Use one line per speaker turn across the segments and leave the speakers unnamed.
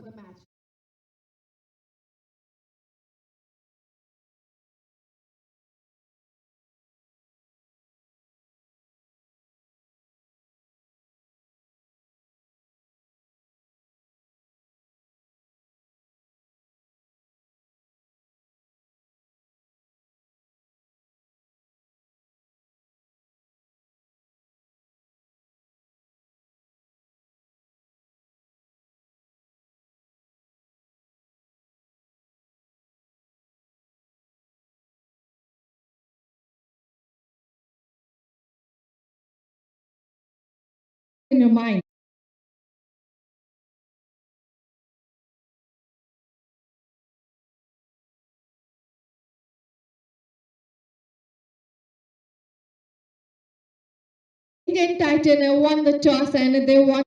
for the match. In your mind. Indian Titan won the toss and they won.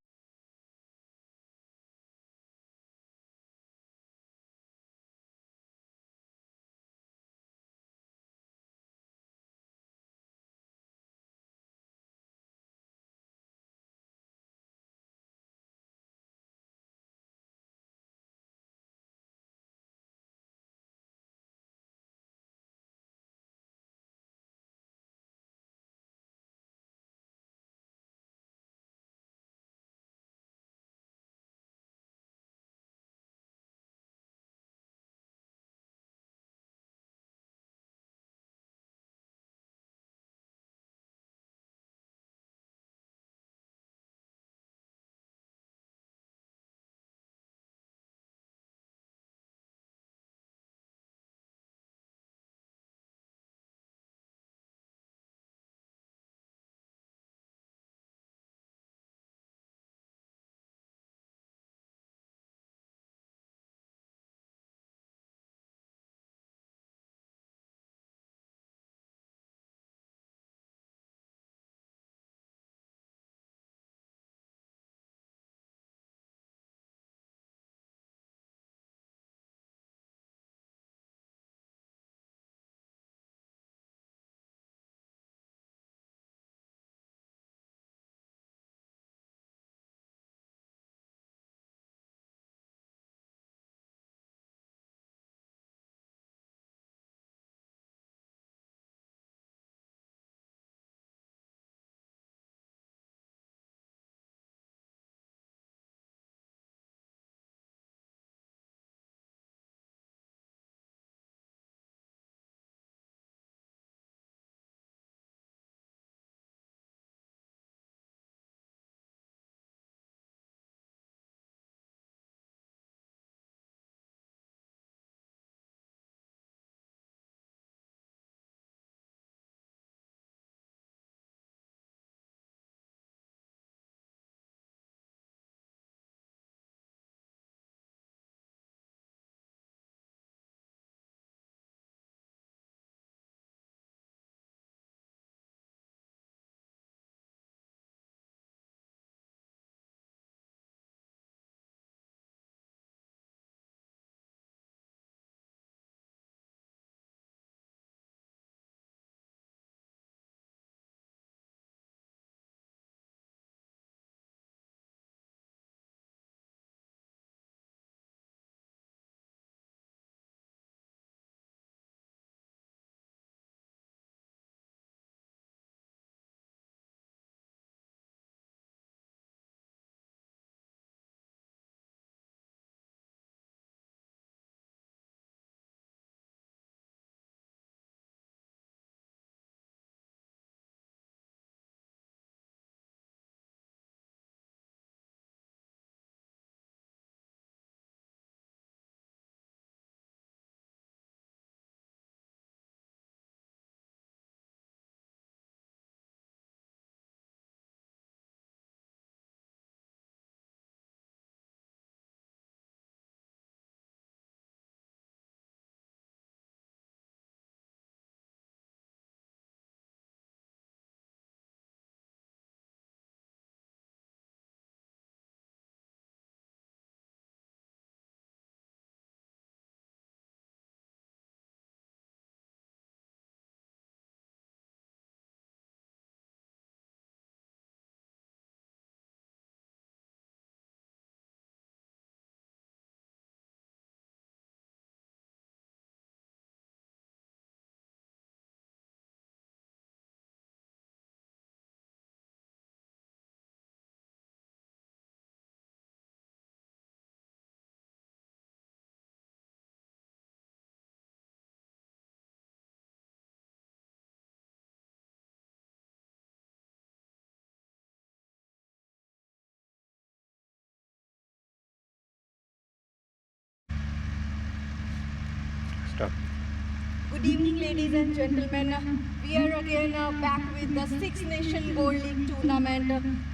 Good evening, ladies and gentlemen. We are again back with the Six Nation Gold League tournament.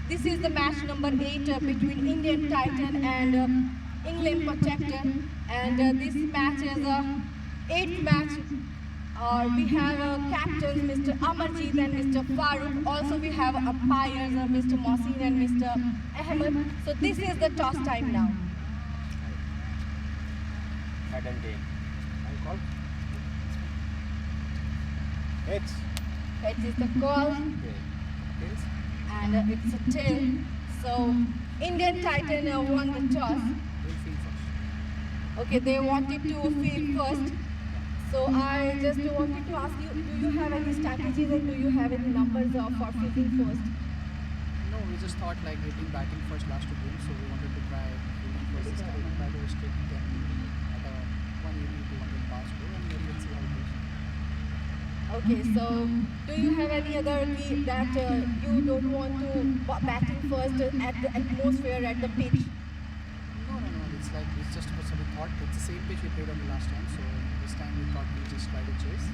This is the match number 8 between Indian Titan and England Protector. And this match is the 8th match. We have captains Mr. Amarjeet and Mr. Farooq. Also we have umpires Mr. Mohsin and Mr. Ahmed. So this is the toss time now.
Head and tail. I call. Heads.
Heads is the call.
Okay. Tails.
And it's a tail. So Indian Titan won the toss.
We'll feel first.
Okay, they wanted to field first. So I just wanted to ask you, do you have any strategies and do you have any numbers for fielding first?
No, we just thought like hitting batting first last two games, so we wanted to try fielding first this time and try to restrict them at a 180 to 100 pass score, and then we'll see how it goes.
Okay, so do you have any other key that you don't want to batting first at the atmosphere at the pitch?
No, it's like it's just what we thought. It's the same pitch we played on the last time, so this time we thought we just try to chase.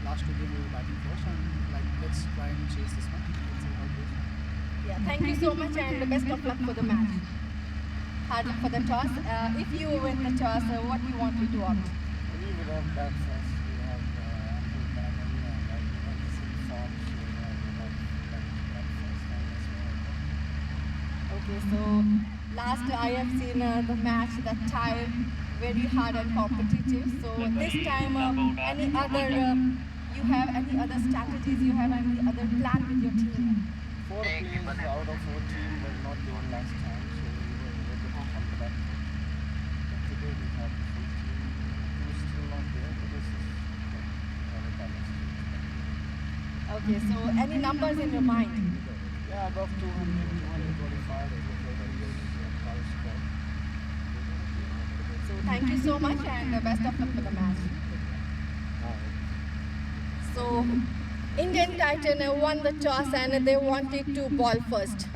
Last two games we were batting first, and like let's try and chase this one. Let's see how it goes.
Yeah, thank you so much and best of luck for the match. Hard luck for the toss. If you win the toss, what do you want to do opt?
We will have back first. We have Andrew back and like we want to see form, so we have back first, and that's where I go.
Okay, so last I have seen the match, the tie, very hard and competitive. So this time, any other, you have any other strategies, you have any other plan with your team?
4 players out of 4 team were not there last time, so we were able to come back. But today we have the full team. 2 is still not there, but this is we have a balanced team.
Okay, so any numbers in your mind?
Yeah, above 200, 225,
So thank you so much and best of luck for the match. So Indian Titan won the toss and they wanted to ball first.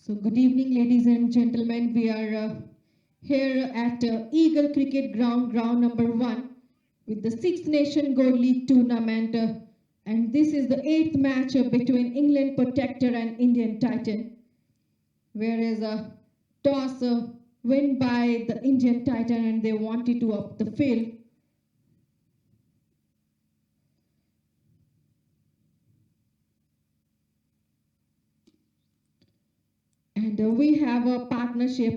So good evening, ladies and gentlemen. We are here at Eagle Cricket Ground, ground number 1, with the Six Nation Gold League tournament. And this is the 8th match between England Protector and Indian Titan. Whereas a toss win by the Indian Titan and they wanted to up the field. And we have a partnership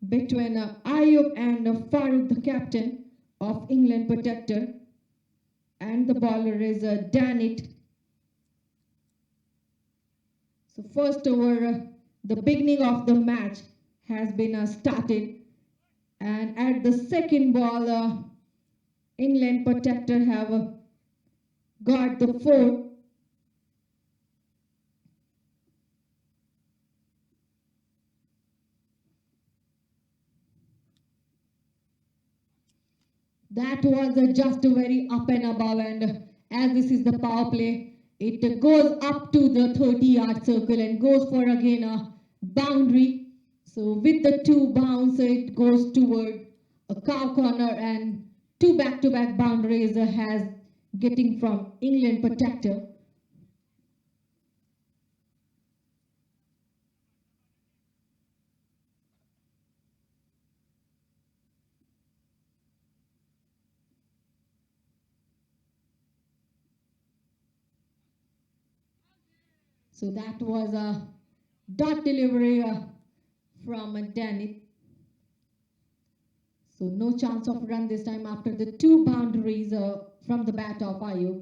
between Ayub and Farooq, the captain of England Protector, and the bowler is Danit. So first over, the beginning of the match has been started, and at the second ball, England Protector have got the 4. That was just very up and above, and as this is the power play, it goes up to the 30-yard circle and goes for again a boundary. So with the 2 bounce, it goes toward a cow corner, and 2 back-to-back boundaries has getting from England Protector. So that was a dot delivery from Danny. So no chance of run this time after the 2 boundaries from the bat of Ayub.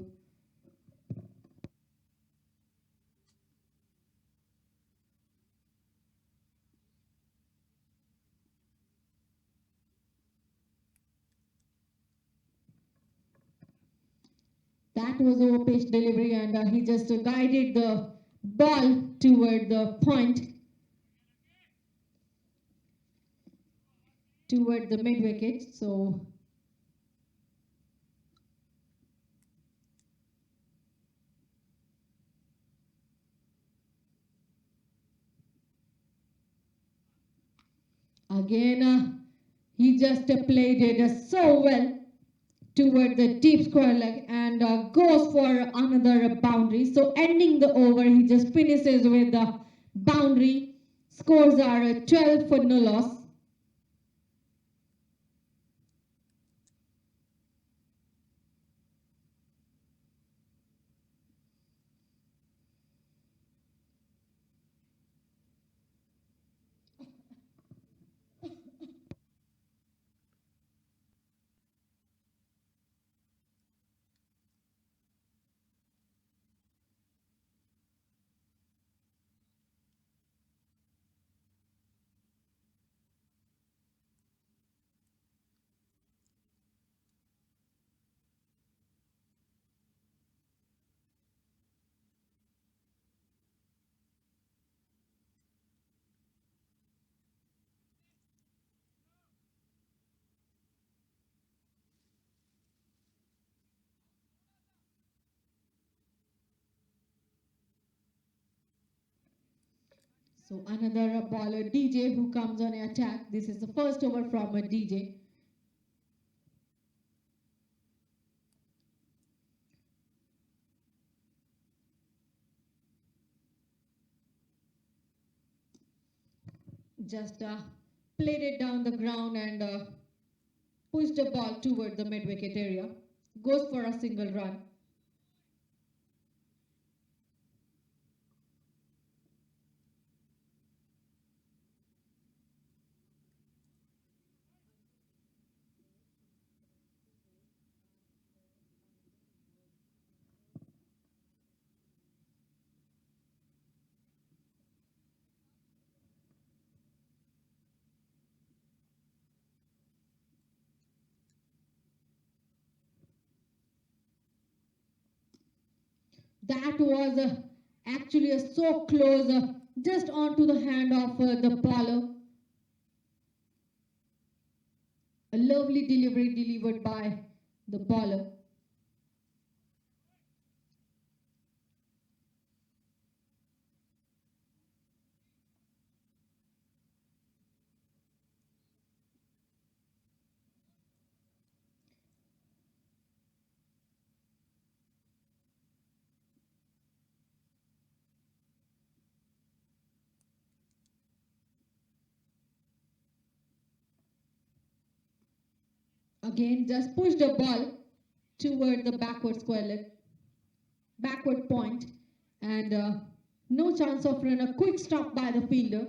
That was over pitch delivery, and he just guided the ball toward the point, toward the mid wicket. So again, he just played it so well toward the deep square leg and goes for another boundary. So ending the over, he just finishes with the boundary. Scores are 12 for no loss. So another bowler, DJ, who comes on attack. This is the first over from a DJ. Just played it down the ground and pushed the ball toward the mid-wicket area. Goes for a single run. That was actually so close, just onto the hand of the bowler. A lovely delivery delivered by the bowler. Again, just push the ball toward the backward square leg, backward point, and no chance of run. A quick stop by the fielder.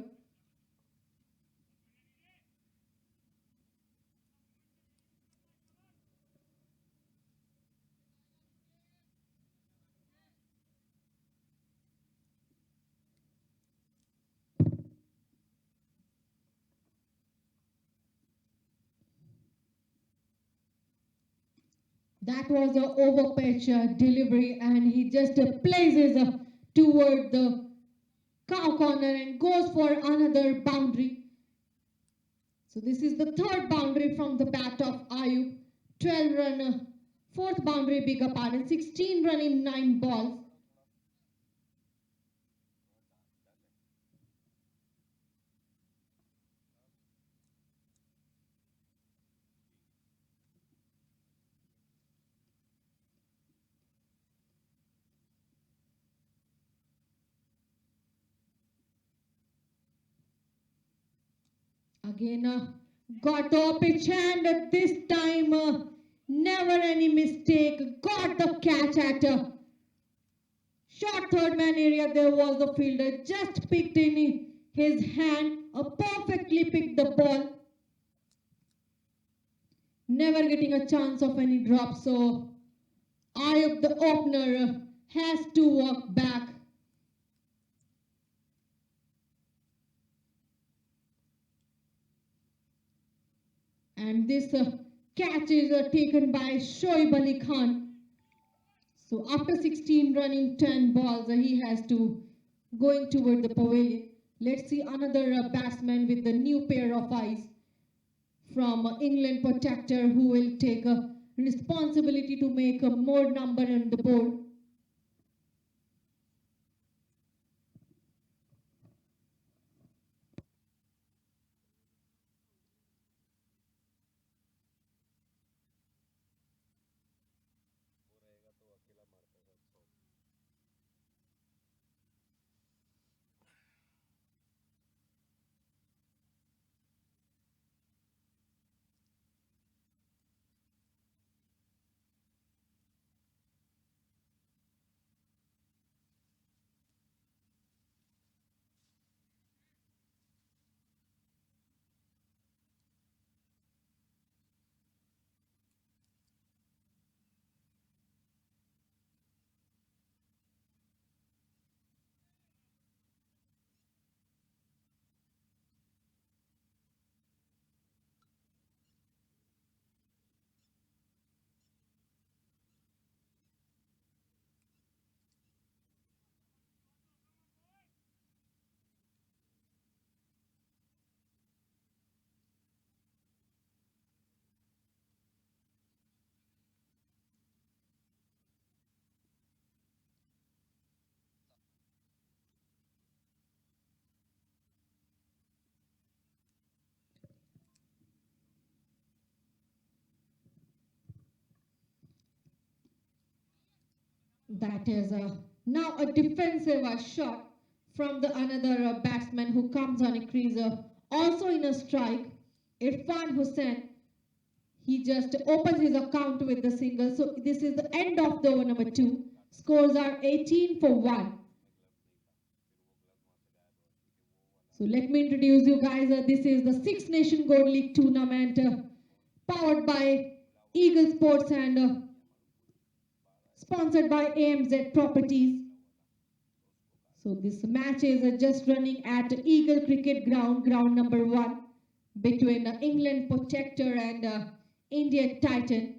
That was a over pitch delivery, and he just places toward the cow corner and goes for another boundary. So this is the third boundary from the bat of Ayub. 12 run, fourth boundary, bigger pardon, 16 run in 9 balls. Again, got the pitch, and this time never any mistake. Got the catch at short third man area. There was the fielder, just picked in his hand, perfectly picked the ball. Never getting a chance of any drop. So Ayub, the opener, has to walk back. And this catch is taken by Shoaib Ali Khan. So after 16 running 10 balls, he has to going toward the pavilion. Let's see another batsman with the new pair of eyes from England Protector, who will take responsibility to make more number on the board. That is now a defensive shot from the another batsman who comes on a crease. Also in a strike, Irfan Hussain. He just opens his account with the single. So this is the end of the over number 2. Scores are 18 for 1. So let me introduce you guys. This is the Six Nation Gold League tournament powered by Eagle Sports and sponsored by AMZ Properties. So this match is just running at Eagle Cricket Ground, ground number 1, between England Protector and Indian Titan.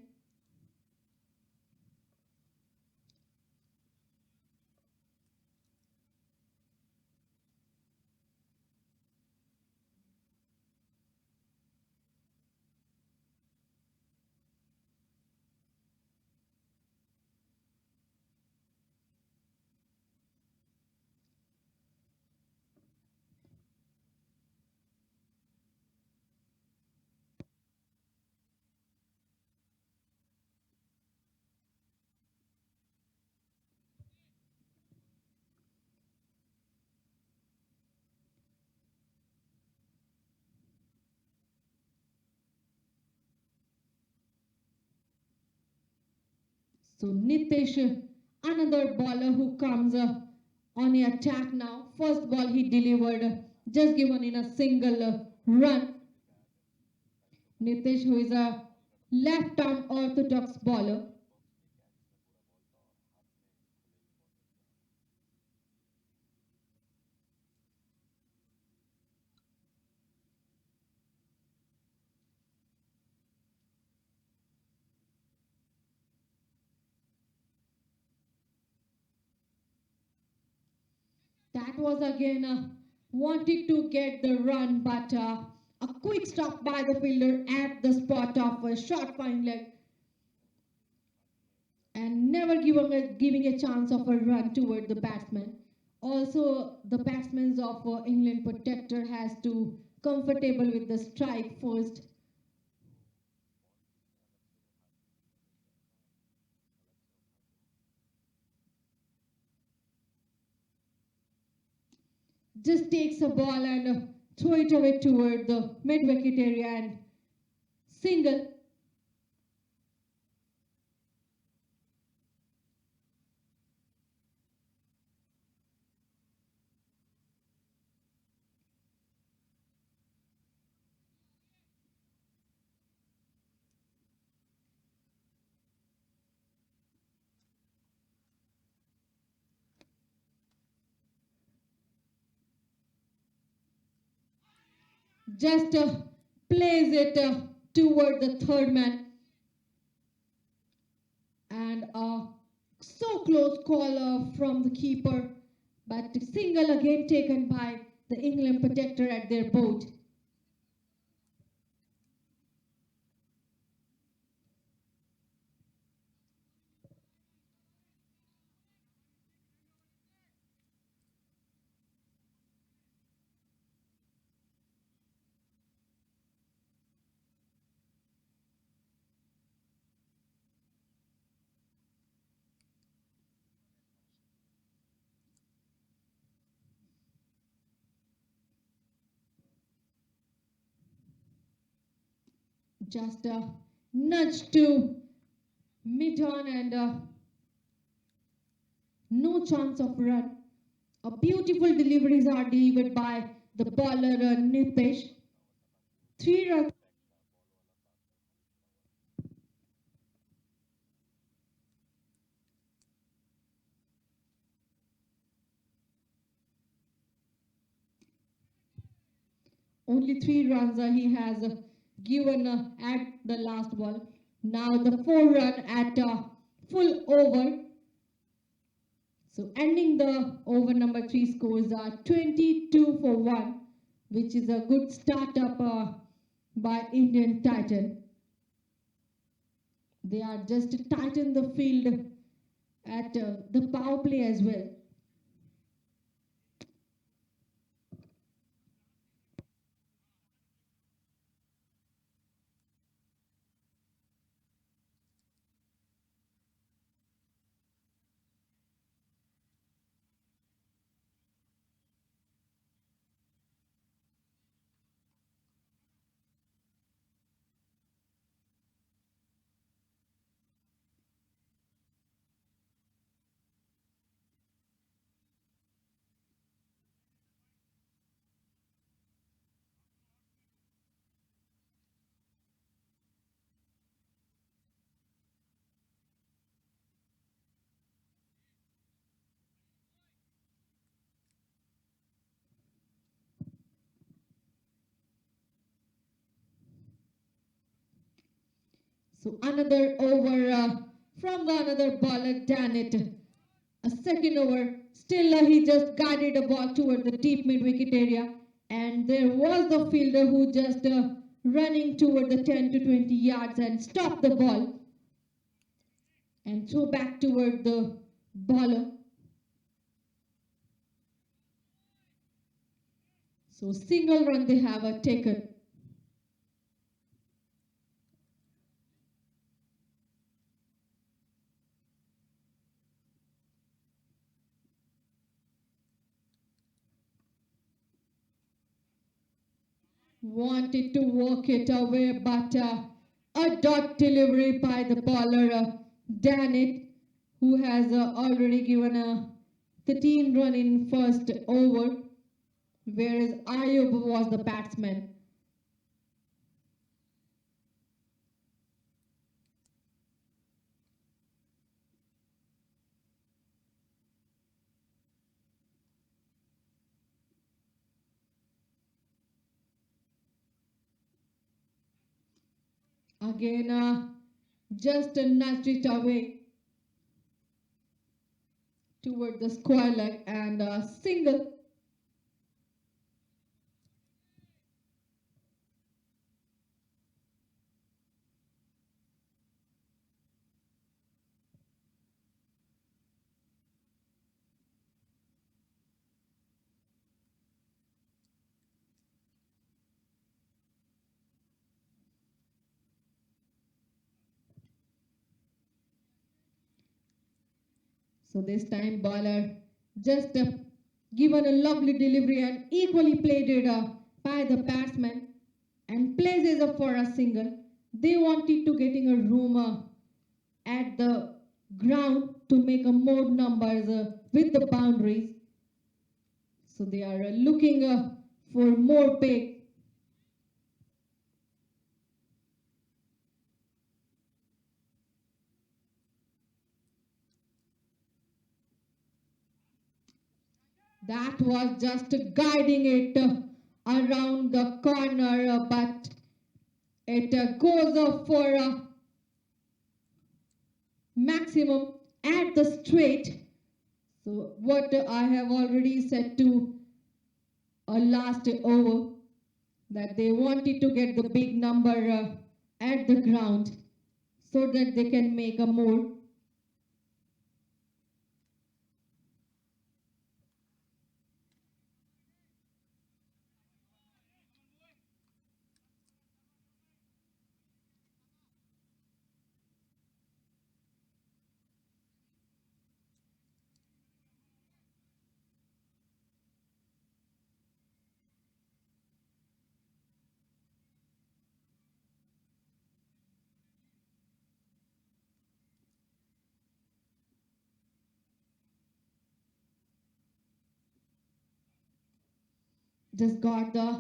So Nitish, another bowler who comes on the attack now. First ball he delivered, just given in a single run. Nitish, who is a left-arm orthodox bowler. That was again wanted to get the run, but a quick stop by the fielder at the spot of a short fine leg and never giving a chance of a run toward the batsman. Also, the batsmen of England Protector has to comfortable with the strike first. Just takes a ball and throw it away toward the mid-wicket area and single. Just plays it toward the third man. And so close call from the keeper, but single again taken by the England Protector at their boat. Just a nudge to mid-on and no chance of run. A beautiful deliveries are delivered by the bowler Nitish. 3 runs. Only 3 runs he has given at the last ball. Now the 4 run at full over. So ending the over number 3 scores are 22 for 1, which is a good start up by Indian Titan. They are just tighten the field at the power play as well. So another over from the another bowler, Dannett. A second over, still he just guided a ball toward the deep mid-wicket area, and there was the fielder who just running toward the 10 to 20 yards and stopped the ball and throw back toward the bowler. So single run they have taken. Wanted to work it away, but a dot delivery by the bowler, Dannett. who has already given a 13 run in first over, whereas Ayub was the batsman. Again, just nudged it away toward the square leg and single. So this time bowler just given a lovely delivery and equally played it by the batsman and places up for a single. They wanted to getting a room at the ground to make a more numbers with the boundaries. So they are looking for more pay. That was just guiding it around the corner, but it goes for maximum at the straight. So what I have already said to a last over, that they wanted to get the big number at the ground so that they can make a more. Just got the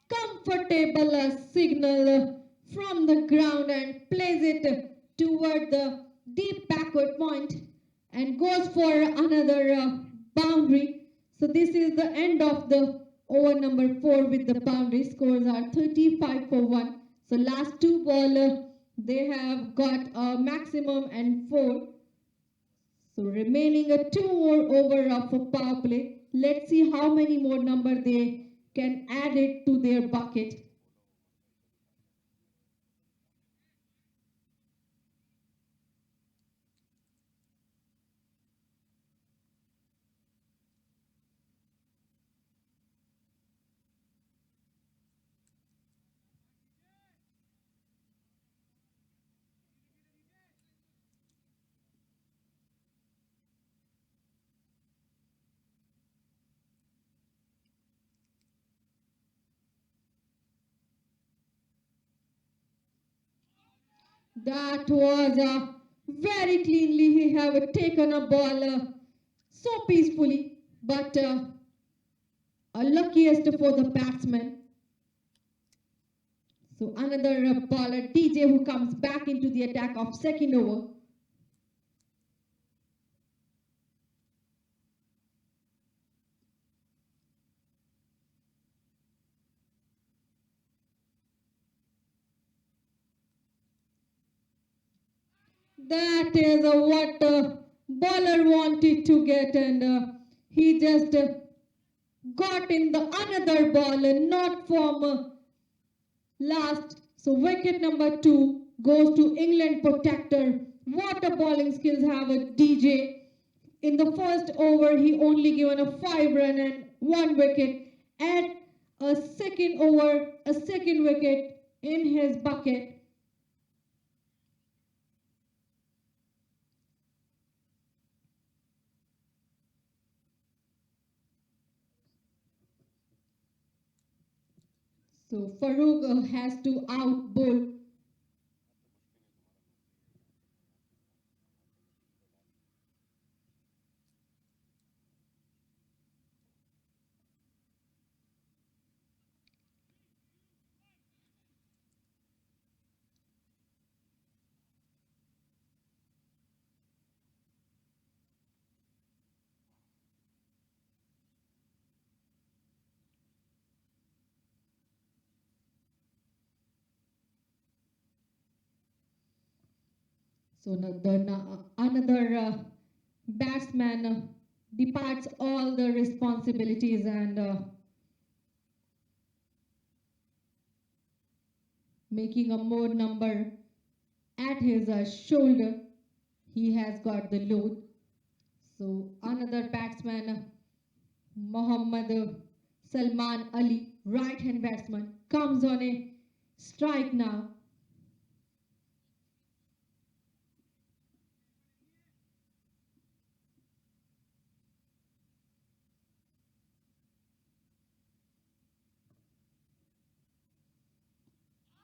comfortable signal from the ground and plays it toward the deep backward point and goes for another boundary. So this is the end of the over number 4 with the boundary. Scores are 35 for 1. So last two ball they have got a maximum and 4. So remaining a 2 more over for power play. Let's see how many more number they can add it to their bucket. That was very cleanly. He have taken a ball so peacefully, but luckiest for the batsman. So another baller, DJ, who comes back into the attack of second over. That is what bowler wanted to get, and he just got in the another ball, not from last. So wicket number 2 goes to England Protector. What a bowling skills have a DJ. In the first over, he only given a 5 run and 1 wicket. At a second over, a second wicket in his bucket. So Farouk has to out bowl. So another batsman departs all the responsibilities and making a more number at his shoulder. He has got the load. So another batsman, Mohammad Salman Ali, right-hand batsman, comes on a strike now.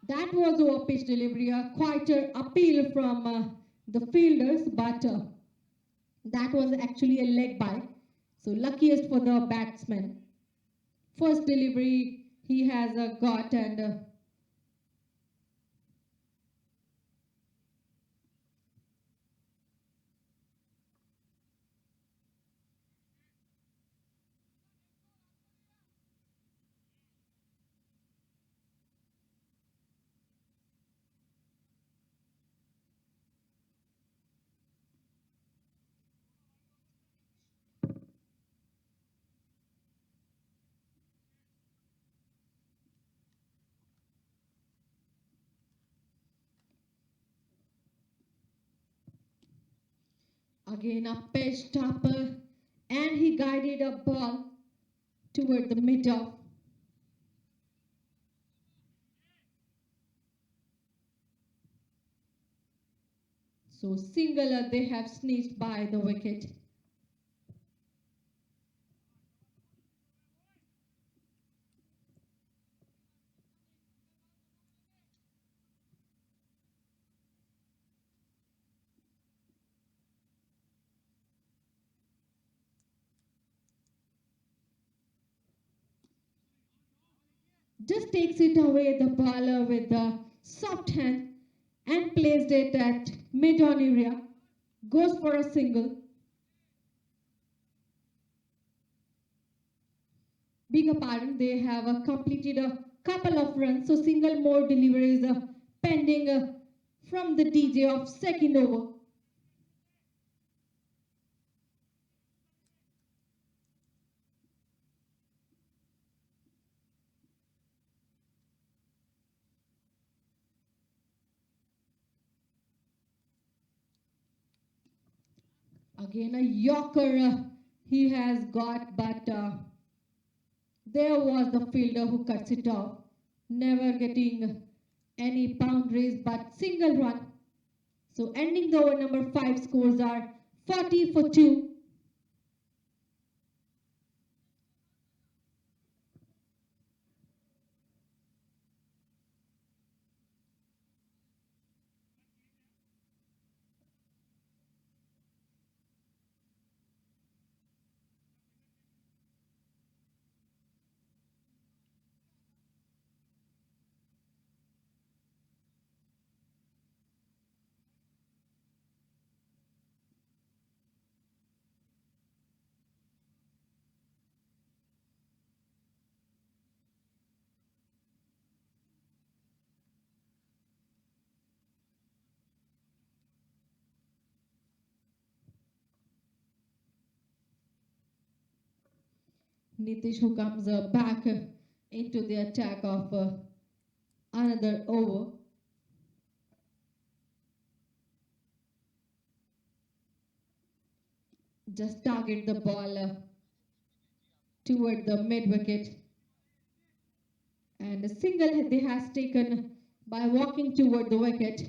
That was over pitch delivery, quite an appeal from the fielders, but that was actually a leg bye. So luckiest for the batsman. First delivery he has got and again a pitch topper, and he guided a ball toward the mid-off. So single they have sneezed by the wicket. Just takes it away the bowler with the soft hand and placed it at mid-on area. Goes for a single. Beg your pardon, they have completed a couple of runs, so single more deliveries pending from the DJ of second over. Again a Yorker he has got, but there was the fielder who cuts it off, never getting any boundaries but single run. So ending the over number 5 scores are 40 for 2. Nitish who comes back into the attack of another over. Just target the ball toward the mid wicket. And a single they has taken by walking toward the wicket.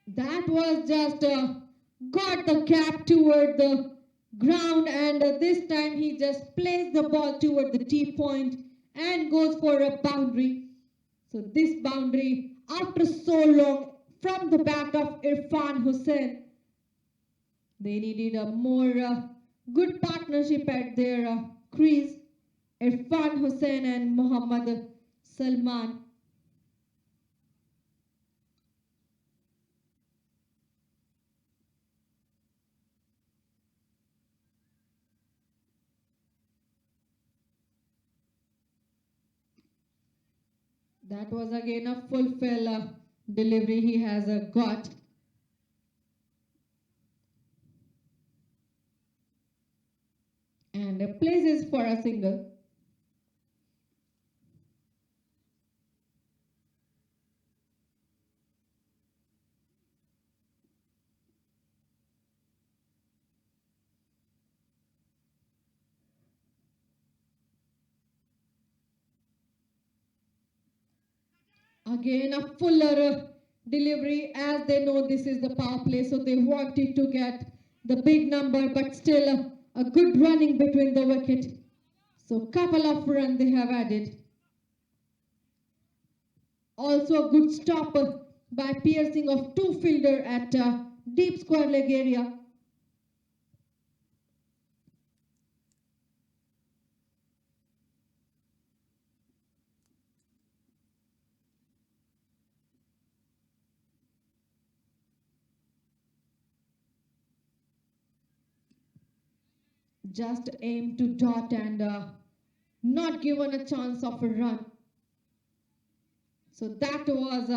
That was just got the cap toward the ground, and this time he just placed the ball toward the tee point and goes for a boundary. So this boundary, after so long, from the bat of Irfan Hussain, they needed a more good partnership at their crease. Irfan Hussain and Muhammad Salman. That was again a fulfill delivery he has got. And places for a single. Again a fuller delivery, as they know this is the power play, so they wanted to get the big number, but still a good running between the wicket. So couple of runs they have added. Also a good stop by piercing of two fielder at deep square leg area. Just aim to dot and not given a chance of a run. So that was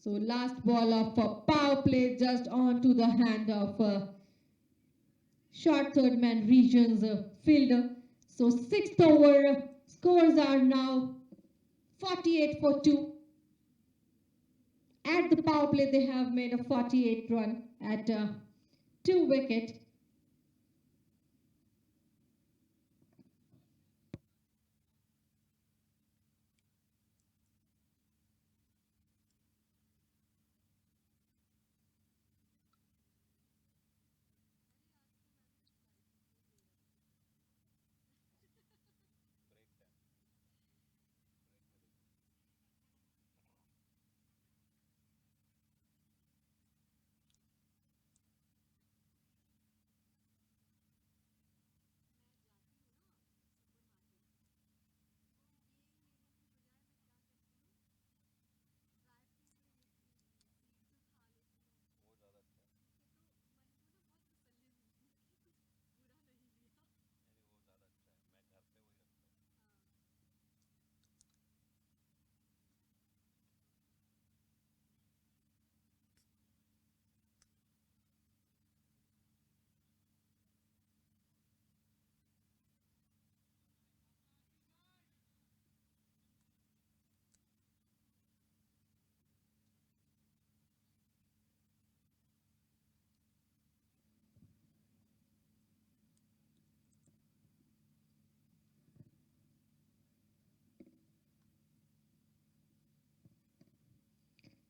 so last ball of power play just onto the hand of short third man regions fielder. So sixth over scores are now 48 for 2. At the power play they have made a 48 run at 2 wicket.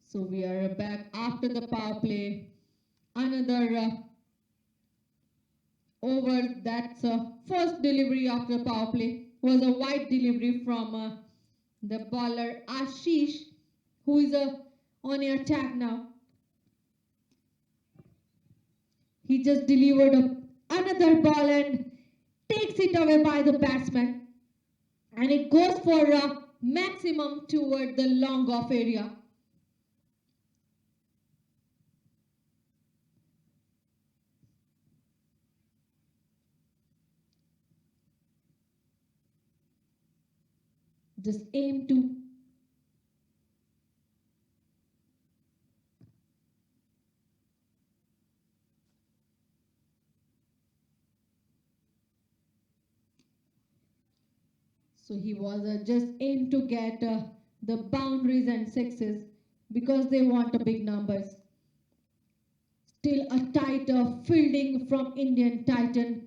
So we are back after the power play. Another over. That's first delivery after the power play was a wide delivery from the bowler Ashish, who is on attack now. He just delivered another ball and takes it away by the batsman, and it goes for a maximum toward the long off area. Just aim to so he was just aim to get the boundaries and sixes because they want a big numbers. Still a tight fielding from Indian Titan.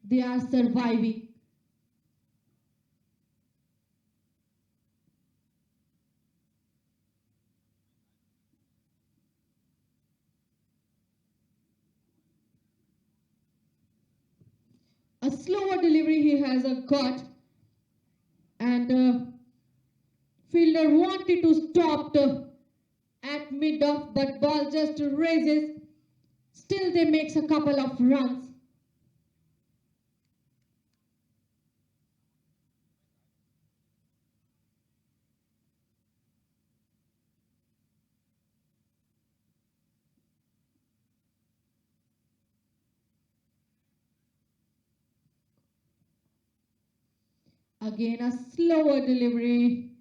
They are surviving. a slower delivery he has got, and fielder wanted to stop at mid-off, but ball just raises. Still they makes a couple of runs. Again a slower delivery,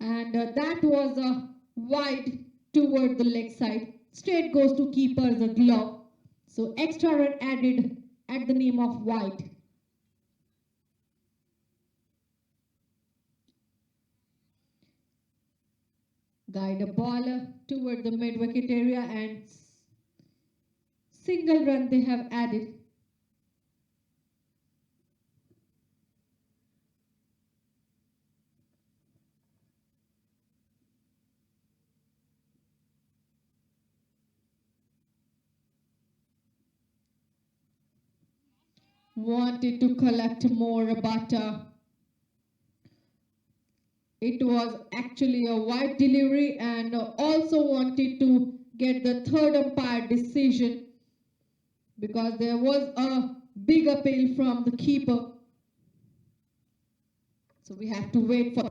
and that was a wide toward the leg side. Straight goes to keeper's glove. So extra run added at the name of wide. Guide a ball toward the mid wicket area, and single run they have added. Wanted to collect more, but it was actually a wide delivery, and also wanted to get the third umpire decision because there was a big appeal from the keeper. So we have to wait for.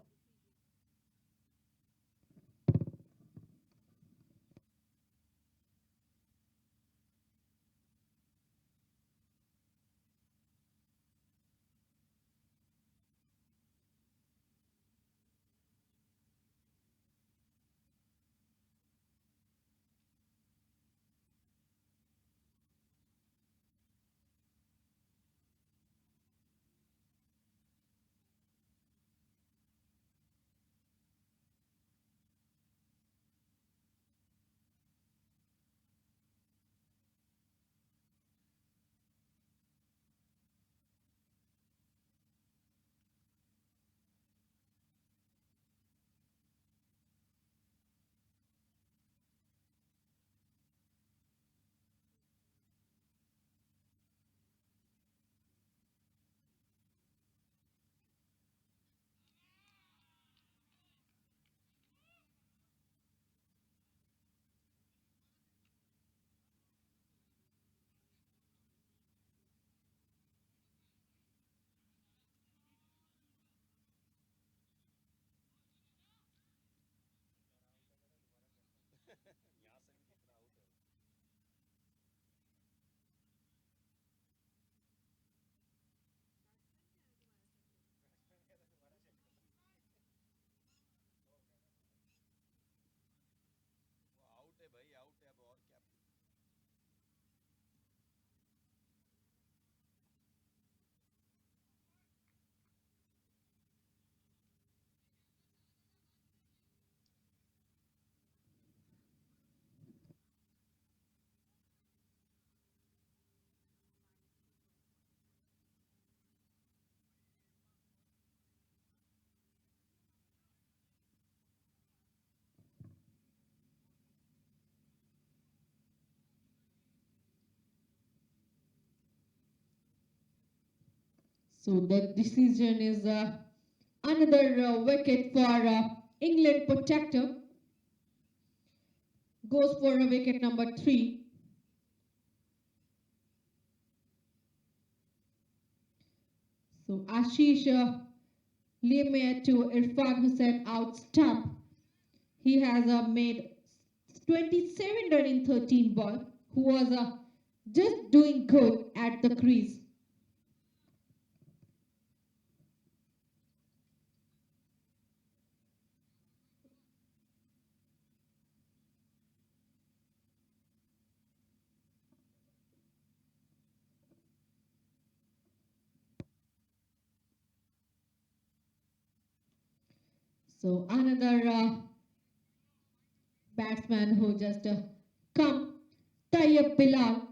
So the decision is another wicket for England Protector. Goes for a wicket number 3. So Ashish Liamir to Irfan Hussain out stump. He has made 27 run in 13 ball, who was just doing good at the crease. So another batsman who just come, Tayyab Bilal.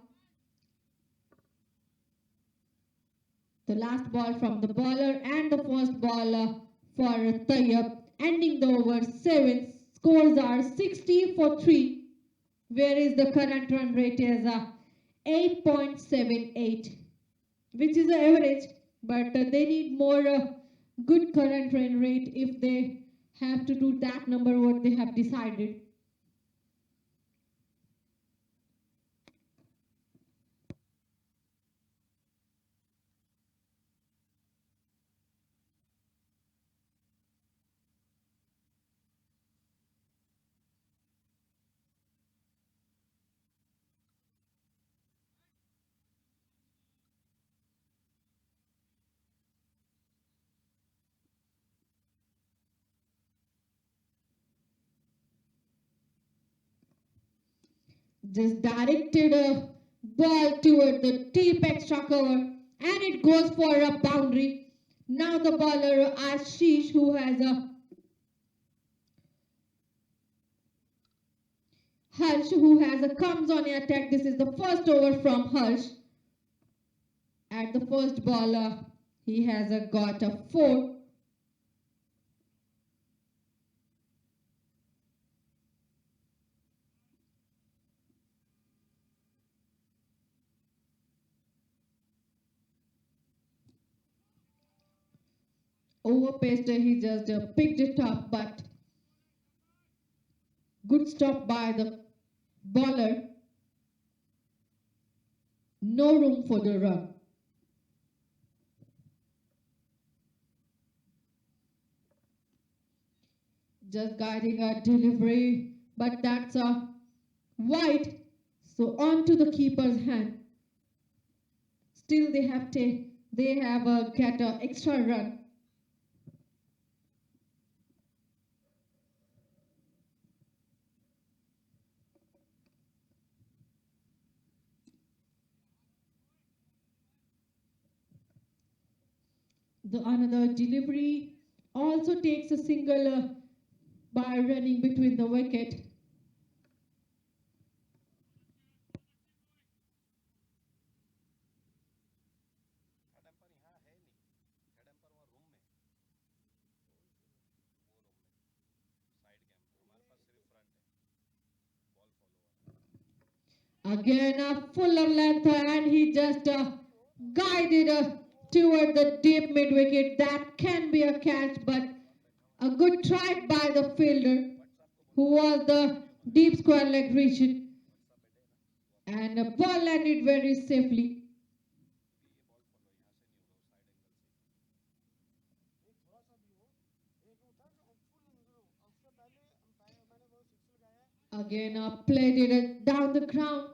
The last ball from the bowler and the first ball for Tayyab, ending the over 7. Scores are 60 for 3, whereas the current run rate is 8.78. which is the average, but they need more good current rain rate if they have to do that number what they have decided. Just directed a ball toward the deep extra cover and it goes for a boundary. Now the bowler Ashish who has a Harsh who has a comes on attack. This is the first over from Harsh. At the first ball he has got a 4. Overpaced he just picked it up but good stop by the bowler. No room for the run. Just guiding a delivery, but that's a wide. So on to the keeper's hand. Still they have get a extra run. The another delivery also takes a single by running between the wicket.
Head emperor यहाँ है नहीं, head emperor वहाँ room में, वो room में side camp, हमारे पास सिर्फ front है, बॉल फॉलो वाला।
Again a fuller length and he just guided toward the deep mid wicket. That can be a catch but a good try by the fielder who was the deep square leg region and the ball landed very safely. Again played it down the ground.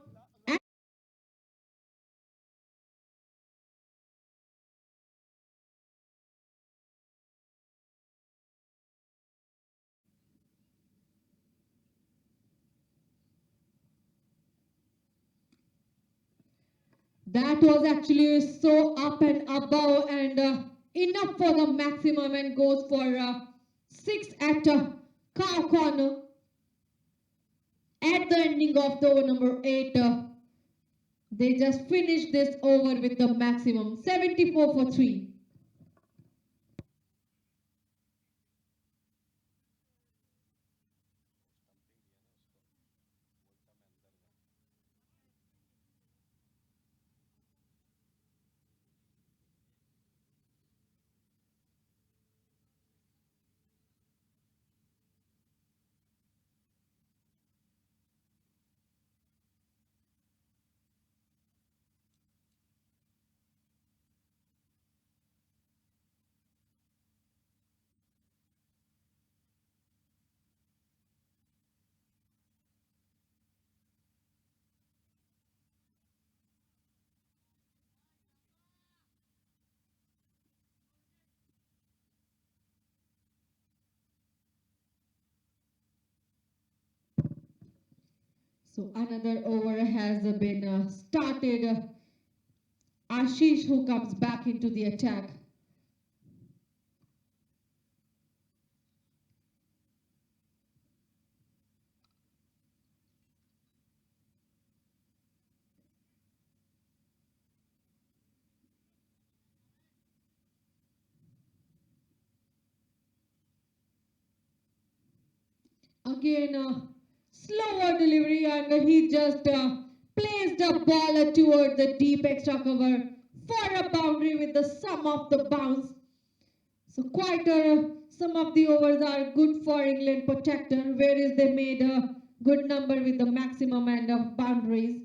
That was actually so up and above and enough for the maximum and goes for 6 at cow corner. At the ending of the over number 8, they just finished this over with the maximum 74 for 3. So another over has been started. Ashish who comes back into the attack. Again, slower delivery and he just placed the ball toward the deep extra cover for a boundary with the sum of the bounce. So quite some of the overs are good for England Protector, whereas they made a good number with the maximum end of boundaries.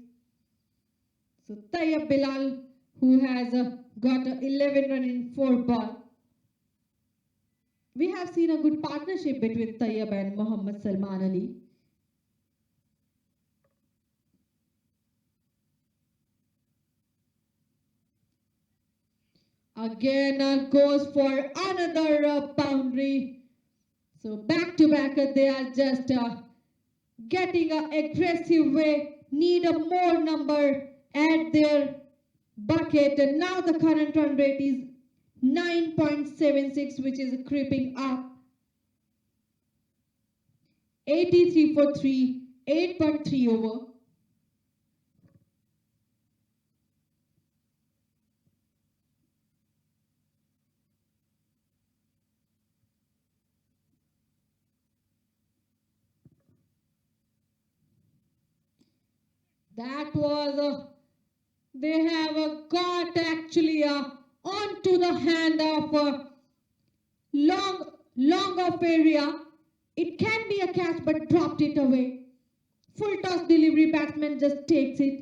So Tayyab Bilal, who has got 11 run in 4 ball. We have seen a good partnership between Tayyab and Mohammad Salman Ali. Again goes for another boundary. So back to back, they are just getting an aggressive way, need a more number at their bucket. And now the current run rate is 9.76, which is creeping up. 83 for 3, 8.3 over. That was, they have got actually onto the hand of long off area. It can be a catch but dropped it away. Full toss delivery, batsman just takes it.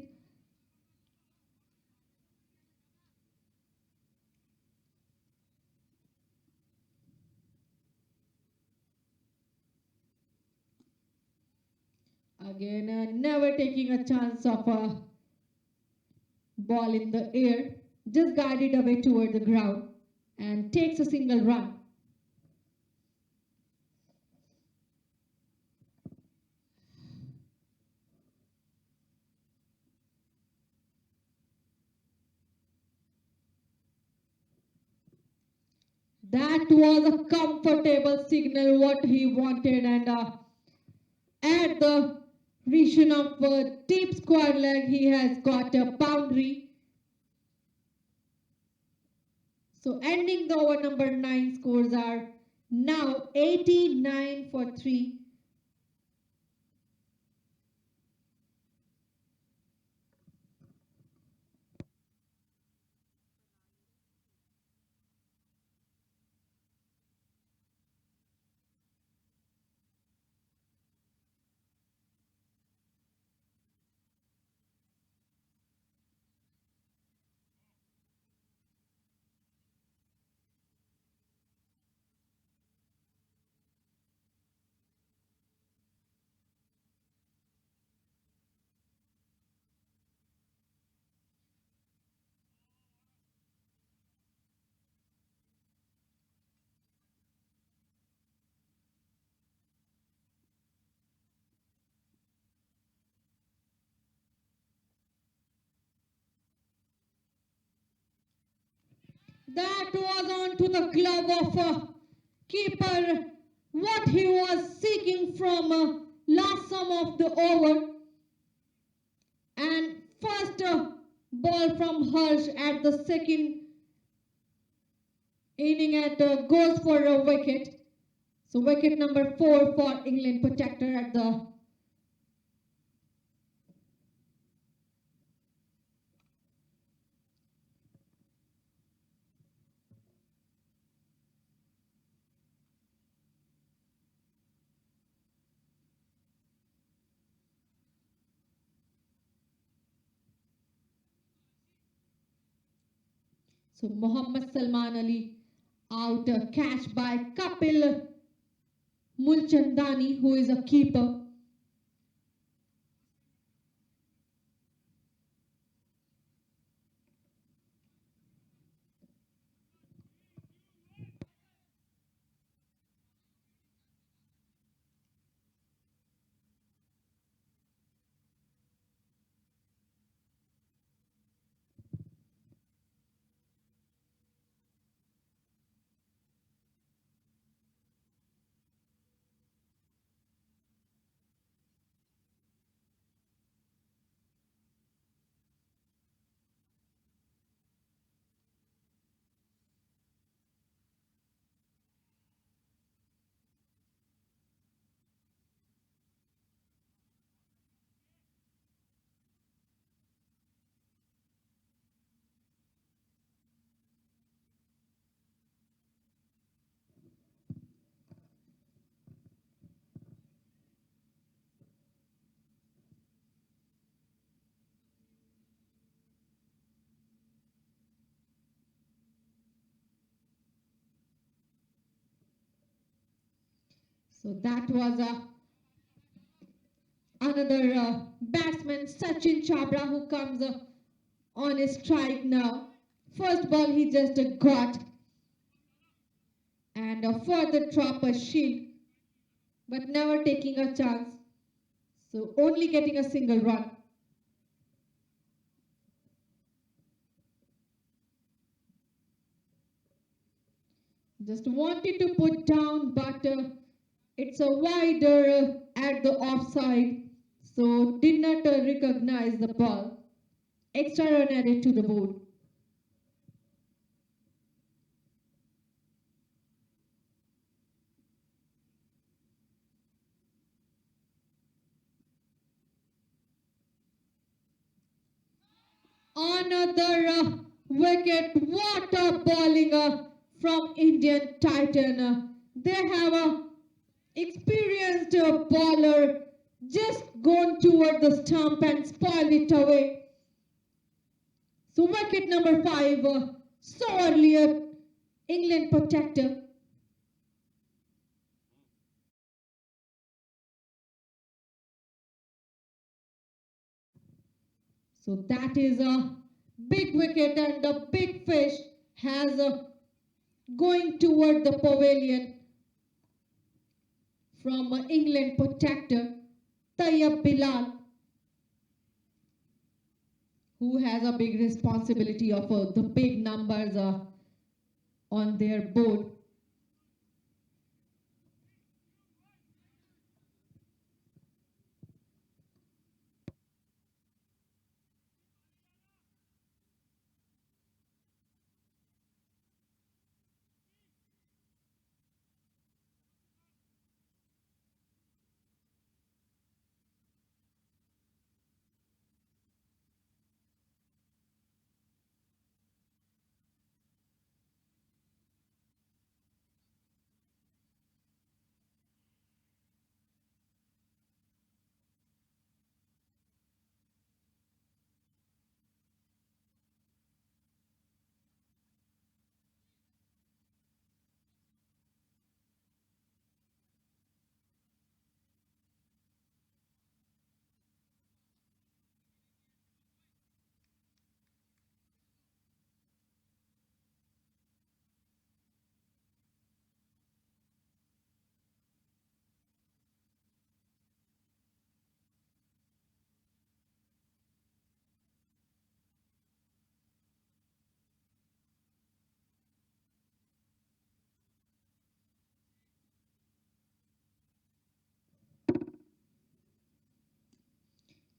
Again, never taking a chance of a ball in the air, just guided away toward the ground and takes a single run. That was a comfortable signal what he wanted, and at the region of deep square leg he has got a boundary. So ending the over number 9, scores are now 89 for 3. That was onto the glove of keeper, what he was seeking from last sum of the over. And first ball from Harsh at the second inning goes for a wicket. So wicket number 4 for England Protector at the So Mohammad Salman Ali out, catch by Kapil Mulchandani, who is a keeper. So that was another batsman, Sachin Chabra, who comes on his strike now. First ball he just got, and further drop a shield, but never taking a chance. So only getting a single run. Just wanted to put down, but it's a wider at the offside, so did not recognize the ball. Extra run added to the board. Another wicket. What a bowling from Indian Titan. They have a experienced bowler just gone toward the stump and spoiled it away. So wicket number 5, so earlier, England Protector. So that is a big wicket, and the big fish has going toward the pavilion from England Protector, Tayyab Bilal, who has a big responsibility of the big numbers on their board.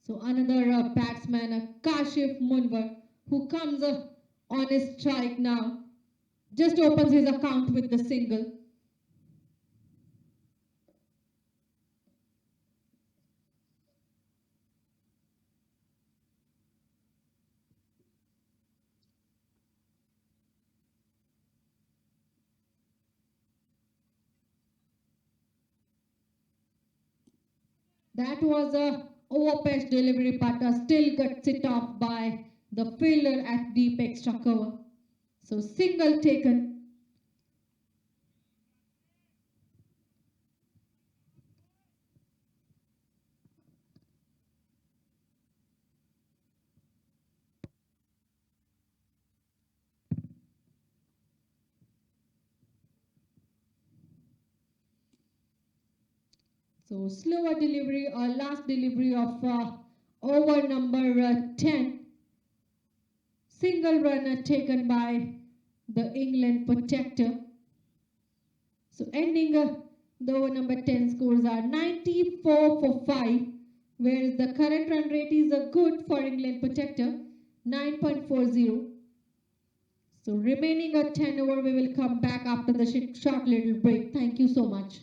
So another batsman, Kashif Munwar, who comes on his strike now, just opens his account with the single. That was a overpitch delivery, but still gets it off by the fielder at deep extra cover. So single taken. So slower delivery or last delivery of over number 10. Single runner taken by the England Protector. So ending the over number 10 scores are 94 for 5, whereas the current run rate is good for England Protector, 9.40. So remaining a 10 over, we will come back after the short little break. Thank you so much.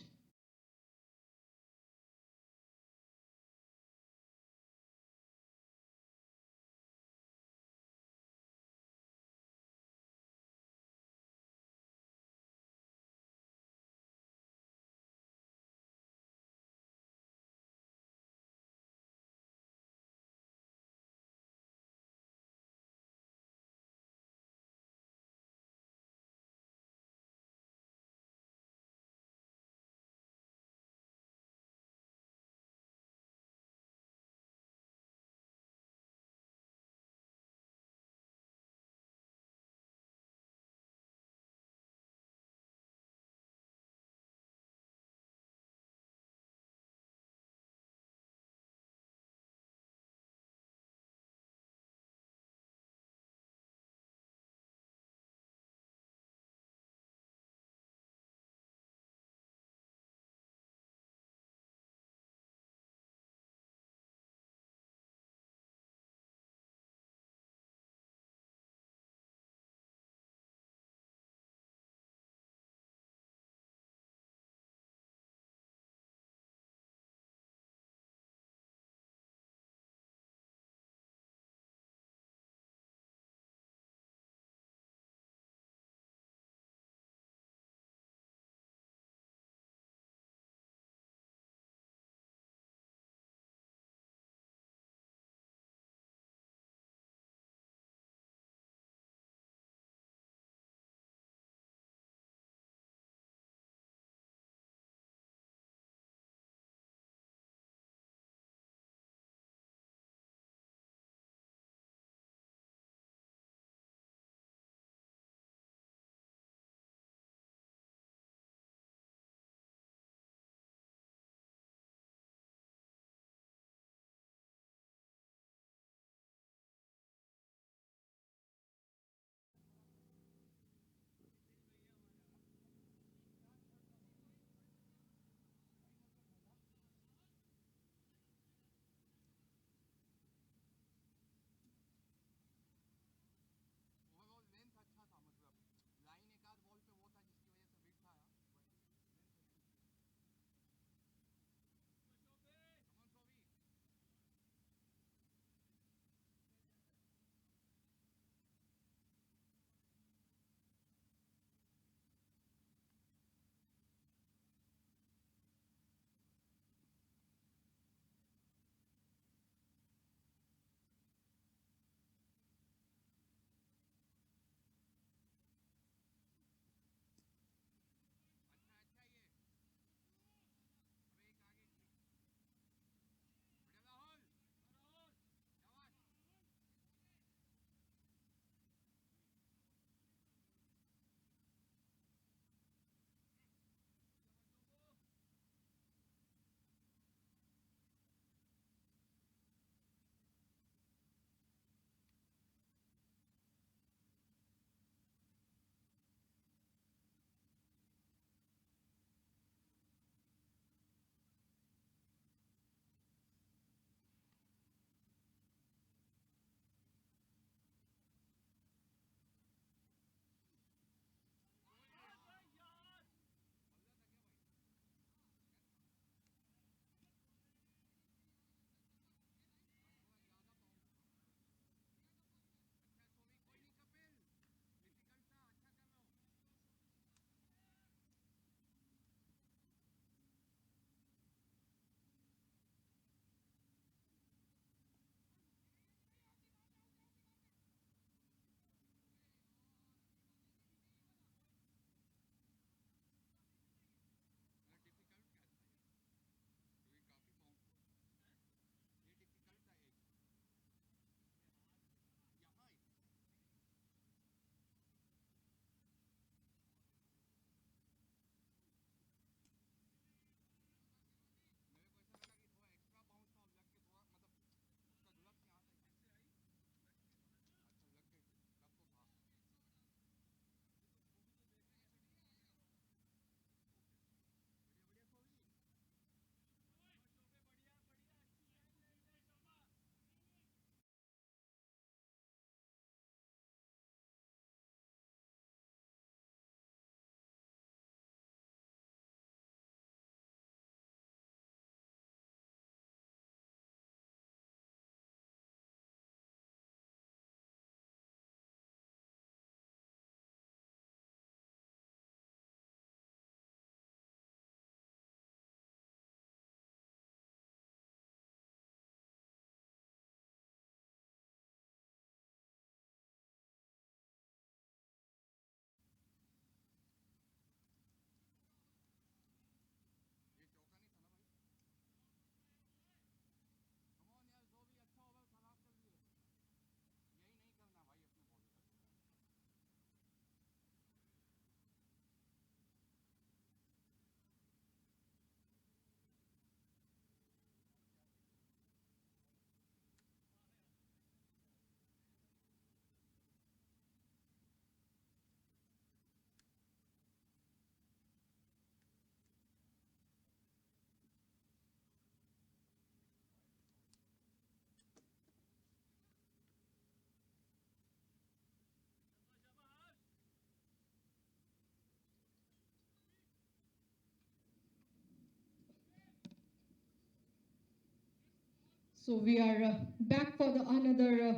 So we are back for the another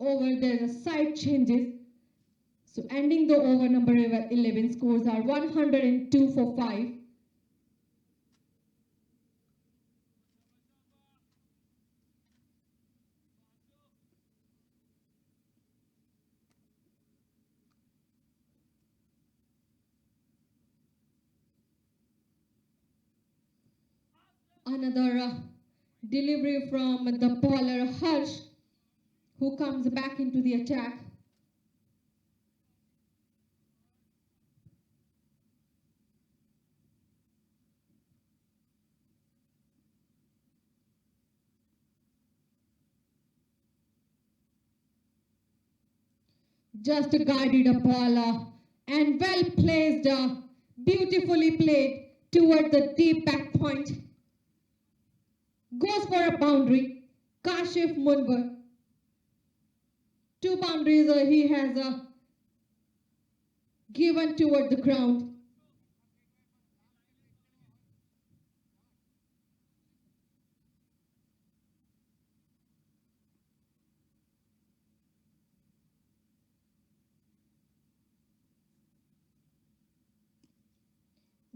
over. There are side changes. So ending the over number 11, scores are 102 for 5. Another delivery from the bowler Harsh, who comes back into the attack. Just guided a ball and well placed, beautifully played toward the deep back point. Goes for a boundary. Kashif Munvar. 2 boundaries he has given toward the ground.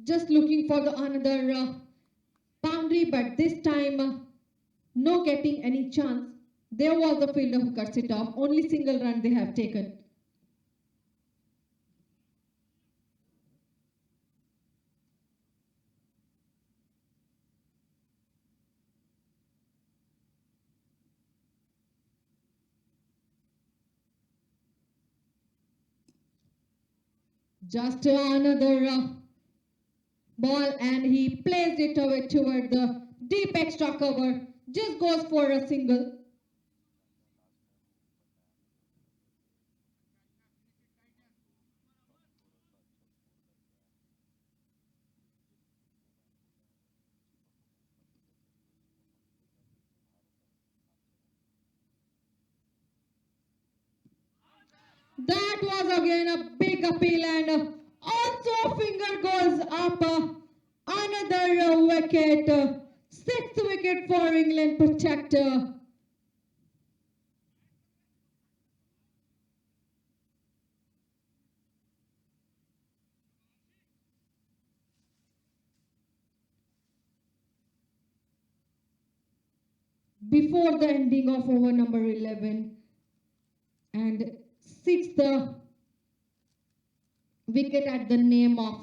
Just looking for the another boundary, but this time no getting any chance. There was the fielder who cuts it off. Only single run they have taken. Just another ball, and he placed it away toward the deep extra cover. Just goes for a single. That was again a big appeal, and also finger goes up. Another wicket. 6th wicket for England Protector. Before the ending of over number 11, and 6th wicket at the name of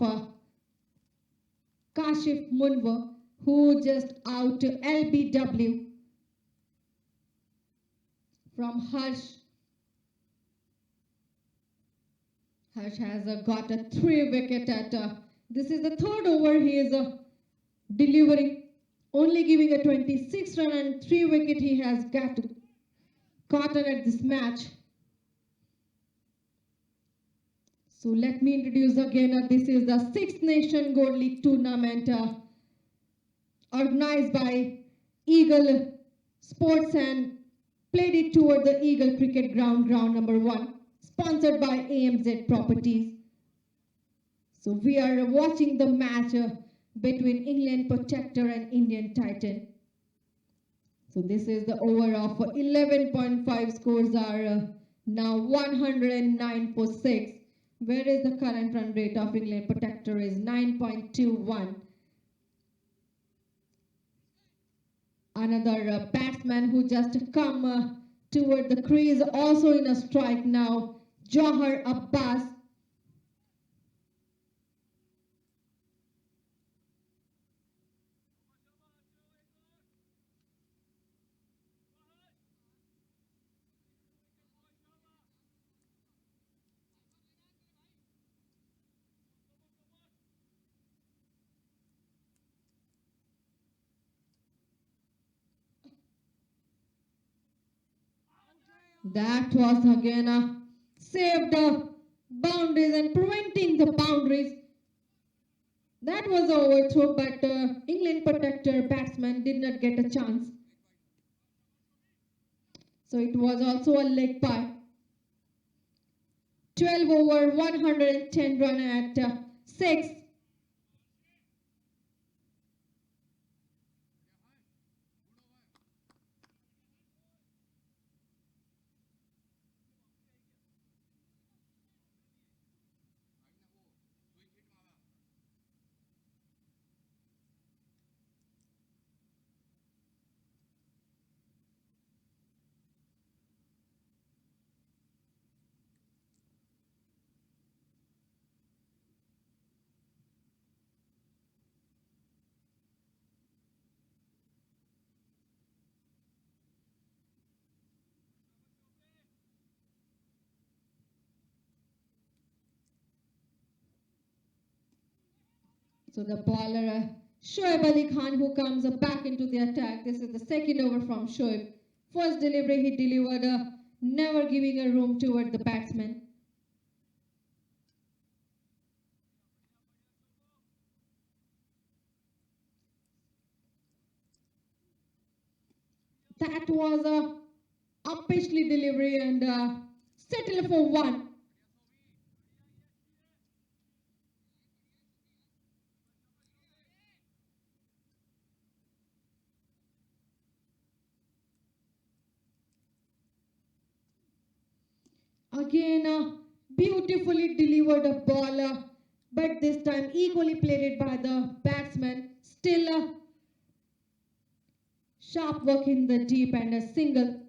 Kashif Munvar, who just out LBW from Harsh. Harsh has got a 3 wicket at this is the 3rd over he is delivering, only giving a 26 run and 3 wicket he has gotten at this match. So let me introduce again, this is the 6th Nation Gold League tournament organized by Eagle Sports and played it toward the Eagle Cricket Ground, ground number 1, sponsored by AMZ Properties. So we are watching the match between England Protector and Indian Titan. So this is the over of 11.5. Scores are now 109 for 6. Whereas the current run rate of England Protector is 9.21. Another batsman who just come toward the crease, also in a strike now, Johar Abbas. That was again saved the boundaries and preventing the boundaries. That was an overthrow, but England Protector batsman did not get a chance. So it was also a leg by. 12 over 110 run at 6. So the bowler Shoaib Ali Khan who comes back into the attack. This is the second over from Shoaib. First delivery he delivered, never giving a room toward the batsman. That was a upishly delivery and settle for one. Again, a beautifully delivered a ball, but this time equally played it by the batsman. Still sharp work in the deep and a single.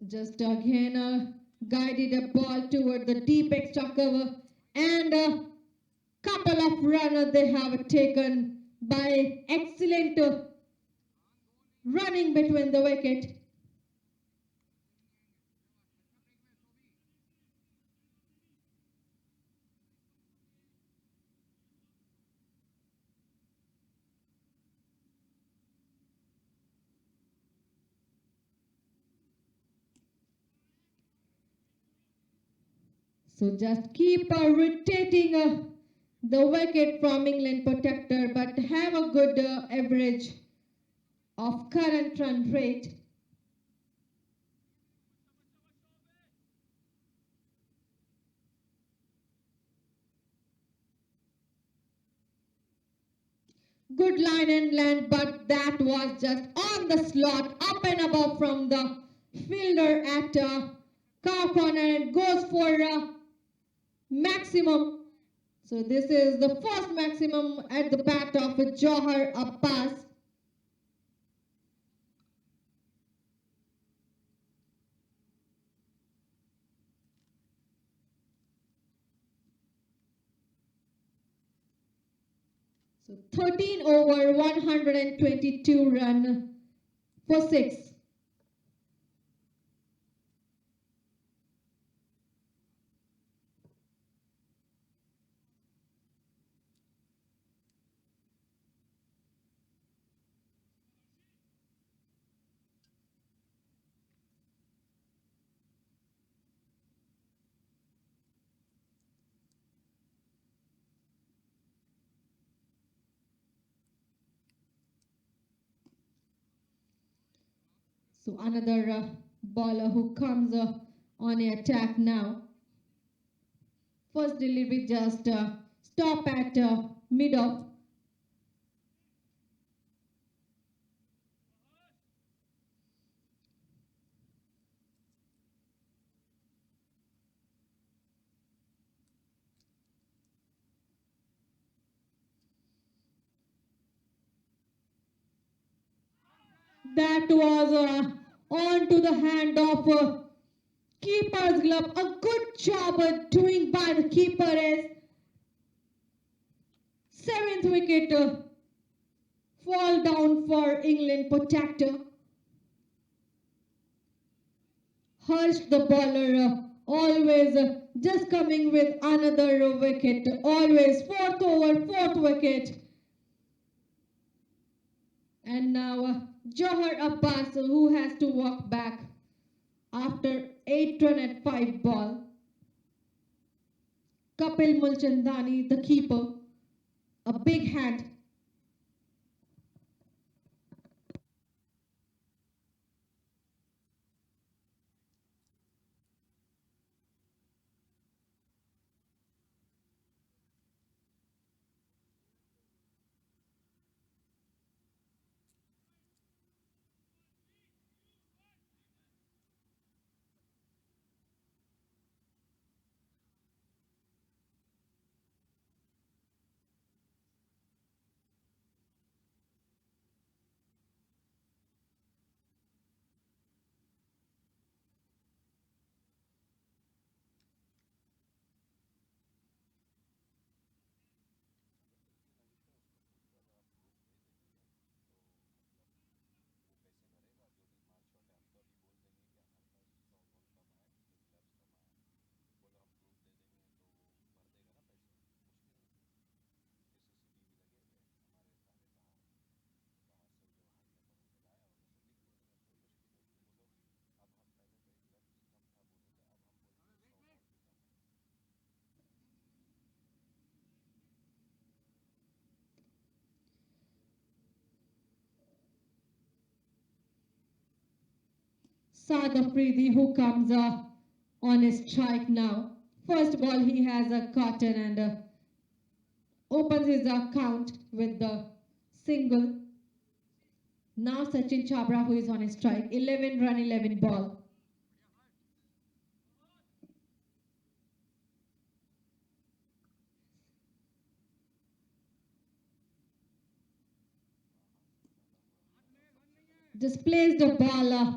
Just again guided a ball toward the deep extra cover and a couple of runners they have taken by excellent running between the wicket. So just keep rotating the wicket from England Protector, but have a good average of current run rate. Good line and land, but that was just on the slot, up and above from the fielder at cow corner and goes for maximum. So this is the first maximum at the bat of Johar Abbas. So 13 over 122 run for 6. So another bowler who comes on a attack now. First delivery just stop at mid off. That was on to the hand of keeper's glove. A good job doing by the keeper as 7th wicket fall down for England Protector. Harsh the bowler always just coming with another wicket. Always 4th over, 4th wicket. And now Johar Abbas who has to walk back after 8 run at 5 ball. Kapil Mulchandani, the keeper, a big hand. Saad Afridi, who comes on a strike now. First ball he has a cotton and opens his account with the single. Now Sachin Chabra, who is on a strike. 11 run, 11 ball. Just plays the ball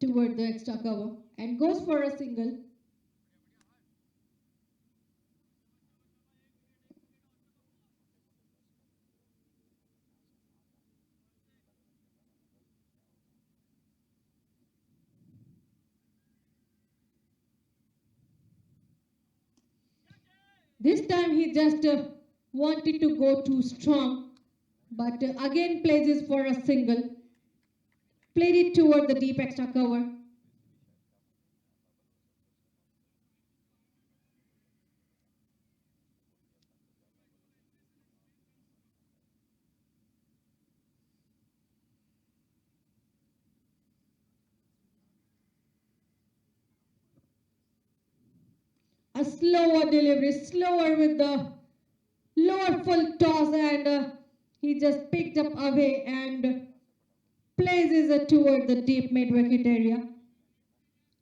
toward the extra cover and goes for a single. This time he just wanted to go too strong, but again plays for a single. Played it toward the deep extra cover. A slower delivery, slower with the lower full toss, and he just picked up away and places it toward the deep mid wicket area.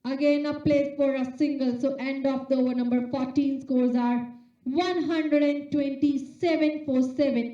Again a place for a single, so end of the over. Number 14 scores are 127 for 7.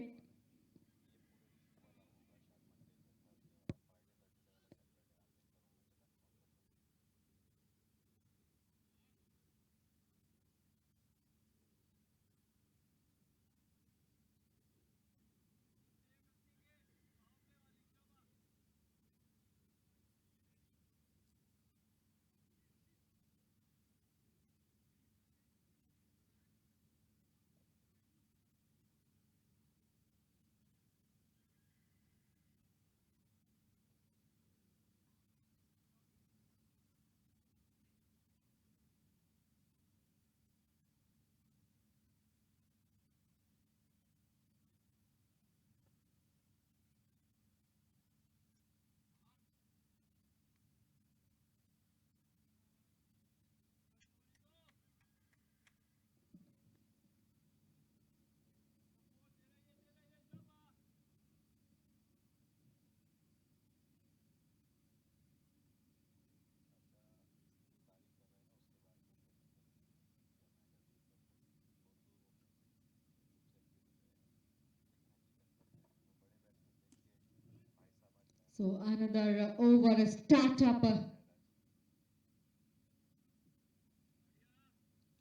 So another over startup.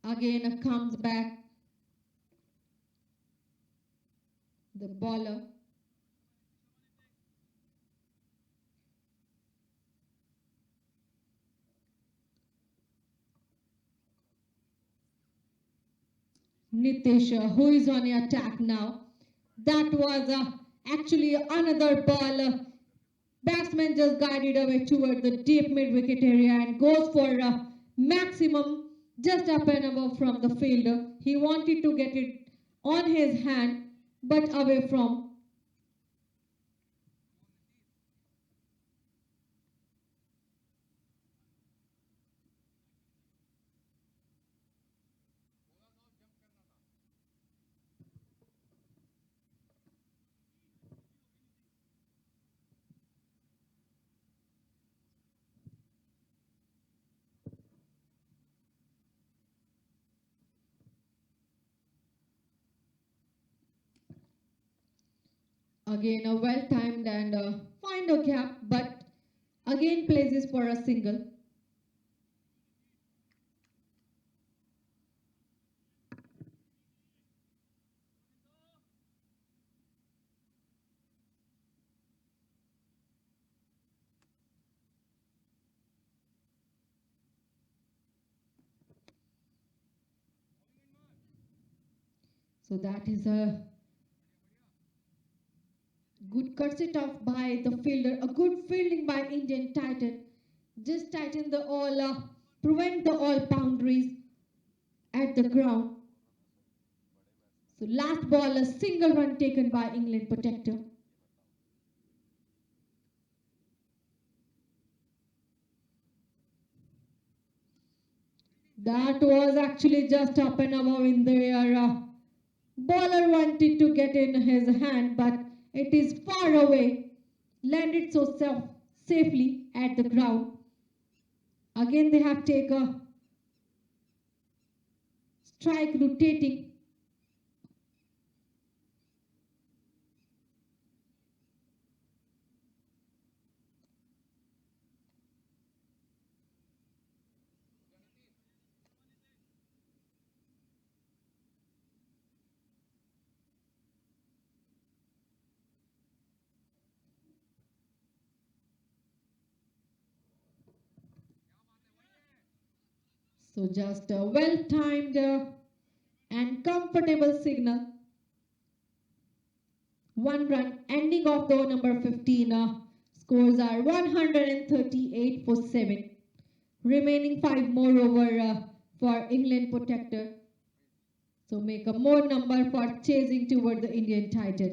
Again comes back the bowler. Nitish, who is on the attack now. That was actually another ball. Batsman just guided away toward the deep mid wicket area and goes for a maximum just up and above from the fielder. He wanted to get it on his hand but away from. Again a well timed and find a gap, but again places for a single. So that is a good cut it off by the fielder. A good fielding by Indian Titan. Just tighten the all, prevent the all boundaries at the ground. So last ball, a single run taken by England Protector. That was actually just up and above in the air. Bowler wanted to get in his hand, but it is far away. Landed so safely at the ground. Again, they have taken a strike rotating. So just a well-timed and comfortable signal. 1 run, ending of the over number 15. Scores are 138 for 7. Remaining 5 more over for England Protector. So make a more number for chasing toward the Indian title.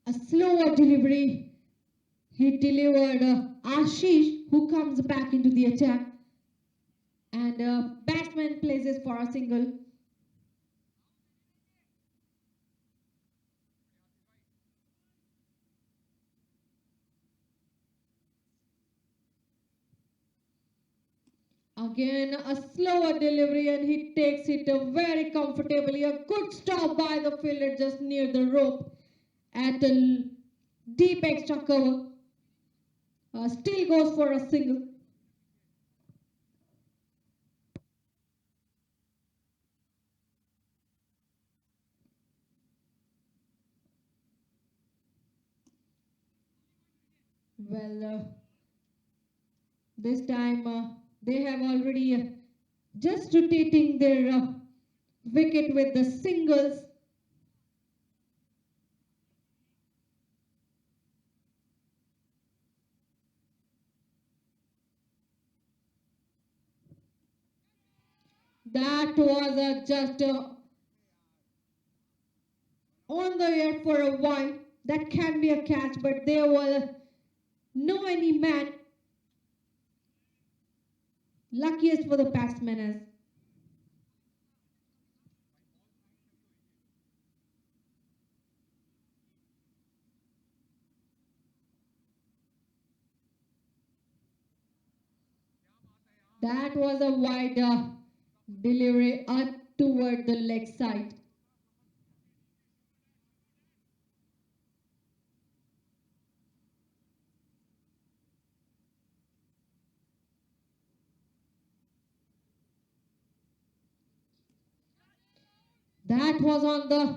A slower delivery. He delivered Ashish, who comes back into the attack. And batsman places for a single. Again, a slower delivery, and he takes it very comfortably. A good stop by the fielder just near the rope at a deep extra cover. Still goes for a single. Well, this time they have already just rotating their wicket with the singles. That was just on the air for a while. That can be a catch, but there was no any man. Luckiest for the batsman as that was a wide delivery toward the leg side. That was on the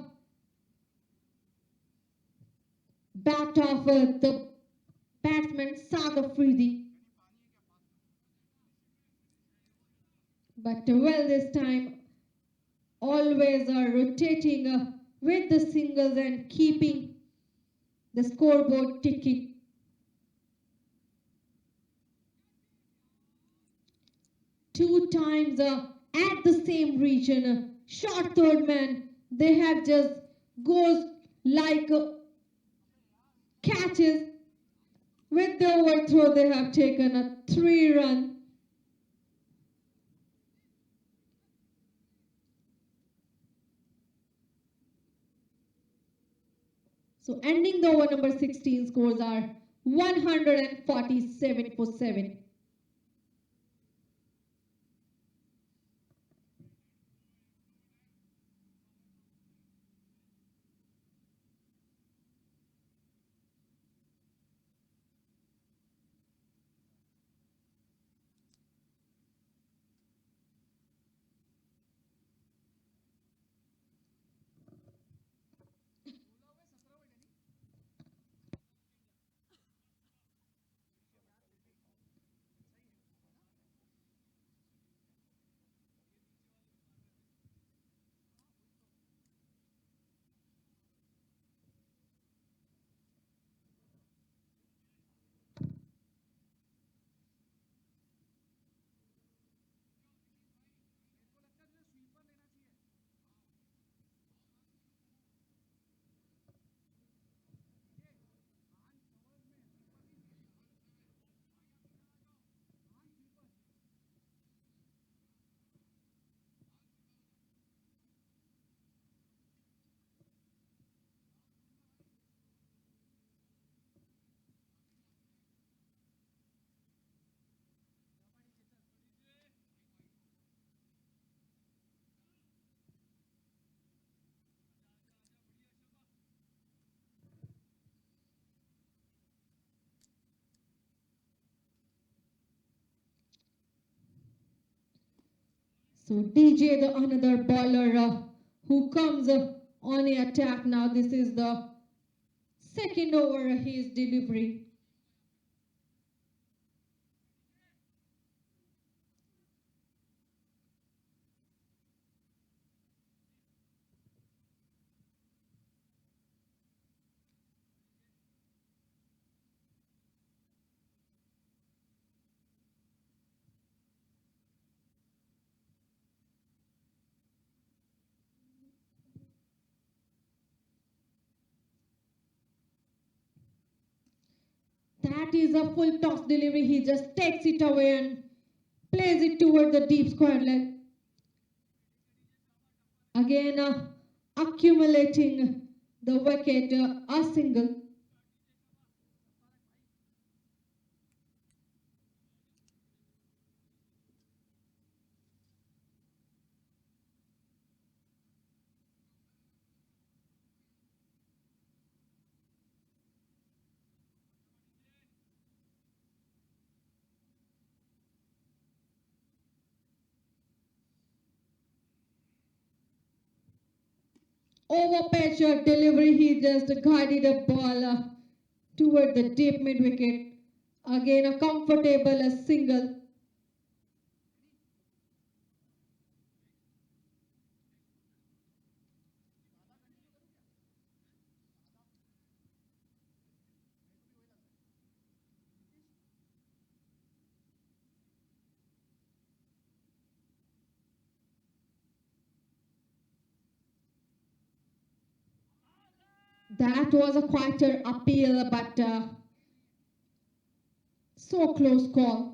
bat of the batsman Saga Freedy. But well, this time always rotating with the singles and keeping the scoreboard ticking. Two times at the same region, short third man, they have just goes like catches. With the overthrow, they have taken a 3-run. So ending the over number 16, scores are 147 for 7. So DJ, the another bowler who comes on a attack now. This is the second over his delivery. That is a full toss delivery. He just takes it away and plays it toward the deep square leg. Again, accumulating the wicket, a single. Over pitch delivery, he just guided a ball toward the deep mid wicket. Again, a comfortable single. That was a quieter appeal, but so close call.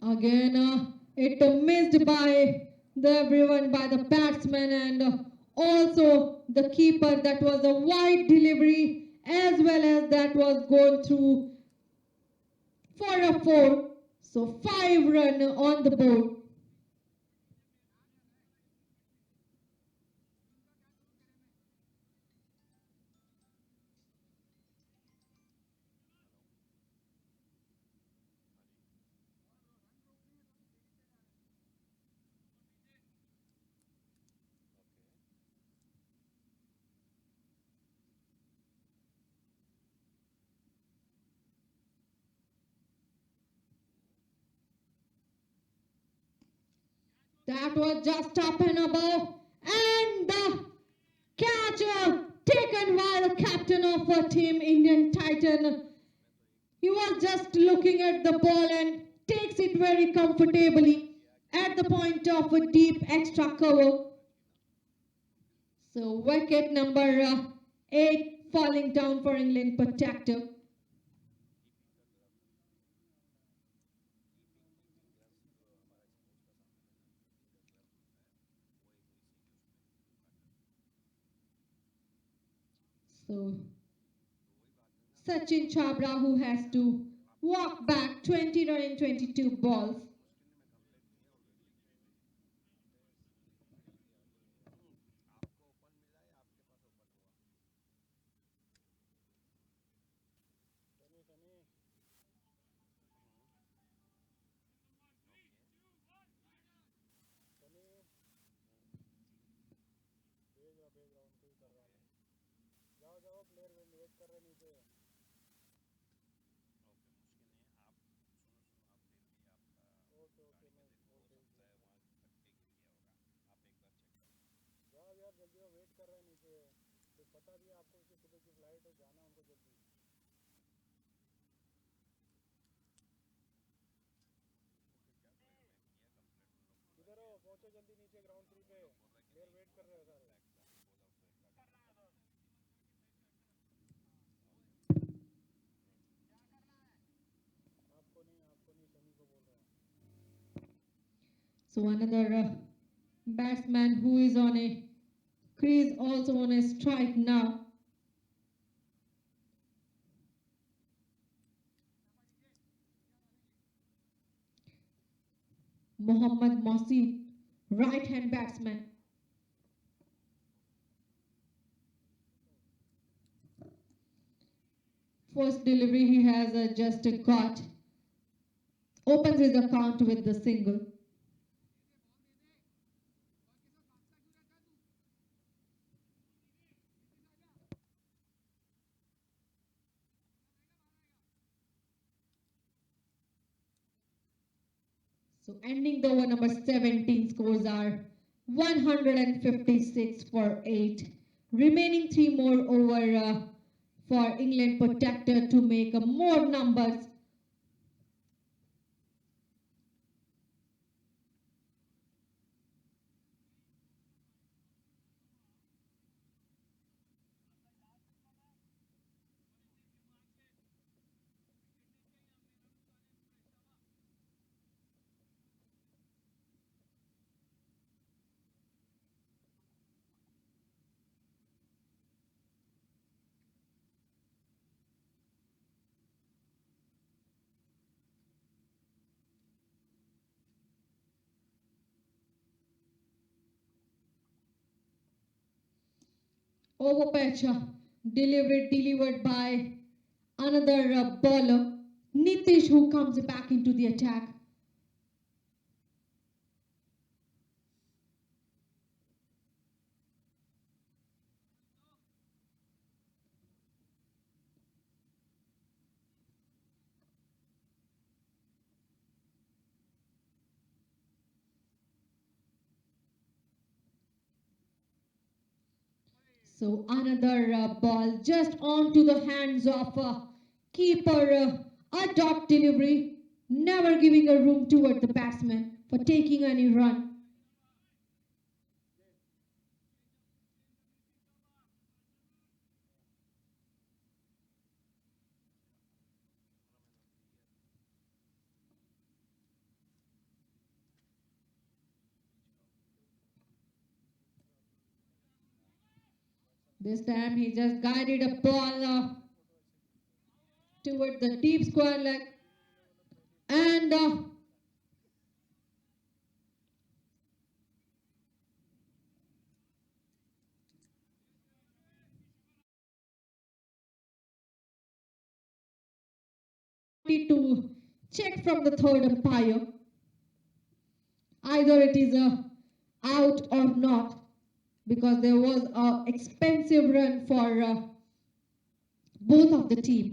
Again, it missed by everyone, by the batsman and also the keeper. That was a wide delivery as well as that was gone through for a four. So 5 run on the board. That was just up and above, and the catch taken by the captain of Team Indian Titan. He was just looking at the ball and takes it very comfortably at the point of a deep extra cover. So wicket number 8 falling down for England Protector. So Sachin Chabra, who has to walk back 20 run in 22 balls. So another batsman who is on a Chris also on a strike now. Mohammad Masood, right-hand batsman. First delivery he has just got. Opens his account with the single. So ending the over number 17, scores are 156 for 8. Remaining 3 more over for England Protector to make more numbers. Over pitch, delivered by another bowler, Nitish, who comes back into the attack. So another ball just onto the hands of keeper. A dot delivery, never giving a room toward the batsman for taking any run. This time he just guided a ball toward the deep square leg, and to check from the third umpire. Either it is out or not, because there was a expensive run for both of the team.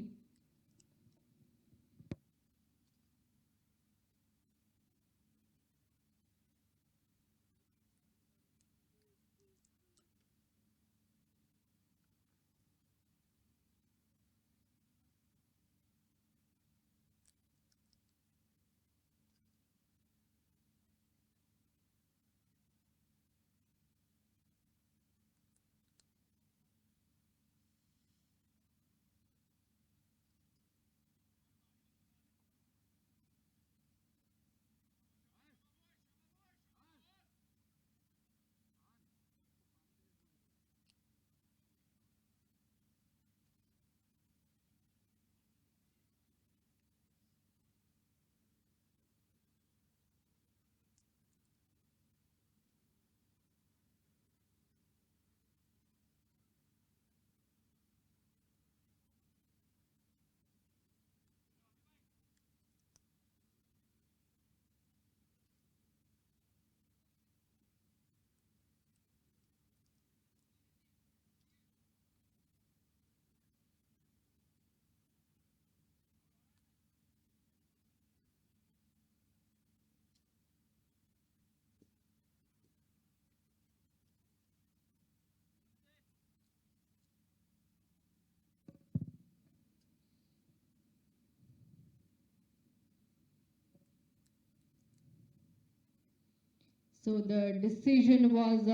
So the decision was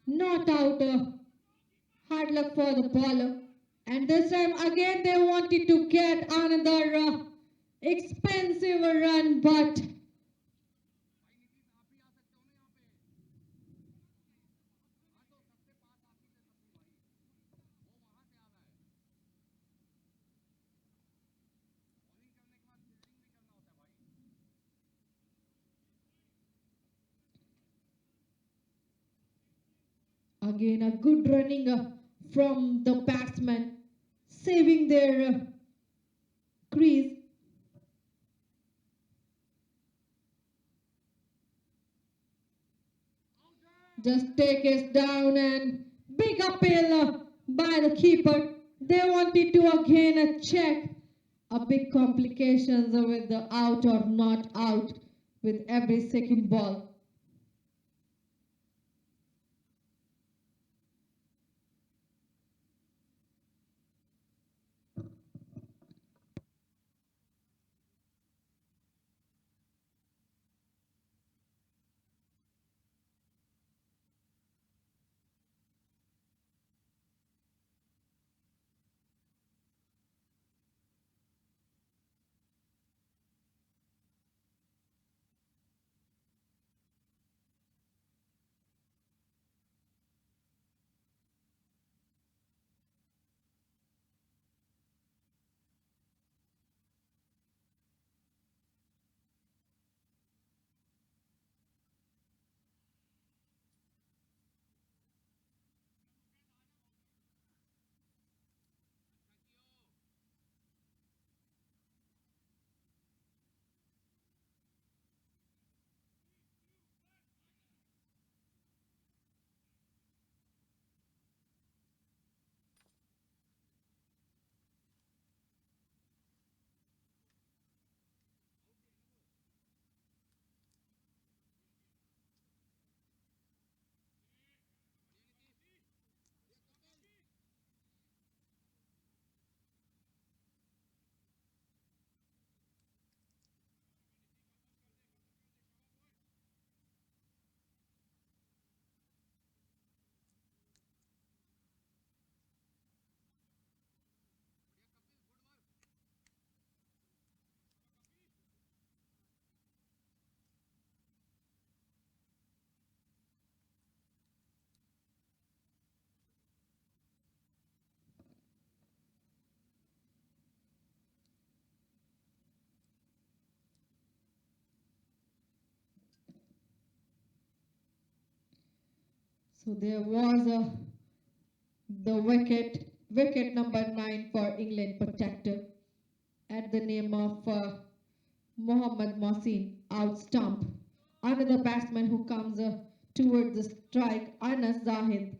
not out. Hard luck for the bowler. And this time again they wanted to get another expensive run, but Again, a good running from the batsman, saving their crease. Just take it down and big appeal by the keeper. They wanted to again check a big complications with the out or not out with every second ball. So there was the wicket number 9 for England Protector at the name of Mohammad Mohsin out stump. Another batsman who comes towards the strike, Anas Zahid.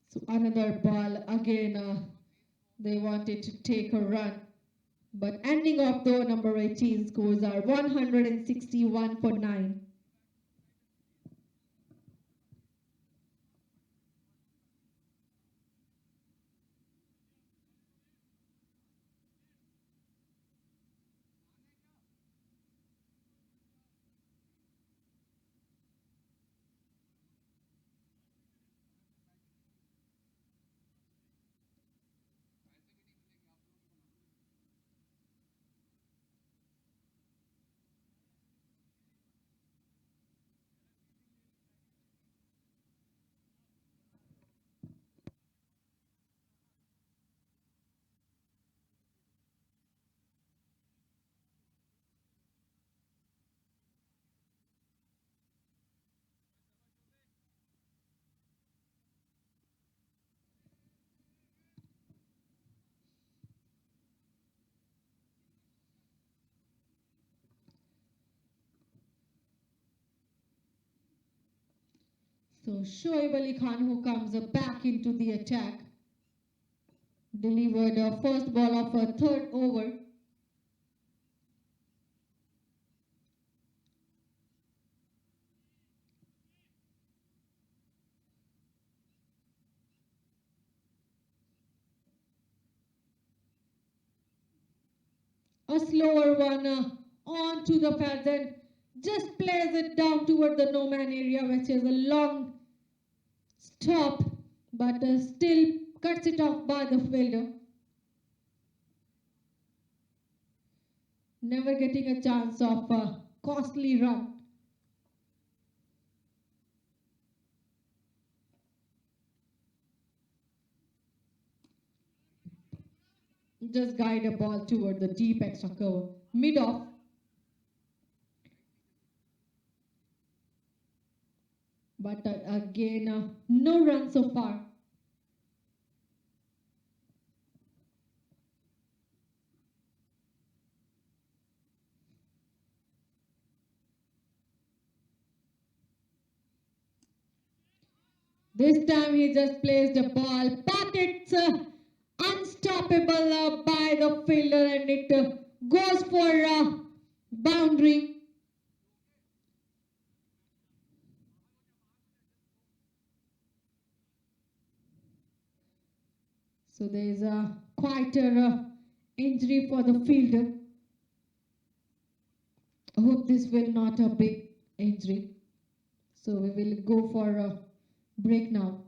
So another ball again. They wanted to take a run, but ending off the number 18 scores are 161 for 9. So Shoaib Ali Khan, who comes back into the attack, delivered a first ball of a third over. A slower one on to the pads and just plays it down toward the no man area, which is a long stop, but still cuts it off by the fielder. Never getting a chance of a costly run. just guide a ball toward the deep extra cover. Mid off. But again, no run so far. This time he just placed a ball, but it's unstoppable by the fielder and it goes for boundary. So there is a quite a injury for the fielder. I hope this will not a big injury. So we will go for a break now.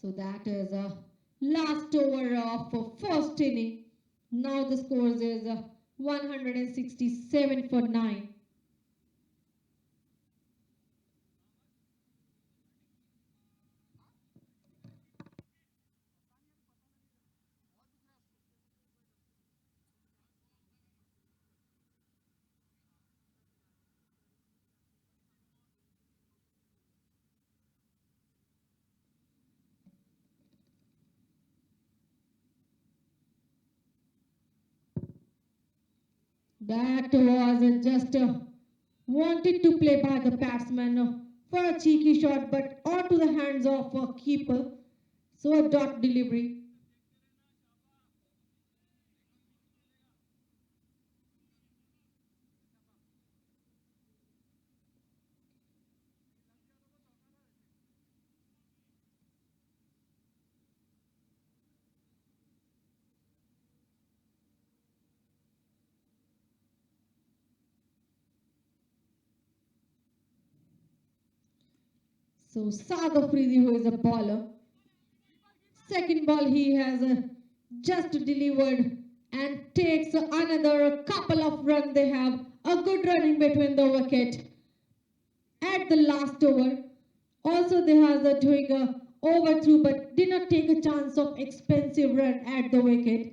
So that is a last over of first inning. Now the scores is 167 for 9. That was just wanted to play by the batsman for a cheeky shot, but onto the hands of a keeper. So a dot delivery. So Saga Fridi, who is a bowler, second ball he has just delivered and takes another couple of runs. They have a good running between the wicket at the last over. Also they have doing a overthrow but did not take a chance of expensive run at the wicket.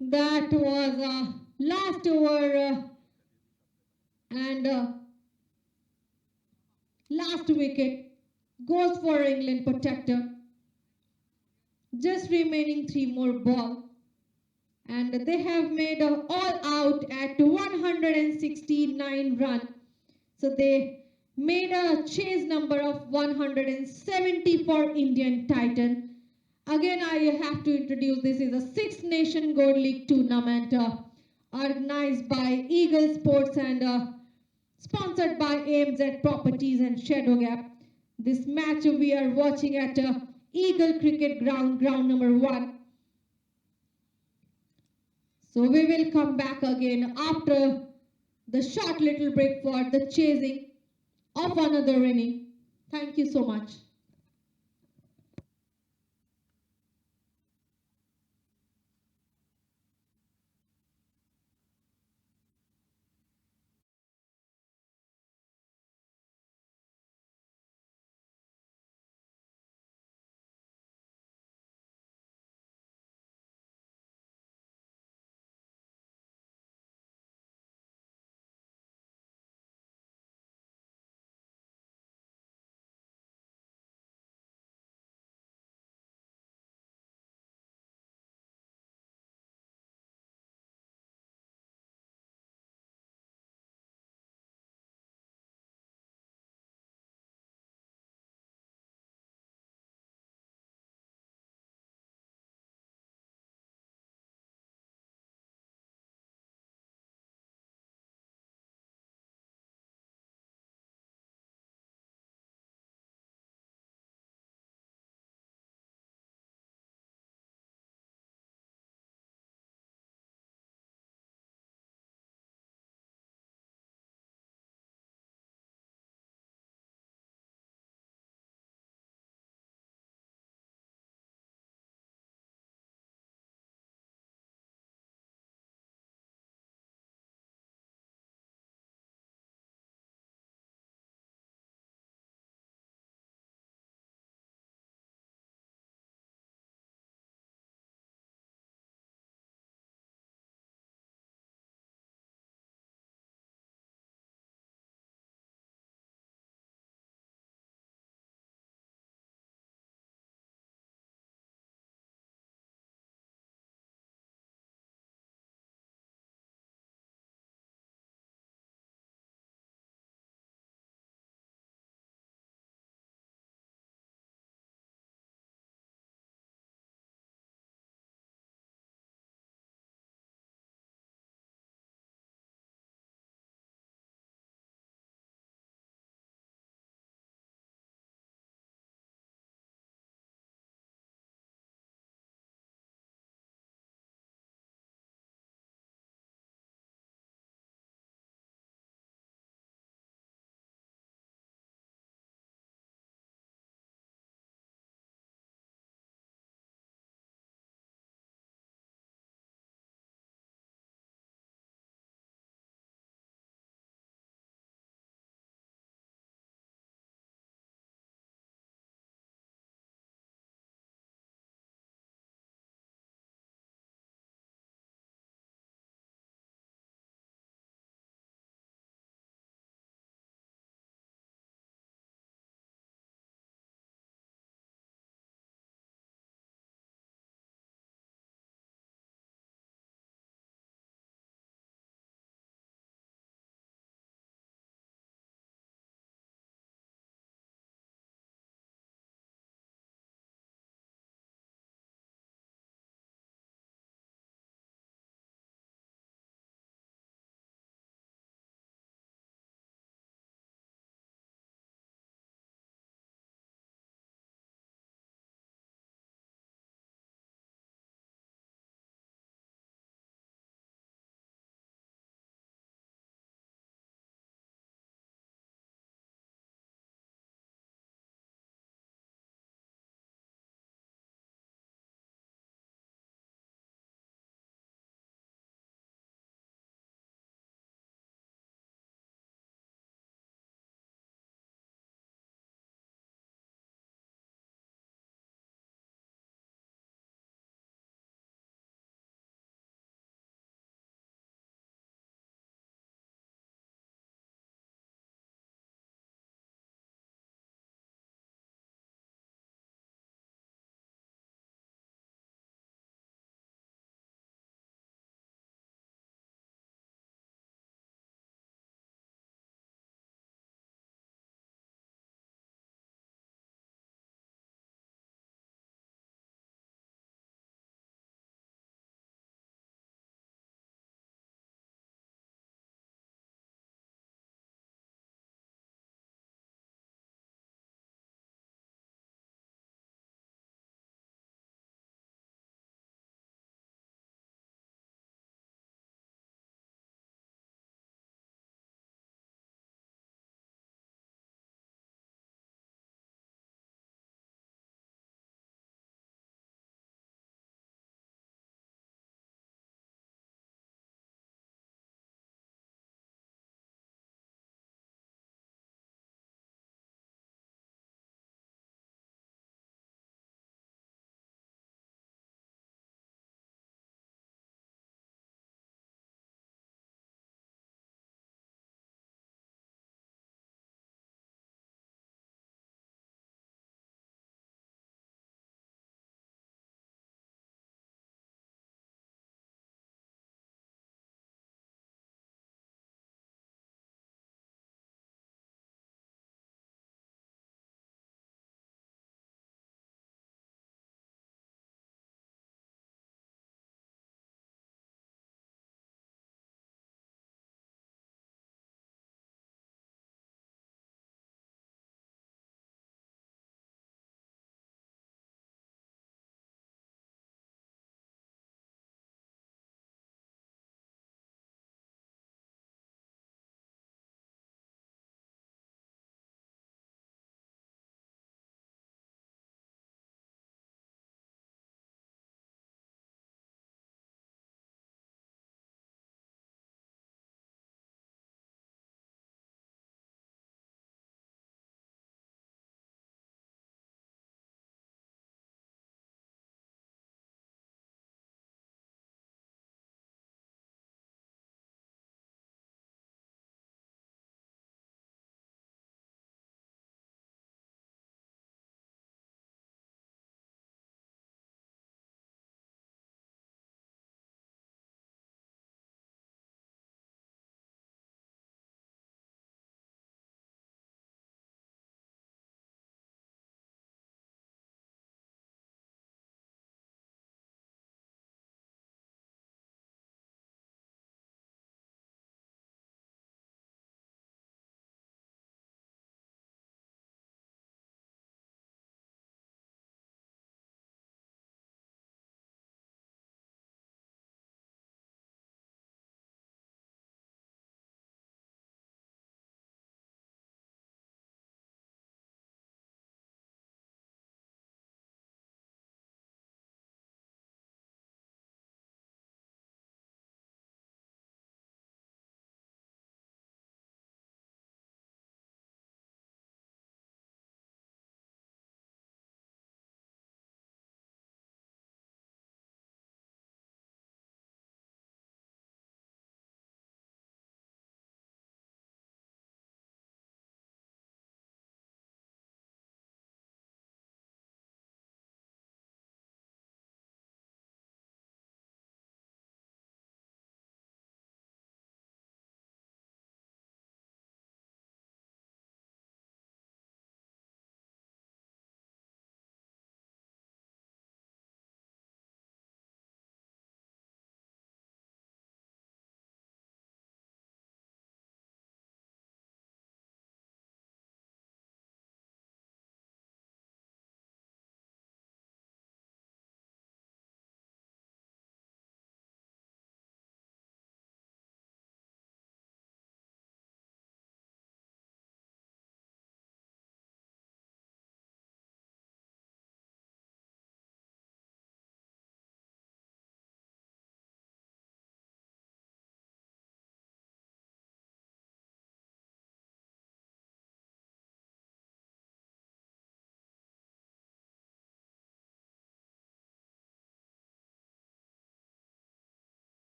That was last over and last wicket goes for England Protector. Just remaining three more ball and they have made all out at 169 run. So they made a chase number of 170 for Indian Titan. Again, I have to introduce this is a Six Nation Gold League tournament organized by Eagle Sports and sponsored by AMZ Properties and Shadow Gap. This match we are watching at Eagle Cricket Ground, ground number 1. So we will come back again after the short little break for the chasing of another inning. Thank you so much.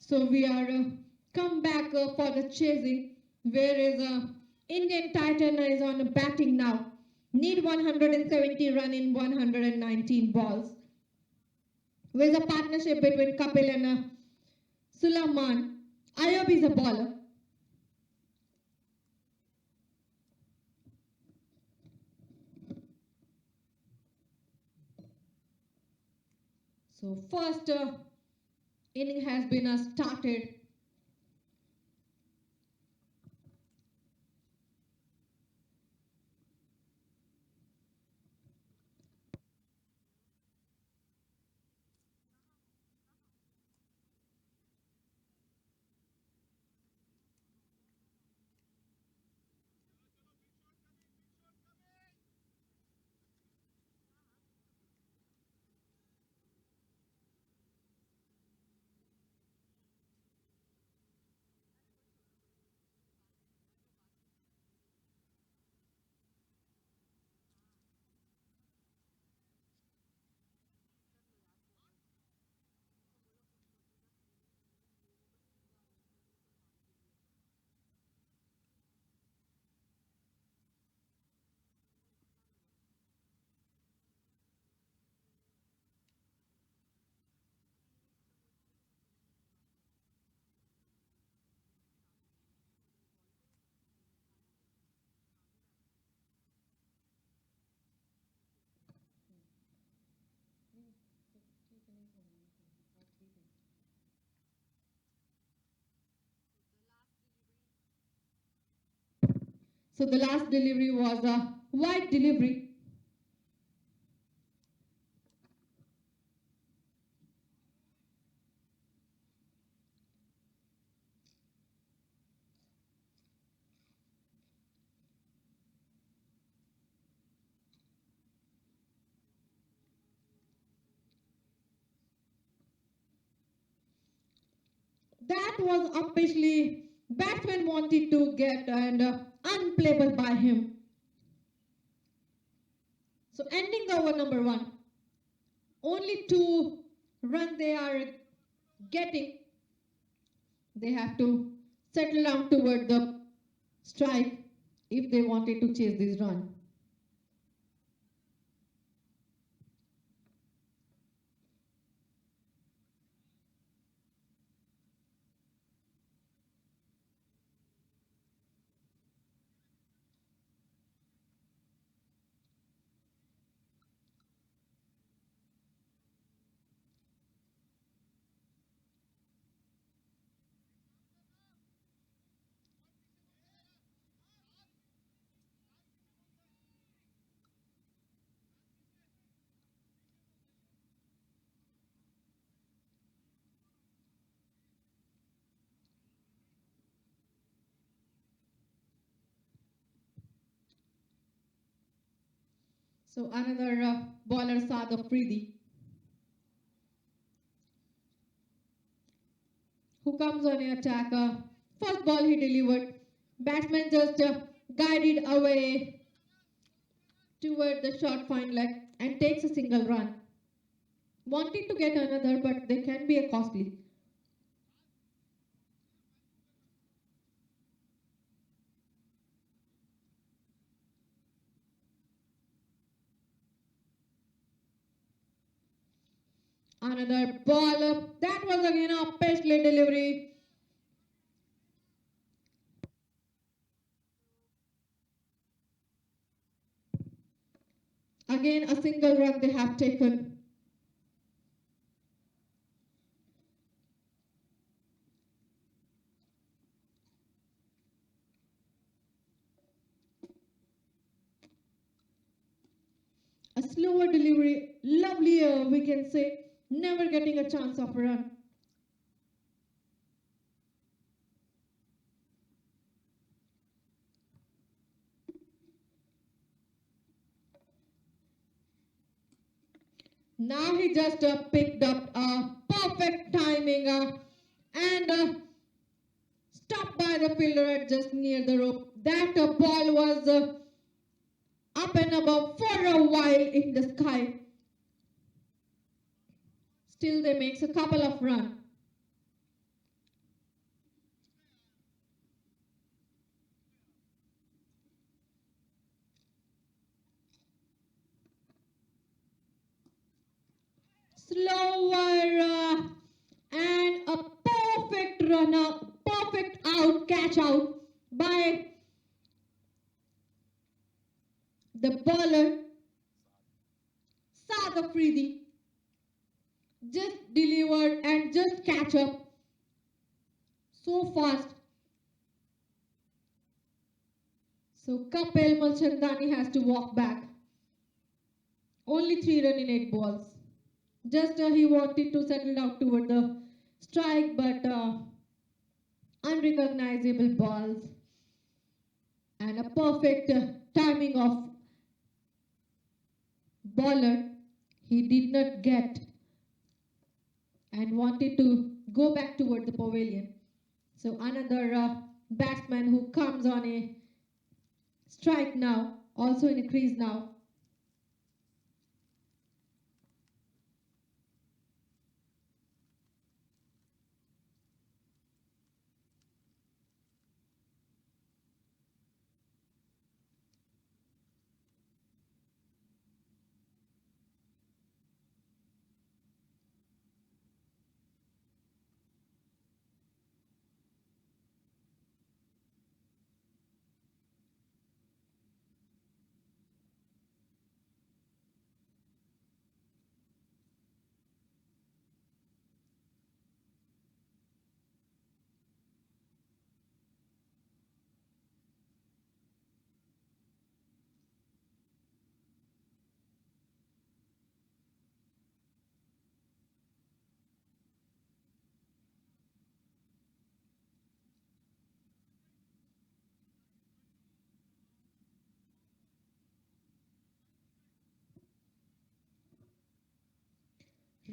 So we are come back for the chasing, whereas Indian Titan is on batting now. Need 170 run in 119 balls. With a partnership between Kapil and Sulaiman. Ayub is a bowler. So first inning has been started. So the last delivery was a wide delivery. That was officially batsman wanted to get and unplayable by him. So ending the over number 1. Only 2 runs they are getting. They have to settle down toward the strike if they wanted to chase this run. So another bowler Saad Afridi, who comes on an attack. First ball he delivered. Batsman just guided away toward the short fine leg and takes a single run. Wanted to get another, but they can be a costly. Another ball. That was again a pastely delivery. Again a single run they have taken. A slower delivery, lovely we can say, never getting a chance of a run. Now he just picked up a perfect timing and stopped by the fielder at just near the rope. That ball was up and above for a while in the sky. Still they makes a couple of runs. slower, and a perfect runner, perfect out, catch out by the bowler, Saad Afridi. Just deliver and just catch up so fast. So Kapil Malchandani has to walk back. Only 3 runs in 8 balls. Just he wanted to settle down toward the strike, but unrecognizable balls and a perfect timing of bowler he did not get and wanted to go back toward the pavilion. So another batsman who comes on a strike now, also in a crease now.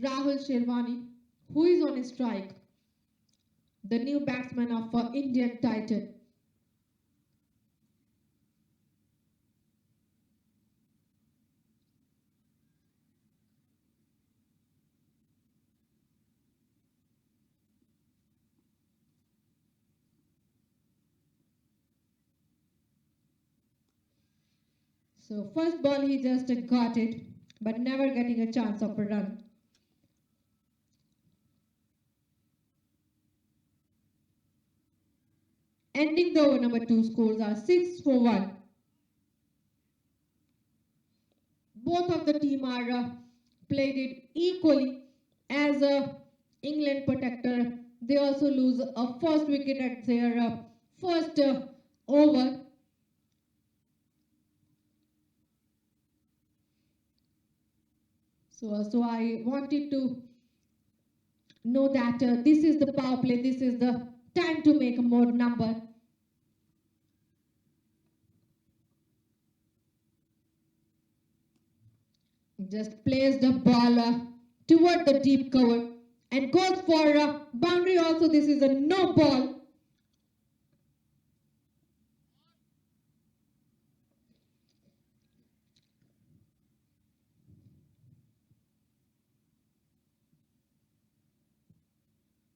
Rahul Sherwani, who is on a strike, the new batsman of Indian Titan. So first ball he just got it, but never getting a chance of a run. Ending the over number 2, scores are 6 for 1. Both of the team are played it equally as England Protector. They also lose a first wicket at their first over. So I wanted to know that this is the power play, this is the time to make a more number. Just plays the ball toward the deep cover and goes for a boundary also. This is a no ball.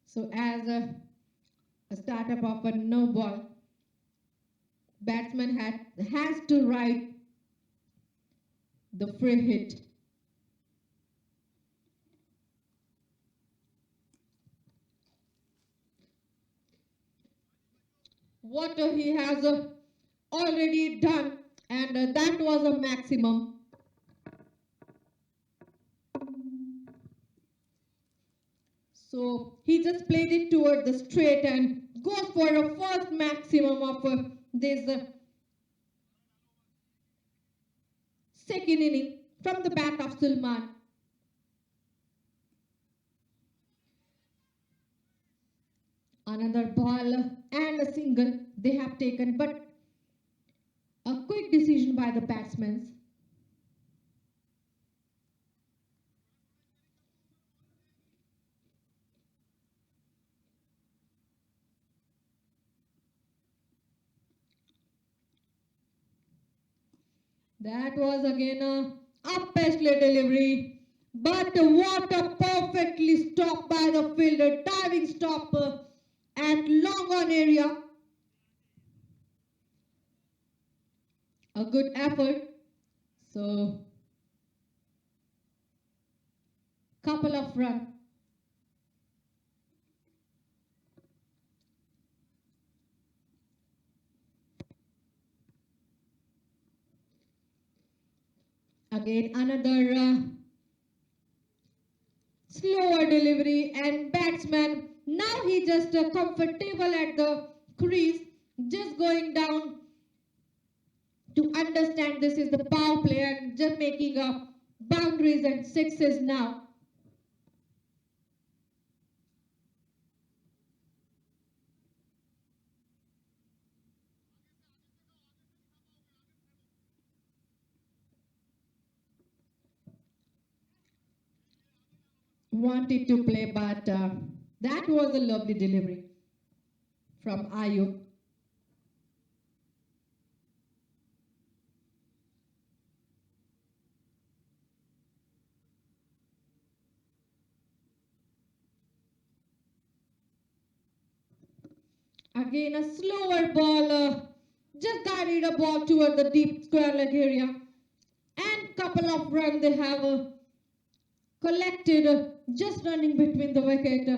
So as a startup of a no ball, batsman has to ride the free hit. What he has already done, and that was a maximum. So he just played it toward the straight and goes for a first maximum of this second inning from the bat of Sulman. Another ball and a single they have taken, but a quick decision by the batsmen. That was again a pestly delivery, but what a perfectly stopped by the fielder, diving stop at long on area. A good effort. So couple of runs. Again, another slower delivery, and batsman, now he just comfortable at the crease, just going down to understand this is the power play and just making boundaries and sixes now. Wanted to play, but that was a lovely delivery from Ayub. Again, a slower ball, just guided a ball toward the deep square leg area. And couple of runs they have collected, just running between the wicket.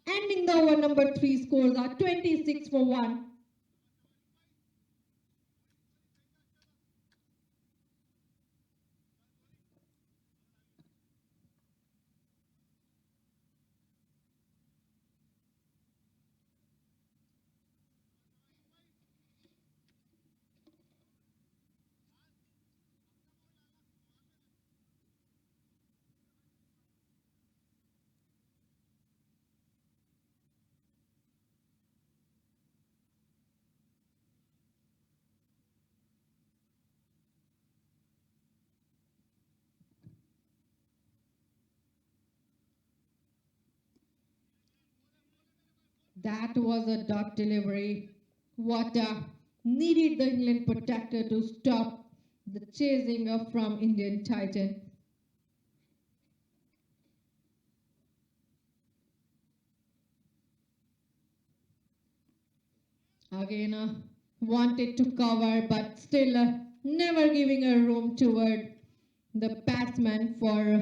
Ending the over number 3 scores are 26 for 1. That was a dot delivery. What needed the England protector to stop the chasing from Indian Titan. Again, wanted to cover, but still never giving a room toward the batsman for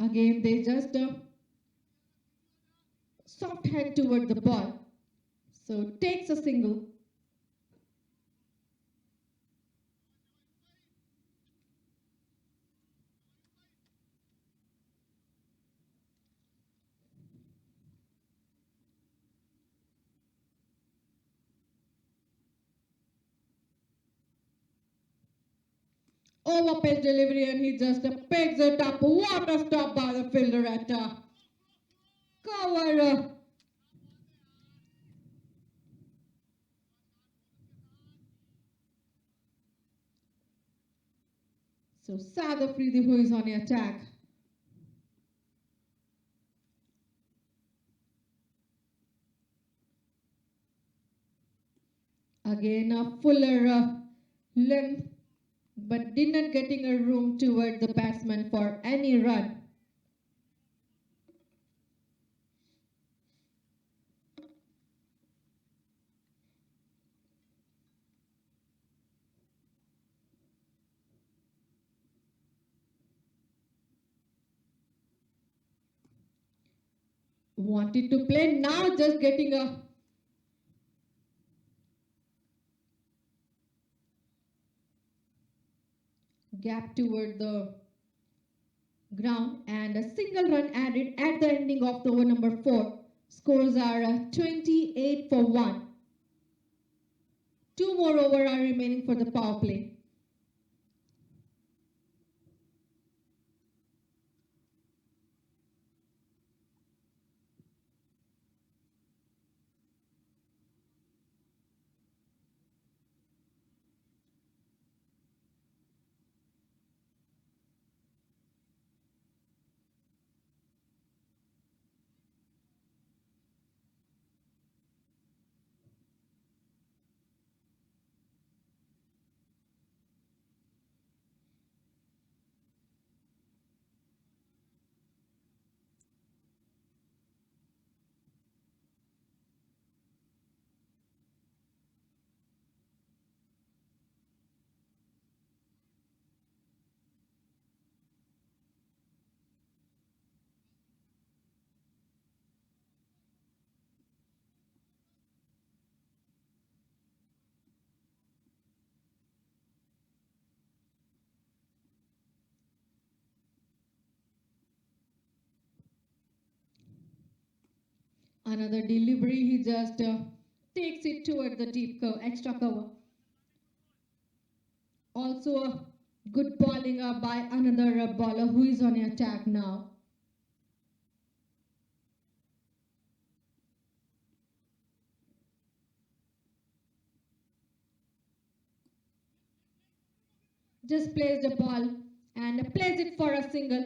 again they just soft head toward the ball. So takes a single. Over pitch delivery, and he just picks it up. What a stop by the fielder at cover. So Sad Afridi who is on the attack. Again a fuller length, but did not getting a room toward the batsman for any run. Wanted to play, now just getting a gap toward the ground, and a single run added at the ending of the over number 4. Scores are 28 for 1. 2 more over are remaining for the power play. Another delivery, he just takes it toward the deep extra cover. Also a good bowling by another bowler who is on attack now. Just plays the ball and plays it for a single.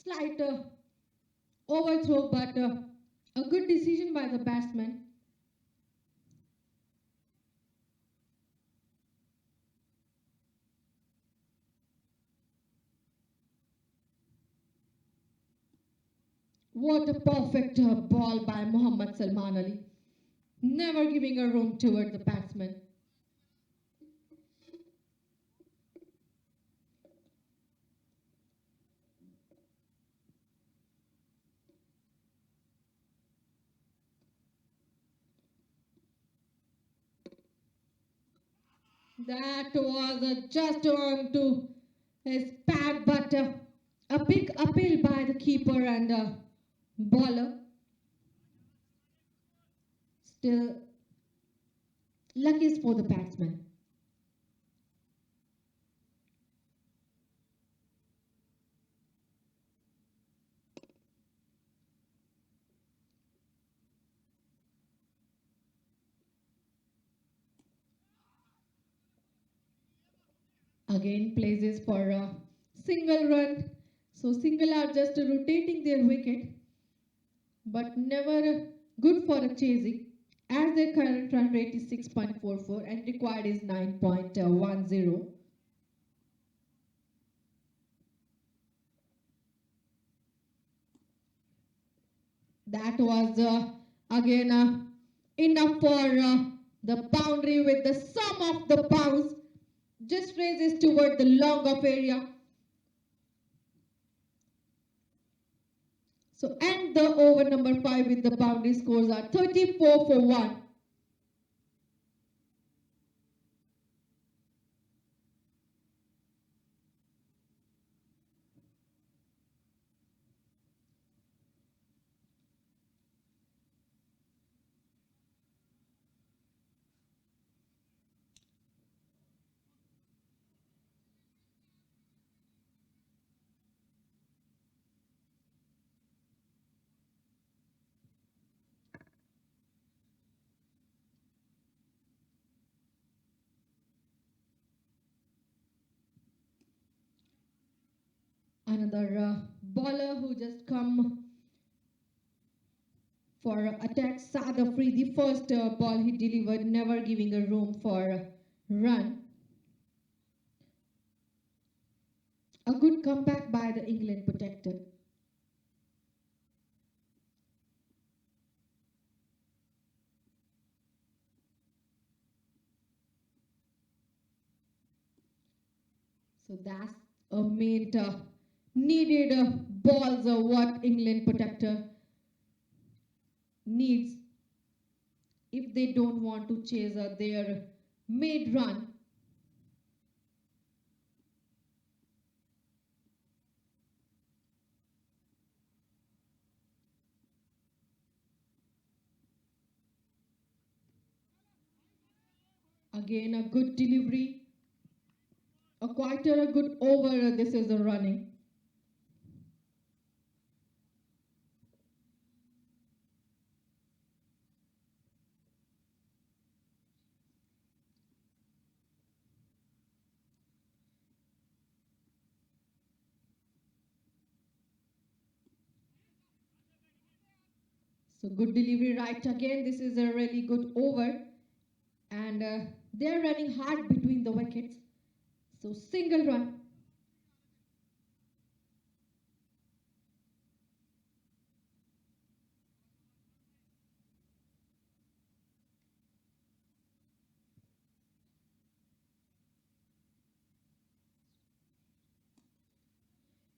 Slight overthrow, but a good decision by the batsman. What a perfect ball by Mohammad Salman Ali. Never giving a room toward the batsman. That was just on to his pad, but a big appeal by the keeper and bowler. Still, luck is for the batsman. Again, places for a single run. So single are just rotating their wicket, but never good for a chasing. As their current run rate is 6.44 and required is 9.10. That was again enough for the boundary with the sum of the bounce. Just raises toward the long off area. So end the over number 5 with the boundary scores are 34 for 1. Another bowler who just come for attack, Sada Free. The first ball he delivered, never giving a room for run. A good comeback by the England Protector. So that's a main needed balls what England Protector needs if they don't want to chase their mid run. Again a good delivery, a quite a good over. This is a running. So good delivery right again. This is a really good over. And they're running hard between the wickets. So single run.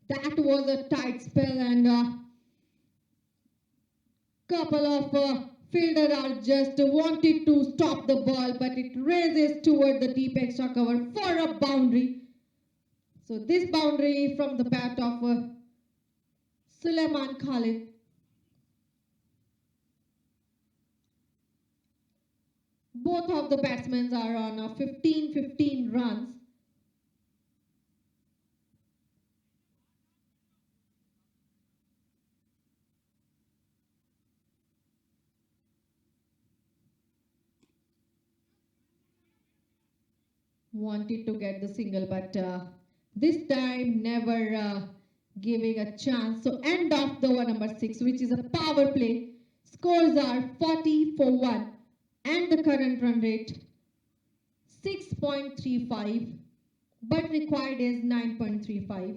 That was a tight spell and couple of fielder are just wanted to stop the ball, but it raises toward the deep extra cover for a boundary. So this boundary from the bat of Suleiman Khalid. Both of the batsmen are on 15-15 runs. Wanted to get the single, but this time never giving a chance. So end of the over number 6, which is a power play. Scores are 40 for 1 and the current run rate 6.35, but required is 9.35.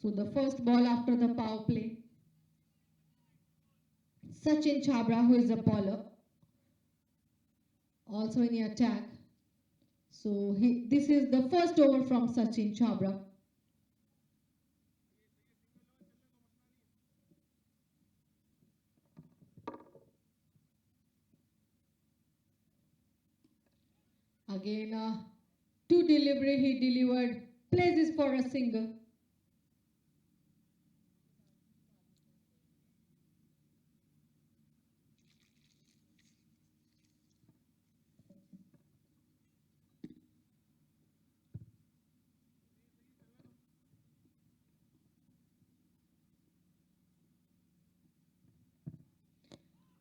So the first ball after the power play. Sachin Chabra, who is a bowler, also in the attack. So this is the first over from Sachin Chabra. Again, to delivery, he delivered places for a single.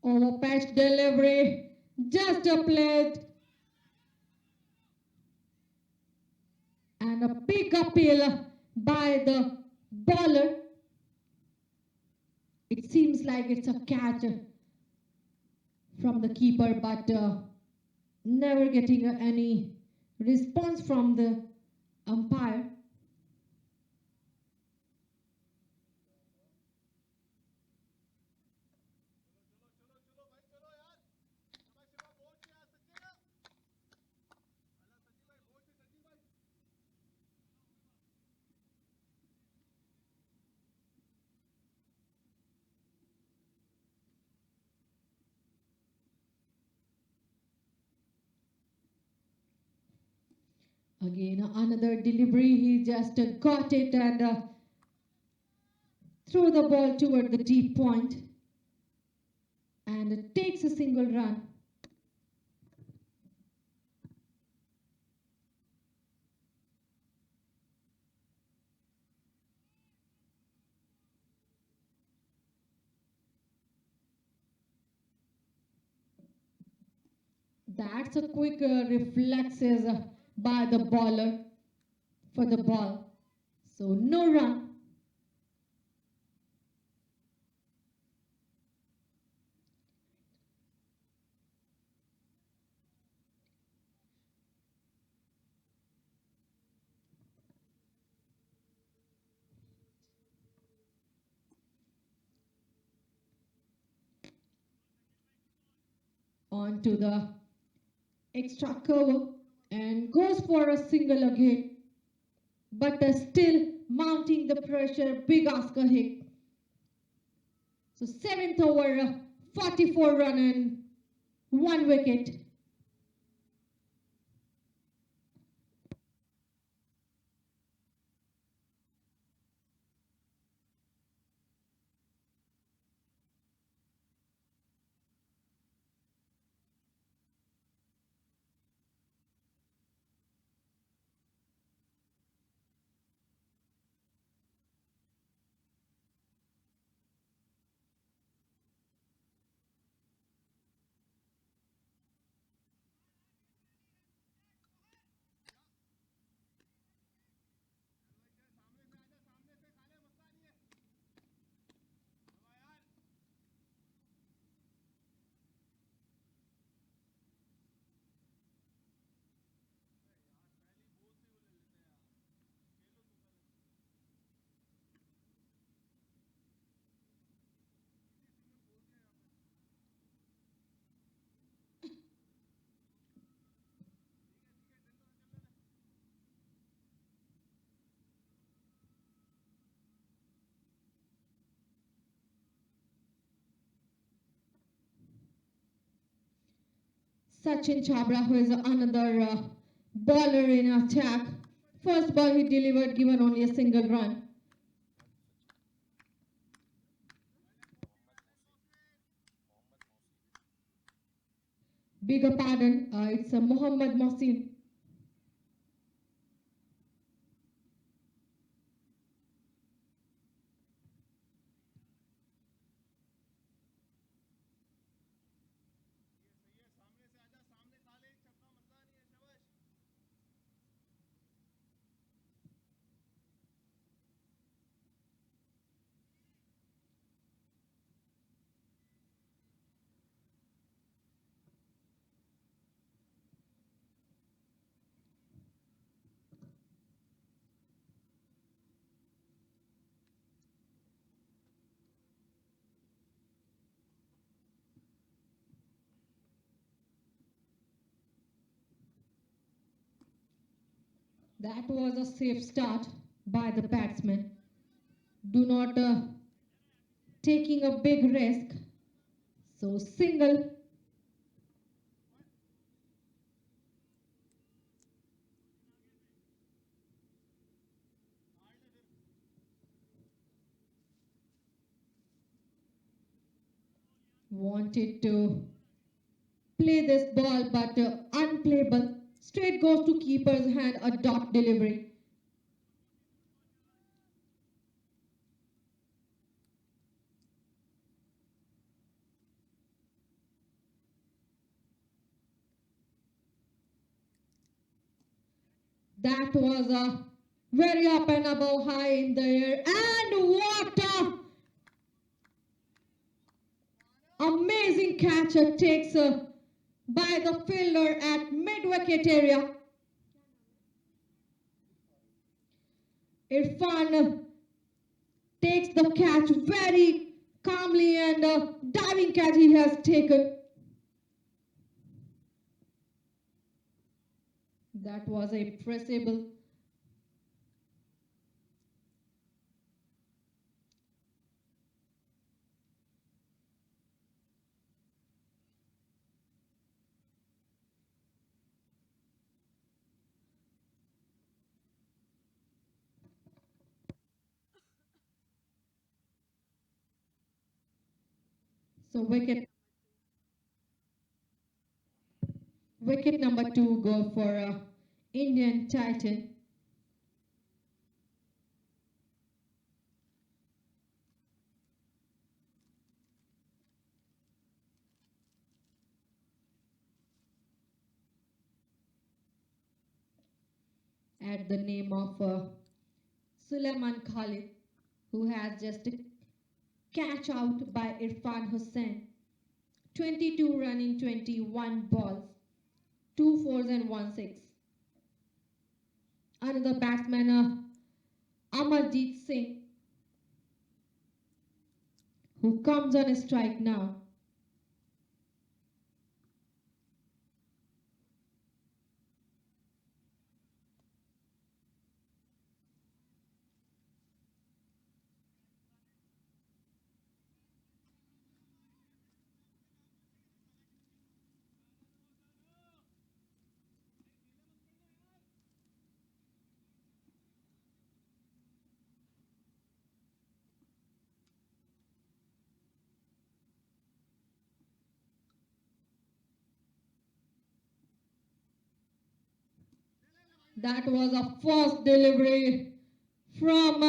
Over patch delivery, just a plate. And a big appeal by the bowler. It seems like it's a catch from the keeper, but never getting any response from the umpire. Again, another delivery. He just got it and threw the ball toward the deep point and takes a single run. That's a quick reflexes by the bowler for the ball. So no run. onto the extra cover and goes for a single again, but still mounting the pressure, big Oscar hit. So 7th over, 44 run and 1 wicket. Sachin Chabra, who is another bowler in attack. First ball he delivered, given only a single run. Bigger pardon, it's Mohammad Mohsin. That was a safe start by the batsman. Do not taking a big risk. So single. Wanted to play this ball, but unplayable. Straight goes to keeper's hand, a dot delivery. That was a very up and above, high in the air, and what a amazing catch it takes by the fielder at mid-wicket area. Irfan takes the catch very calmly, and diving catch he has taken. That was impressive. So wicket number 2 go for Indian Titan. At the name of Suleiman Khalid, who has just catch out by Irfan Hussain. 22 run in 21 balls, 2 fours and 1 6. Another batsman, Amarjeet Singh, who comes on a strike now. That was a first delivery from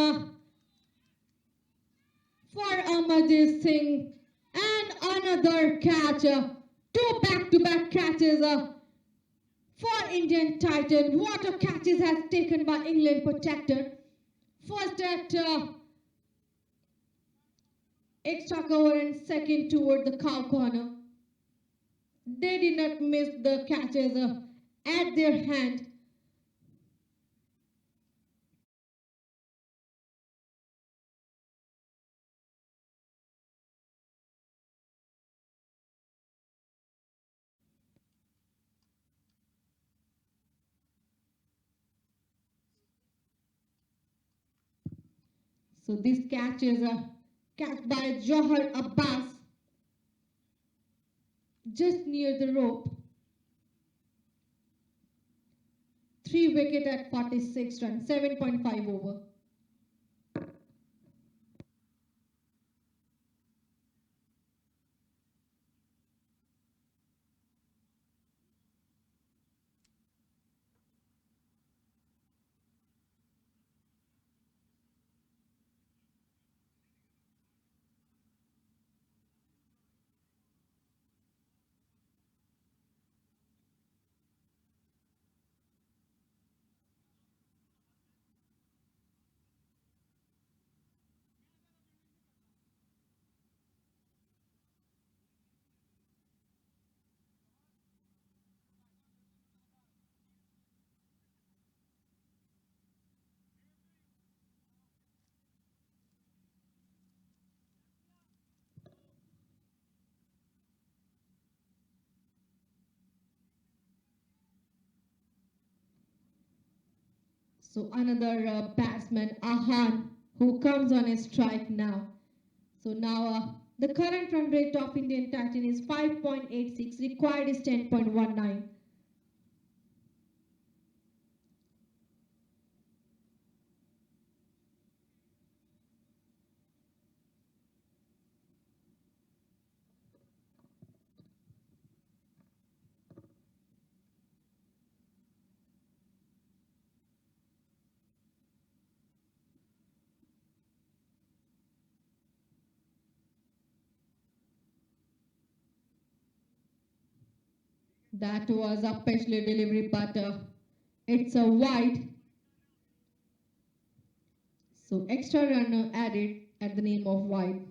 for Amarjit Singh and another catch. Two back-to-back catches for Indian Titan. What a catches has taken by England Protector. First at extra cover and second toward the cow corner. They did not miss the catches at their hand. So this catch is a catch by Johar Abbas just near the rope. 3 wicket at 46 runs, 7.5 over. So another batsman, Ahan, who comes on a strike now. So now the current run rate of Indian Titan is 5.86, required is 10.19. That was a special delivery, but it's a wide. So extra runner added at the name of wide.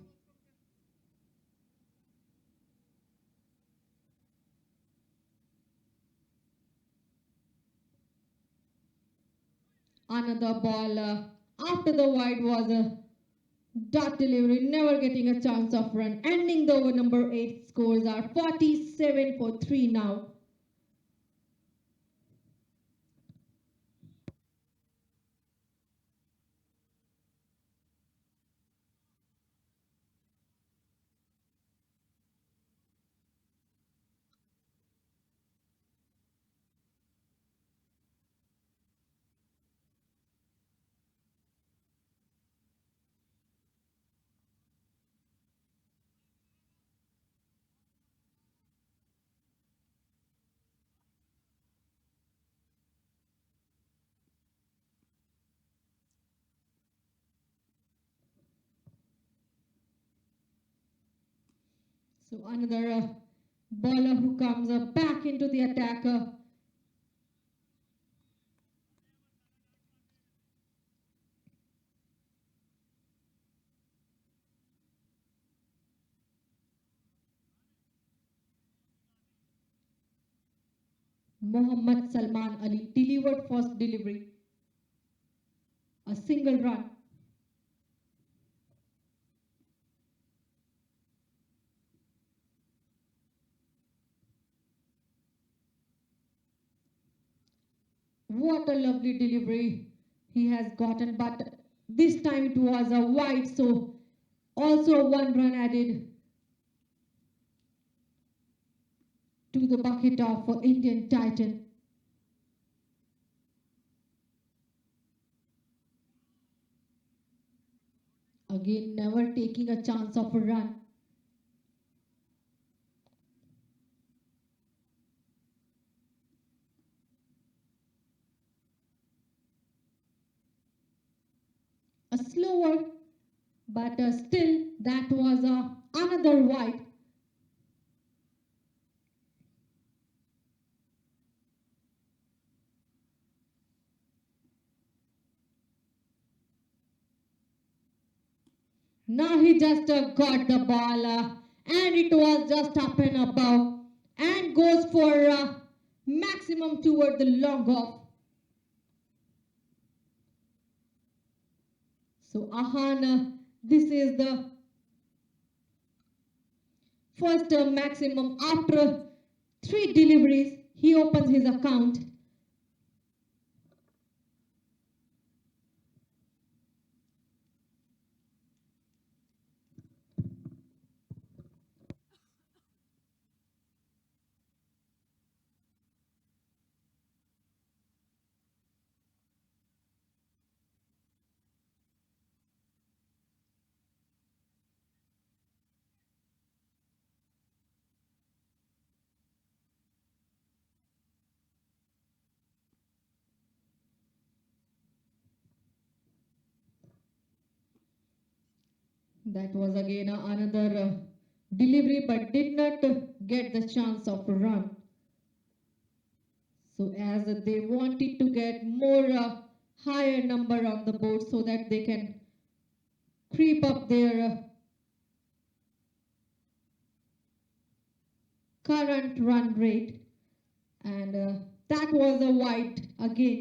Another ball after the wide was a dot delivery, never getting a chance of run. Ending the over number 8, scores are 47 for 3 now. So another bowler who comes back into the attacker. Mohammad Salman Ali delivered first delivery. A single run. What a lovely delivery he has gotten, but this time it was a wide, so also 1 run added to the bucket of Indian Titan. Again, never taking a chance of a run. a slower, but still that was another wide. Now he just got the ball and it was just up and above and goes for maximum toward the long off. So Ahan, this is the first maximum after 3 deliveries. He opens his account. That was again another delivery, but did not get the chance of a run. So as they wanted to get more higher number on the board so that they can creep up their current run rate, and that was a wide again.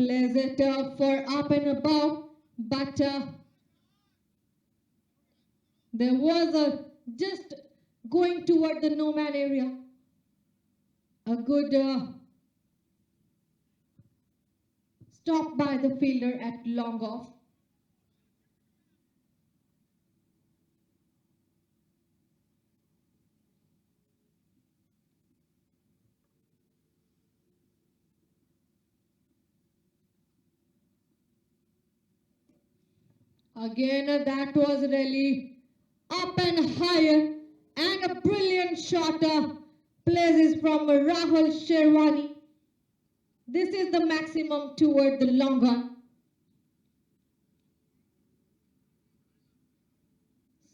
Plays it for up and above, but there was a just going toward the no man area. A good stop by the fielder at long off. Again, that was really up and higher, and a brilliant shot places from Rahul Sherwani. This is the maximum toward the long run.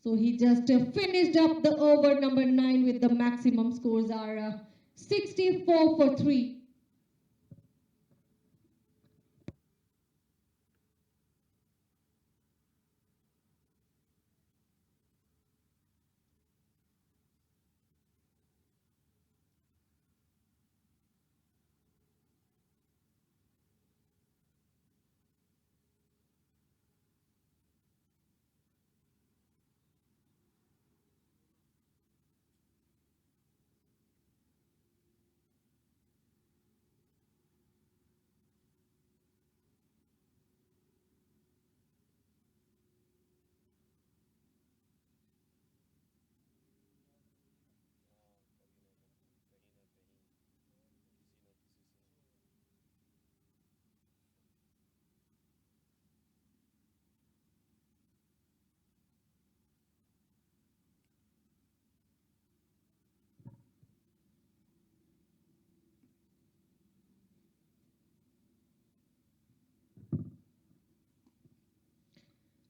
So he just finished up the over number 9 with the maximum scores are 64 for 3.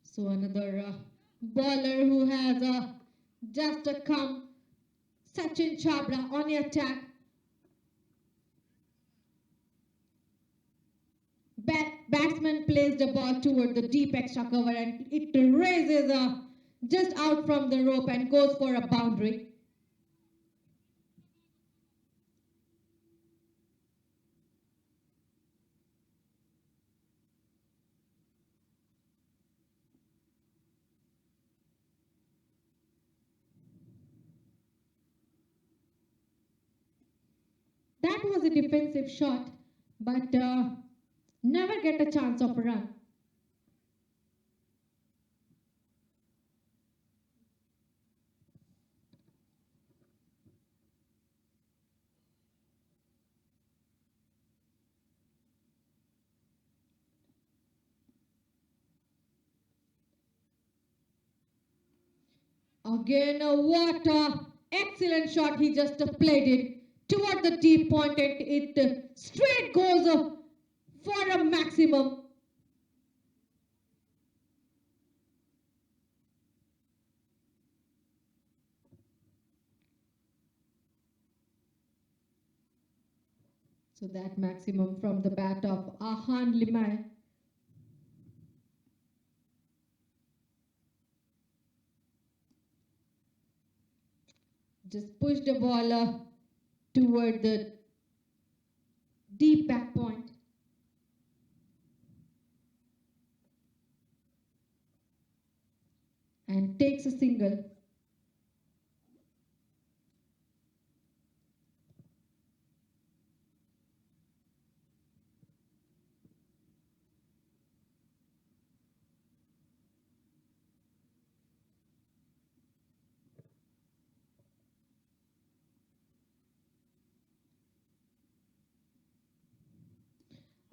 So another bowler who has just come, Sachin Chabra on the attack. Batsman plays the ball toward the deep extra cover and it raises just out from the rope and goes for a boundary. That was a defensive shot, but never get a chance of a run. Again, what a excellent shot he just played it toward the deep point, and it straight goes for a maximum. So that maximum from the bat of Ahan Limay. Just push the ball toward the deep back point. And takes a single.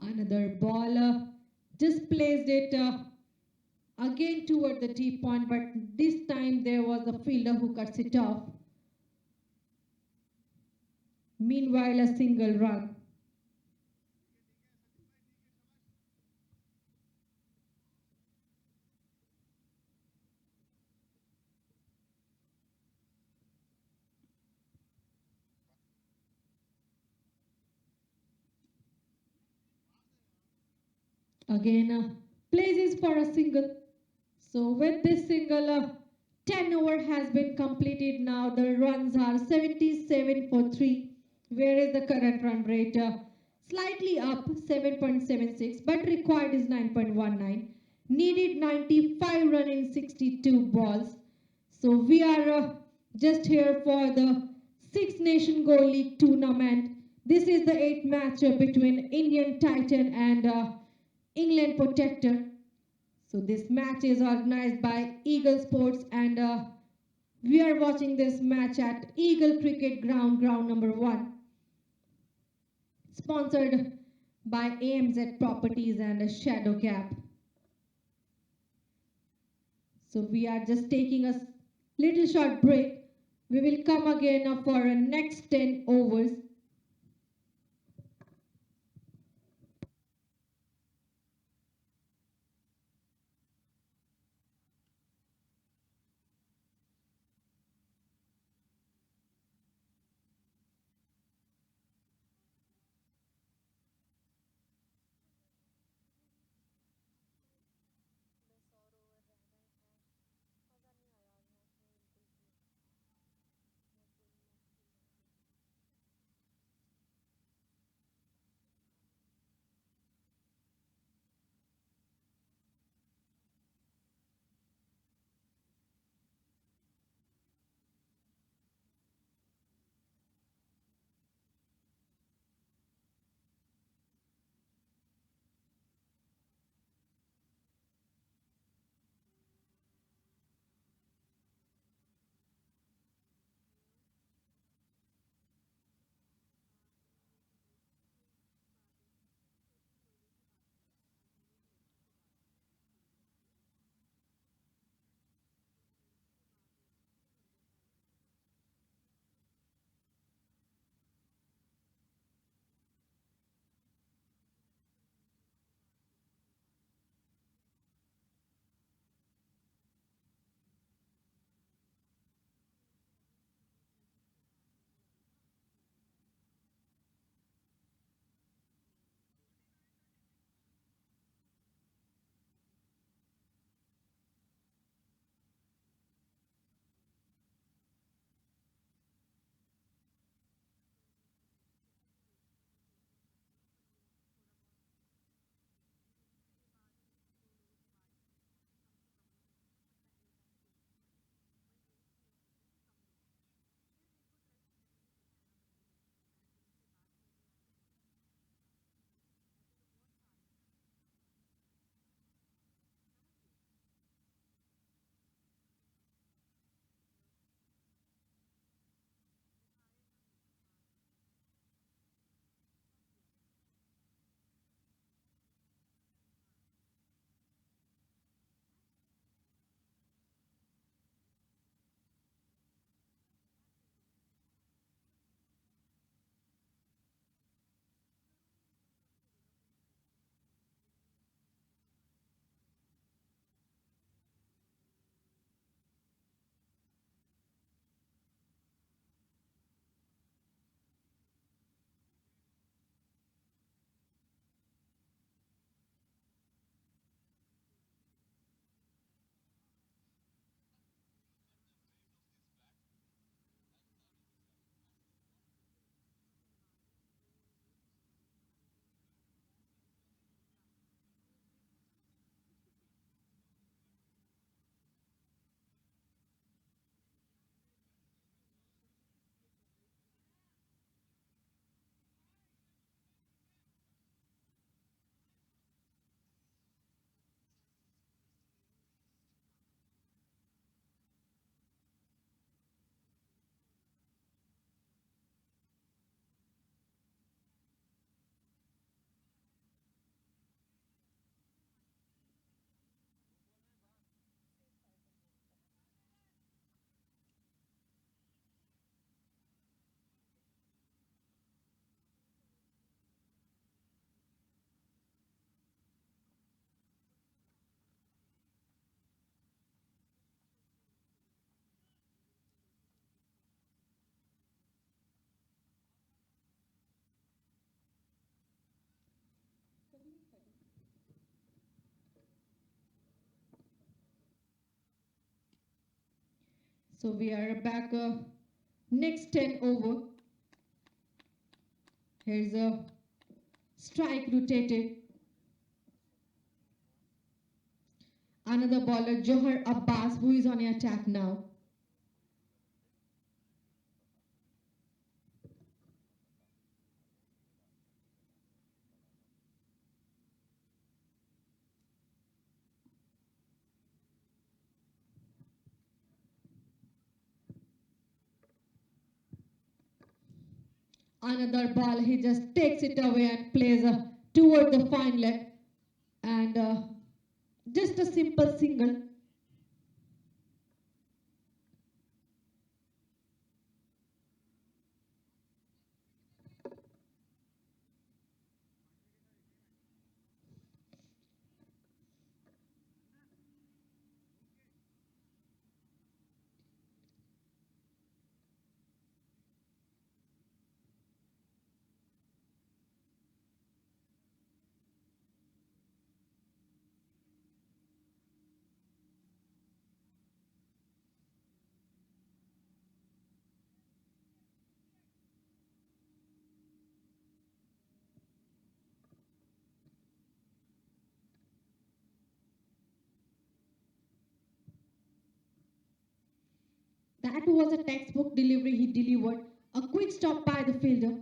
Another ball just placed it again toward the deep point, but this time there was a fielder who cuts it off. Meanwhile, a single run. Again, places for a single. So with this single, 10 over has been completed now. The runs are 77 for 3. Where is the current run rate? Slightly up 7.76, but required is 9.19. Needed 95 run in 62 balls. So we are just here for the Six Nation Gold League tournament. This is the 8th match between Indian Titan and England Protector. So this match is organized by Eagle Sports, and we are watching this match at Eagle Cricket Ground, ground number 1. Sponsored by AMZ Properties and Shadow Gap. So we are just taking a little short break. We will come again for a next 10 overs. So we are back next 10 over. Here's a strike rotated. Another bowler, Johar Abbas, who is on attack now. Another ball, he just takes it away and plays toward the fine leg. And just a simple single. That was a textbook delivery he delivered. A quick stop by the fielder.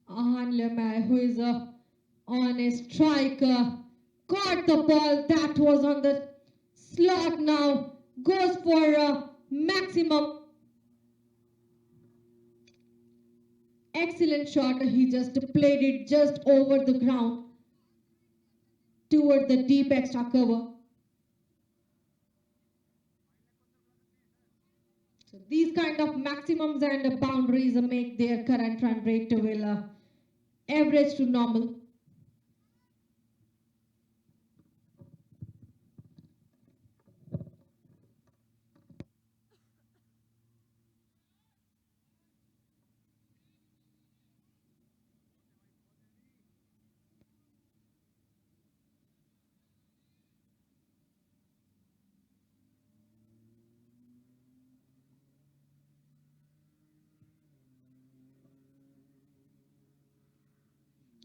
Ahan Lemay, who is on a strike, caught the ball that was on the slot now, goes for maximum. Excellent shot, he just played it just over the ground toward the deep extra cover. So these kind of maximums and boundaries make their current run rate will average to normal.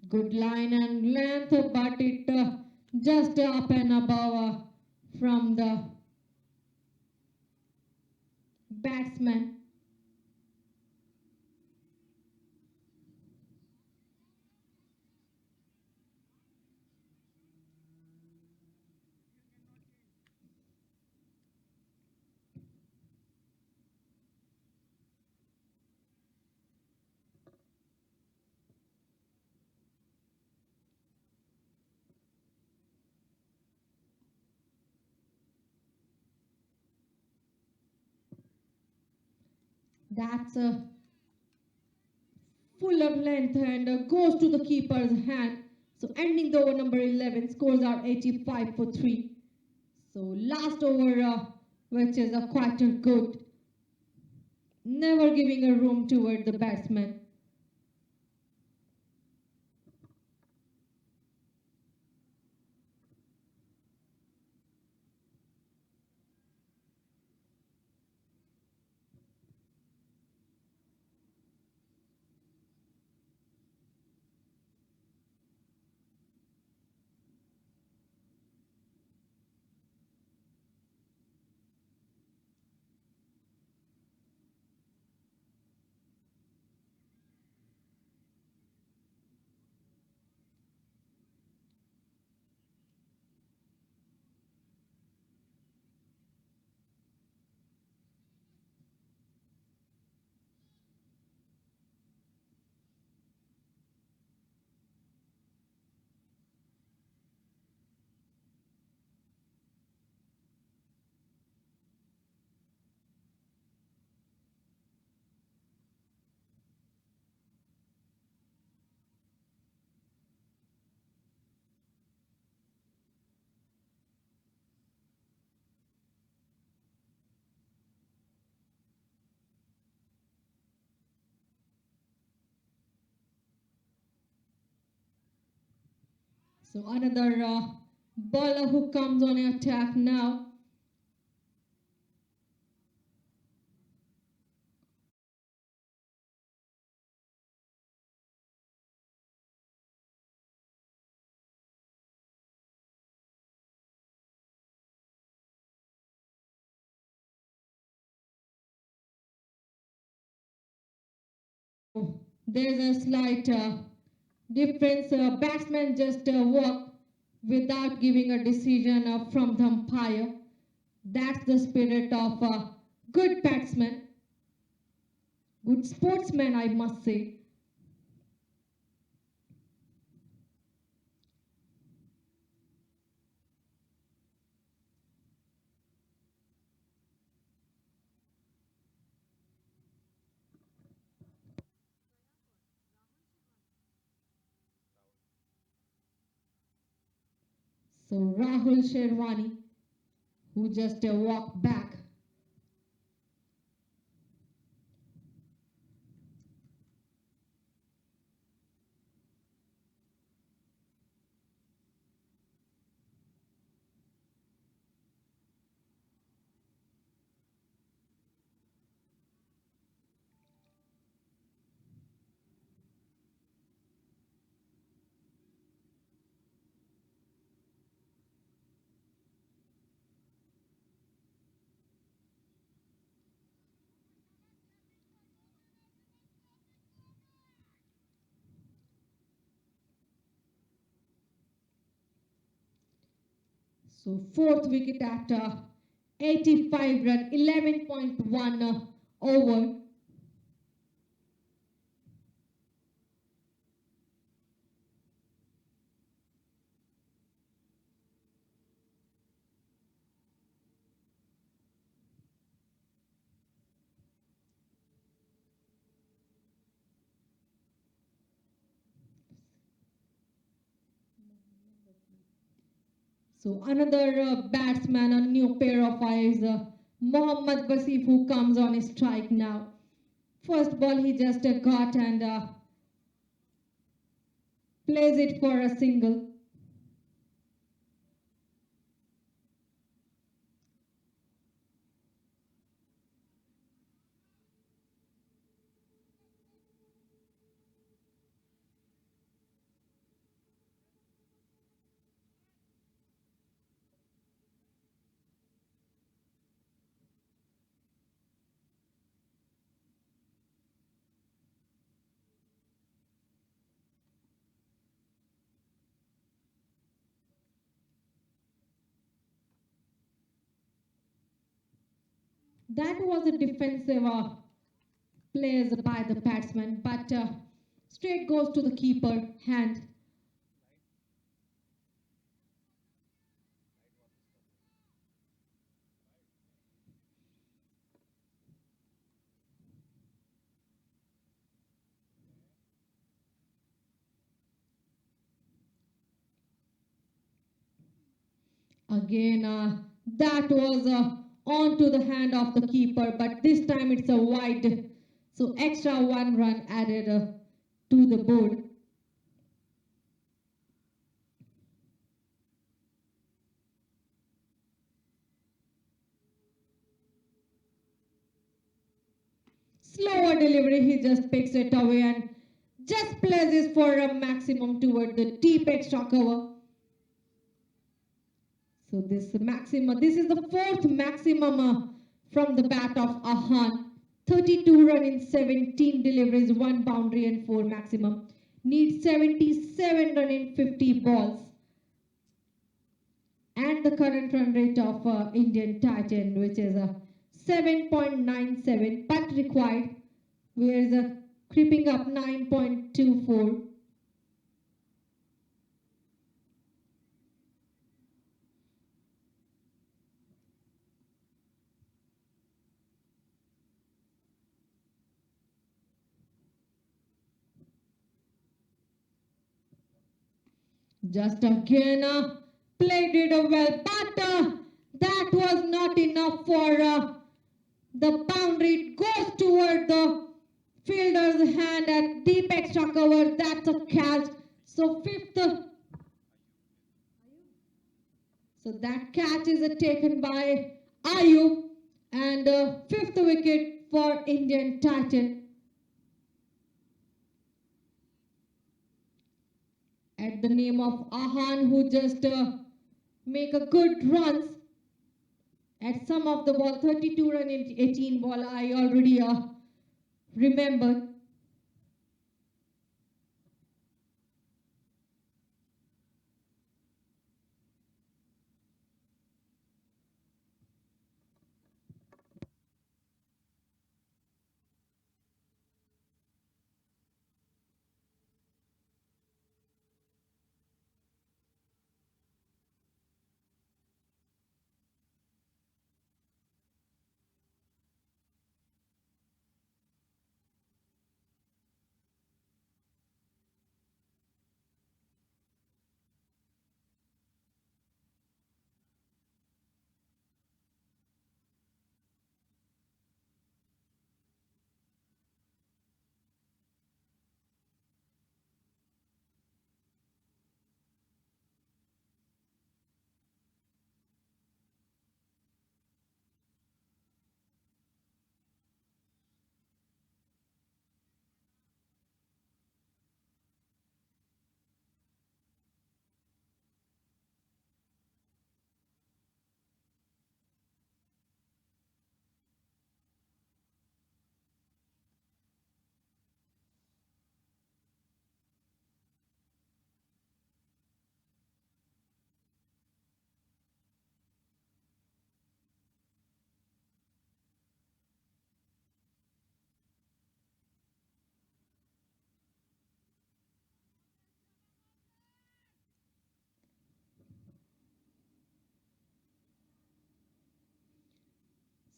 Good line and length, but it just up and above from the batsman. That's a full of length and goes to the keeper's hand. So ending the over number 11, scores are 85 for 3. So last over, which is a quite a good, never giving a room toward the batsman. So another bowler who comes on attack now. There's a slight difference. Batsman just walk without giving a decision from the umpire. That's the spirit of a good batsman, good sportsman, I must say. So Rahul Sherwani, who just walked back. So fourth wicket at 85 run, 11.1 over. So another batsman, a new pair of eyes, Mohammad Wasif, who comes on a strike now. First ball he just got and plays it for a single. That was a defensive plays by the batsman, but straight goes to the keeper hand. Again, that was on to the hand of the keeper, but this time it's a wide. So extra 1 run added to the board. Slower delivery, he just picks it away and just places for a maximum toward the deep extra cover. So this is the fourth maximum from the bat of Ahan. 32 run in 17 deliveries, 1 boundary and 4 maximum. Needs 77 run in 50 balls. And the current run rate of Indian Titan, which is 7.97, but required, whereas creeping up 9.24. Just again played it well, but that was not enough for the boundary. It goes toward the fielder's hand at deep extra cover. That's a catch. So fifth So that catch is taken by Ayub, and fifth wicket for Indian Titan. At the name of Ahan, who just make a good runs at some of the ball, 32 run in 18 ball, I already remember.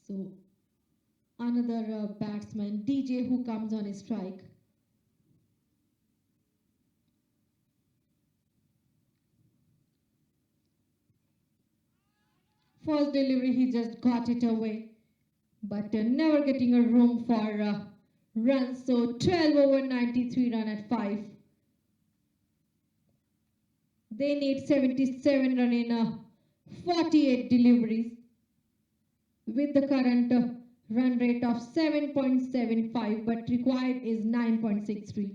So another batsman, DJ, who comes on a strike. First delivery, he just got it away, but never getting a room for runs. So 12 over 93 run at 5. They need 77 run in 48 deliveries with the current run rate of 7.75, but required is 9.63.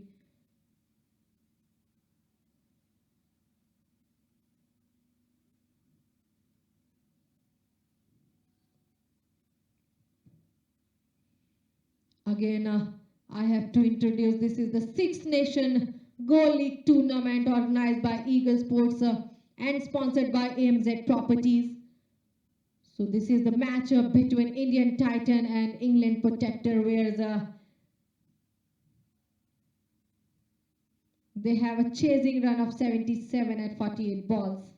Again, I have to introduce, this is the Six Nation Goal League tournament organized by Eagle Sports and sponsored by AMZ Properties. So this is the matchup between Indian Titan and England Protector, where they have a chasing run of 77 at 48 balls.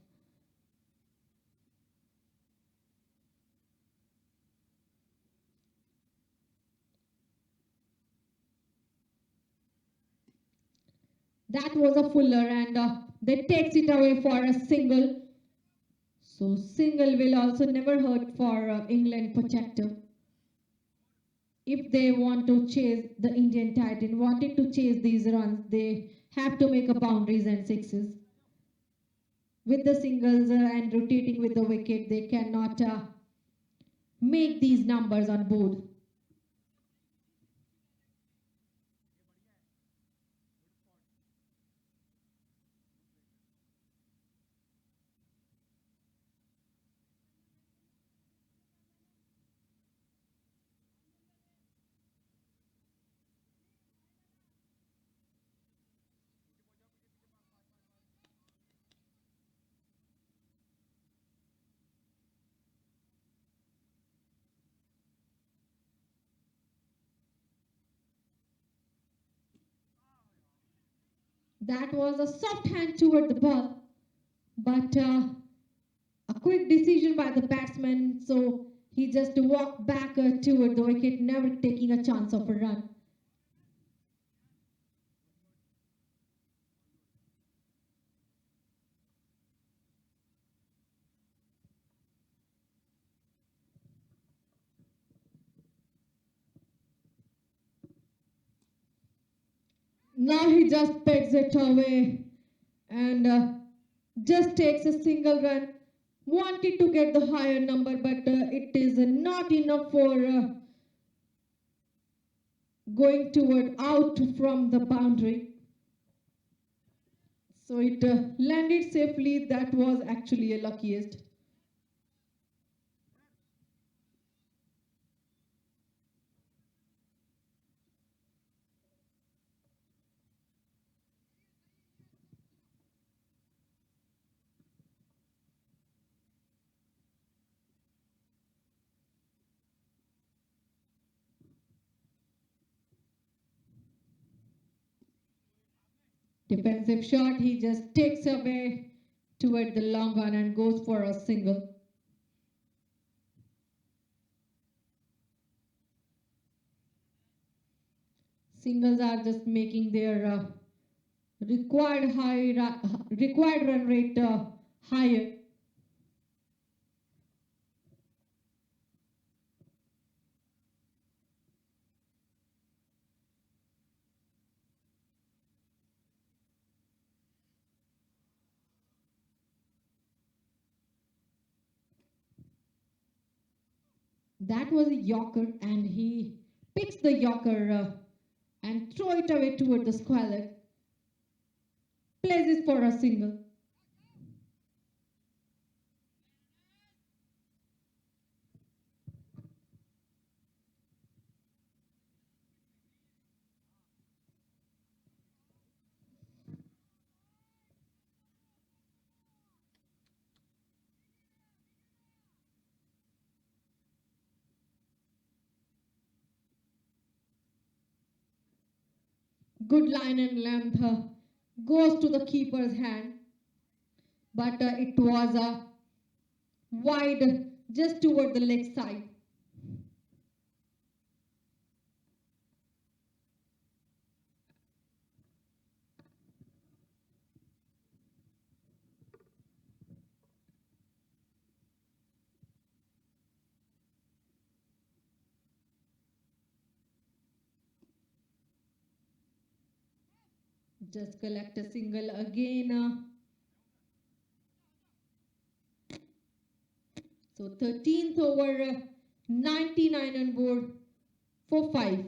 That was a fuller, and they takes it away for a single. So single will also never hurt for England Protector. If they want to chase the Indian Titan, wanted to chase these runs, they have to make a boundaries and sixes. With the singles and rotating with the wicket, they cannot make these numbers on board. That was a soft hand toward the ball, but a quick decision by the batsman, so he just walked back toward the wicket, never taking a chance of a run. Now he just pegs it away and just takes a single run. wanted to get the higher number, but it is not enough for going toward out from the boundary. So it landed safely. That was actually a luckiest. Defensive shot, he just takes away toward the long one and goes for a single. Singles are just making their required run rate higher. That was a Yorker, and he picks the Yorker and throw it away toward the square leg. Plays it for a single. Good line and length goes to the keeper's hand, but it was wide just toward the leg side. Just collect a single again. So 13th over 99 on board for 5.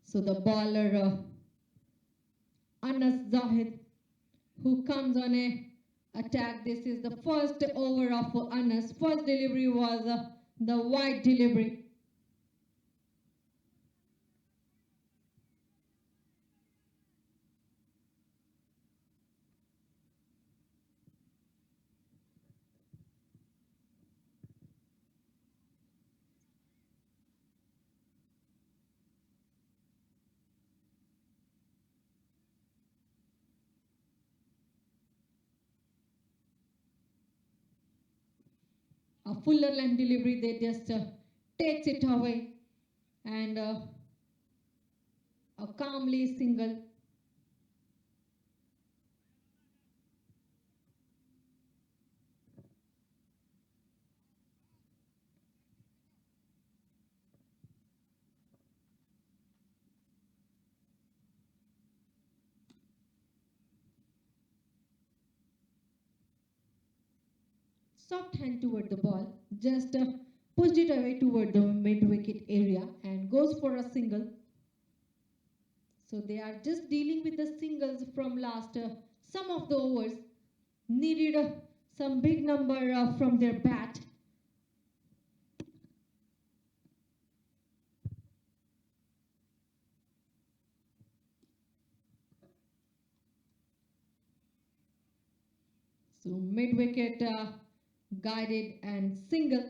So the bowler Anas Zahid, who comes on a attack. This is the first over of Anas. First delivery was the wide delivery. A fuller length delivery, they just takes it away and a calmly single. Soft hand toward the ball, just pushed it away toward the mid-wicket area and goes for a single. So they are just dealing with the singles from last some of the overs. Needed some big number from their bat. So mid wicket guided and single.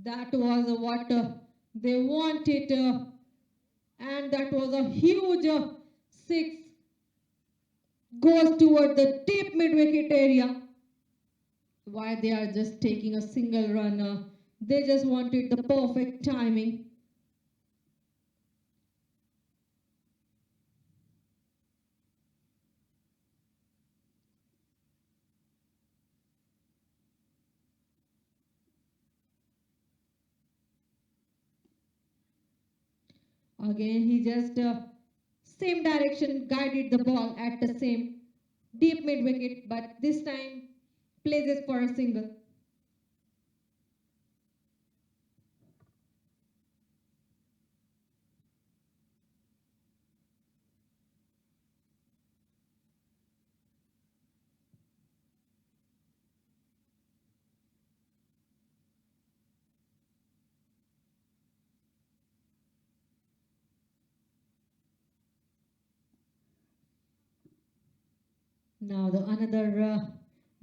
That was what they wanted, and that was a huge six. Goes toward the deep mid wicket area. Why they are just taking a single run? They just wanted the perfect timing. Again, he just same direction guided the ball at the same deep mid wicket, but this time places for a single. Now the another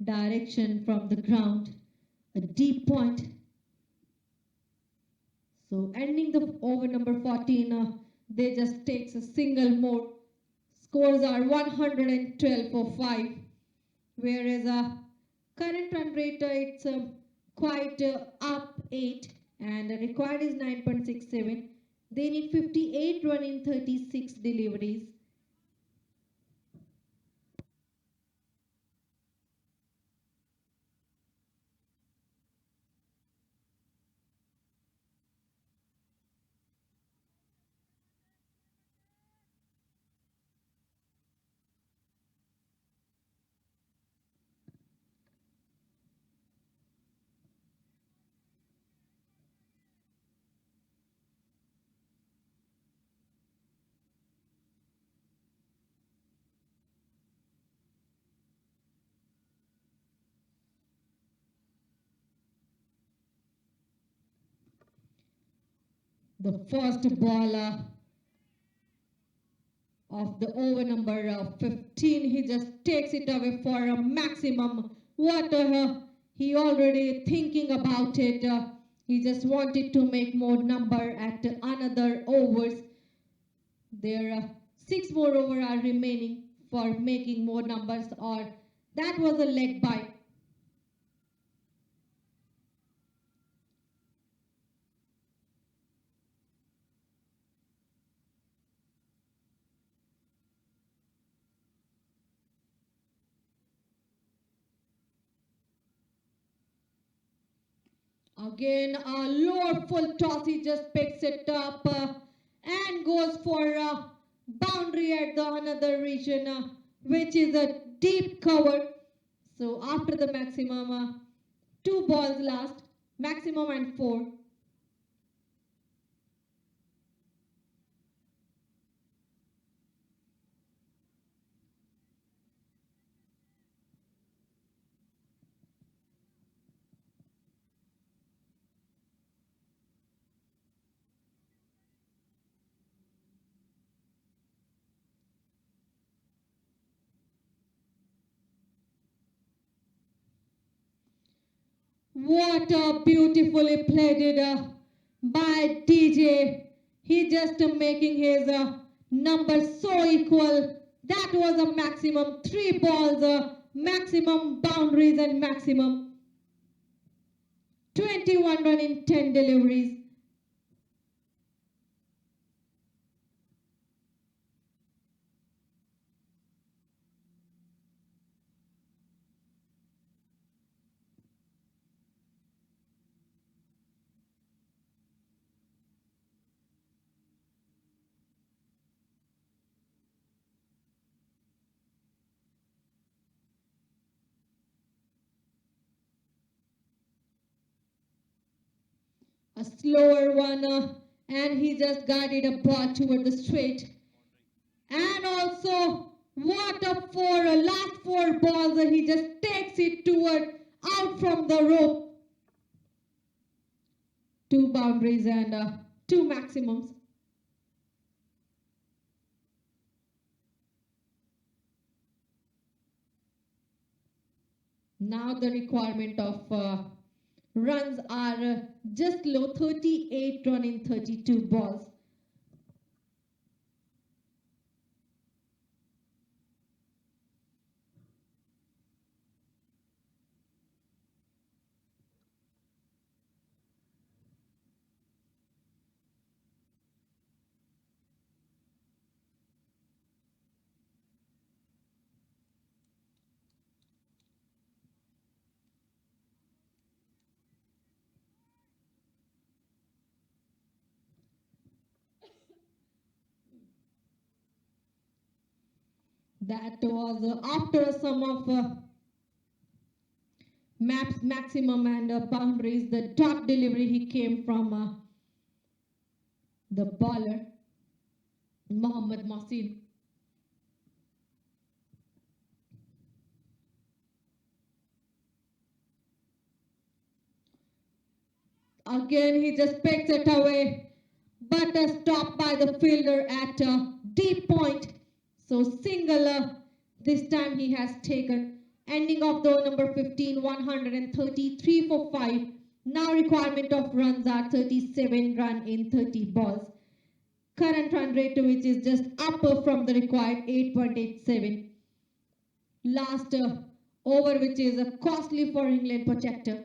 direction from the ground, a deep point. So ending the over number 14, they just takes a single more. Scores are 112 for 5, whereas current run rate it's quite up 8 and the required is 9.67. They need 58 run in 36 deliveries. The first ball of the over number 15, he just takes it away for a maximum. What he already thinking about it. He just wanted to make more number at another overs. There 6 more over are remaining for making more numbers, or that was a leg bite. Again, a lower full toss, he just picks it up and goes for a boundary at the another region, which is a deep cover. So after the maximum, 2 balls last, maximum and 4. What a beautifully played it by DJ. He just making his number so equal. That was a maximum 3 balls, maximum boundaries and maximum 21 run in 10 deliveries. A slower one, and he just guided a ball toward the straight. And also What a four, last four balls, and he just takes it toward out from the rope. Two boundaries and two maximums. Now the requirement of runs are just low, 38 run in 32 balls. That was after some of maps, maximum and boundaries, the dot delivery he came from the bowler, Mohammad Masin. Again, he just picks it away, but stopped by the fielder at a deep point. So single, this time he has taken. Ending of the number 15, 133 for 5. Now requirement of runs are 37 run in 30 balls. Current run rate which is just upper from the required 8.87. Last over which is costly for England Protector.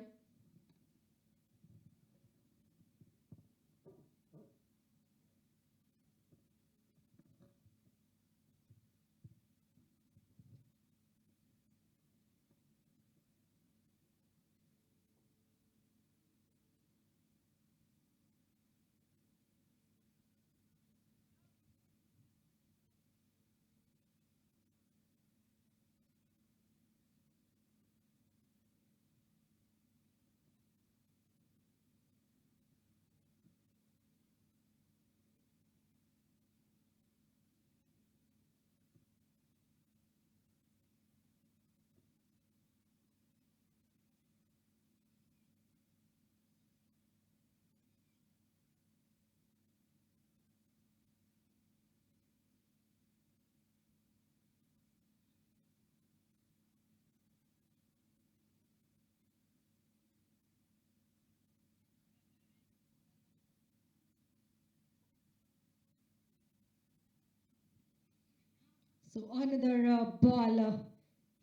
So another ball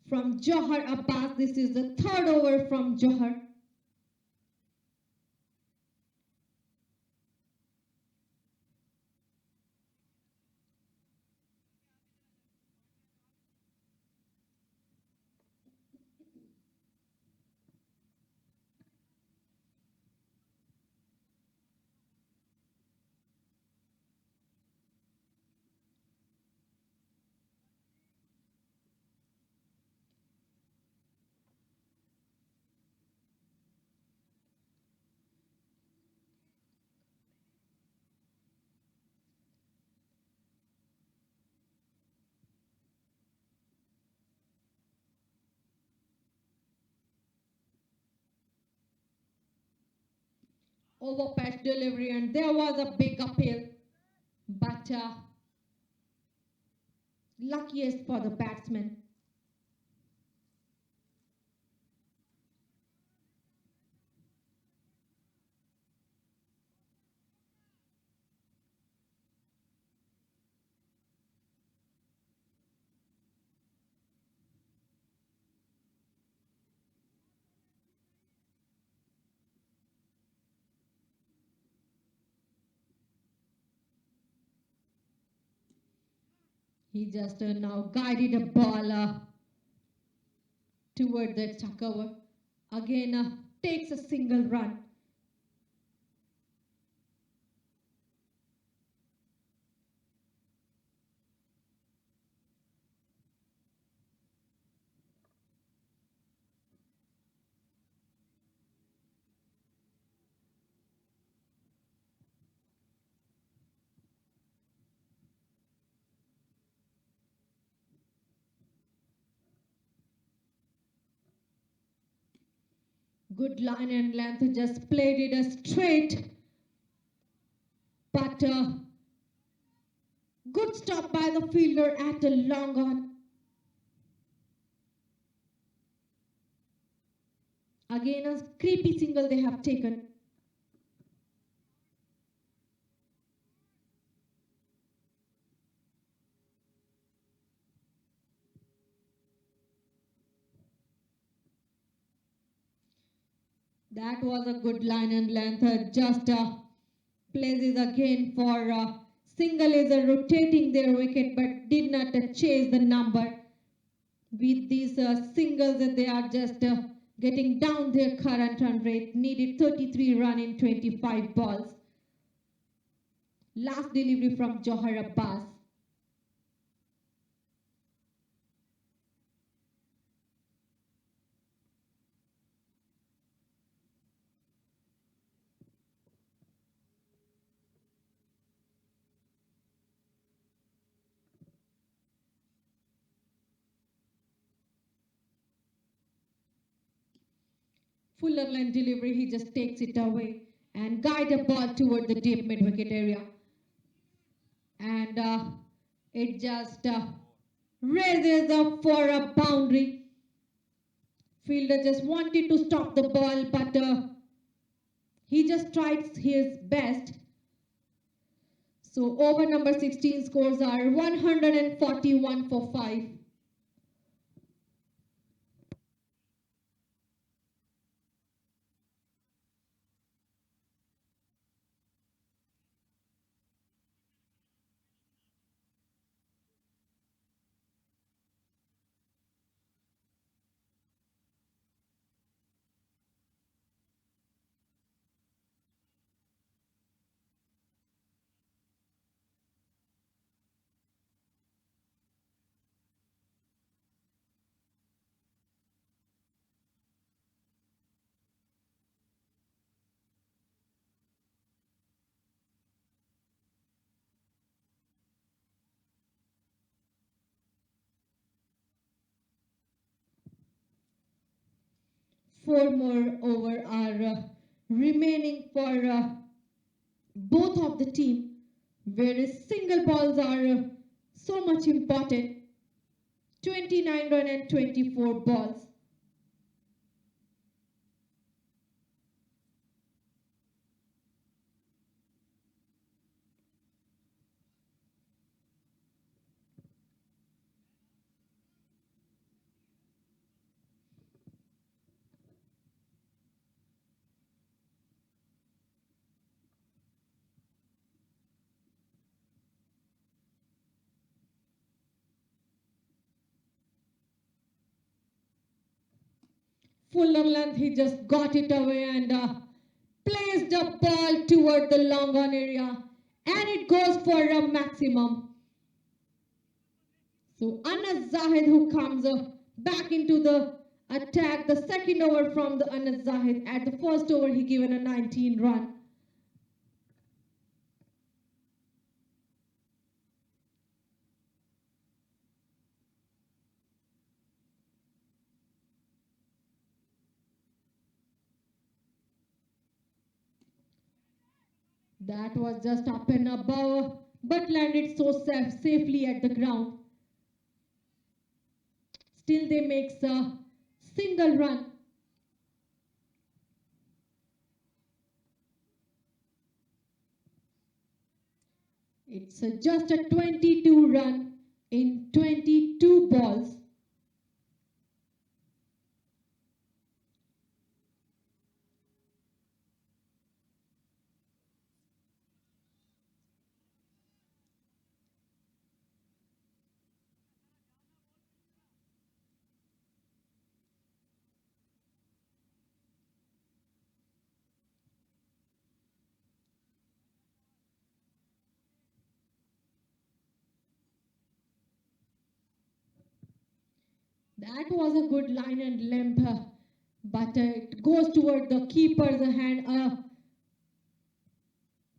from Johar Abbas. This is the third over from Johar. Over patch delivery, and there was a big uphill, but luckiest for the batsman. He just now guided a ball toward the cover. Again, takes a single run. Good line and length, just played it straight. But good stop by the fielder at the long on. Again a creepy single they have taken. That was a good line and length. Just places again for single is rotating their wicket but did not chase the number. With these singles, they are just getting down their current run rate. Needed 33 run in 25 balls. Last delivery from Johar Abbas. Fuller line delivery, he just takes it away and guide the ball toward the deep mid-wicket area. And it just raises up for a boundary. Fielder just wanted to stop the ball, but he just tried his best. So over number 16 scores are 141 for 5. Four more over are remaining for both of the team, whereas single balls are so much important. 29 run and 24 balls. Fuller length, he just got it away and placed the ball toward the long on area, and it goes for a maximum. So Anas Zahid, who comes back into the attack, the second over from the Anas Zahid. At the first over, he given a 19 run. That was just up and above, but landed so safely at the ground. Still they makes a single run. It's just a 22 run in 22 balls. That was a good line and length, but it goes toward the keeper's hand.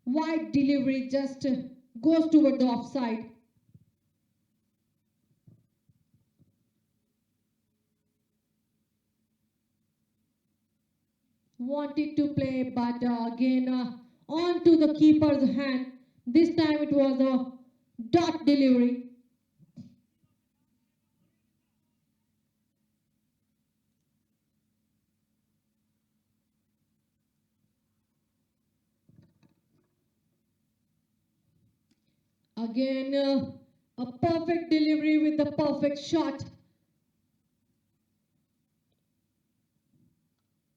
Wide delivery just goes toward the offside. wanted to play, but again on to the keeper's hand. This time it was a dot delivery. Again, a perfect delivery with the perfect shot.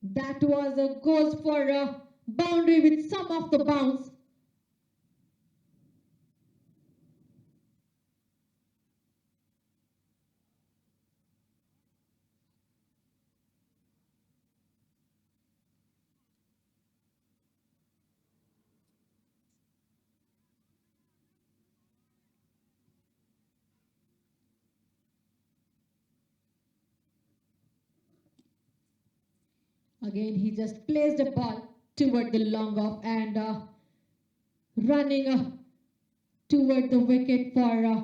That was a goes for a boundary with some of the bounce. Again, he just placed a ball toward the long off and running toward the wicket for a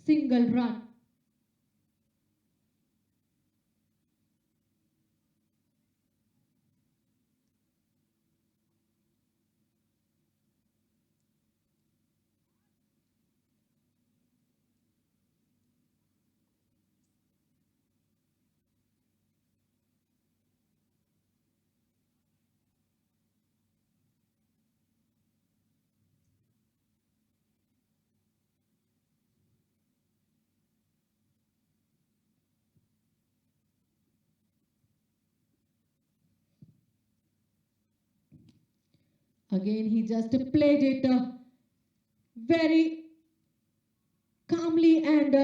single run. Again, he just played it very calmly and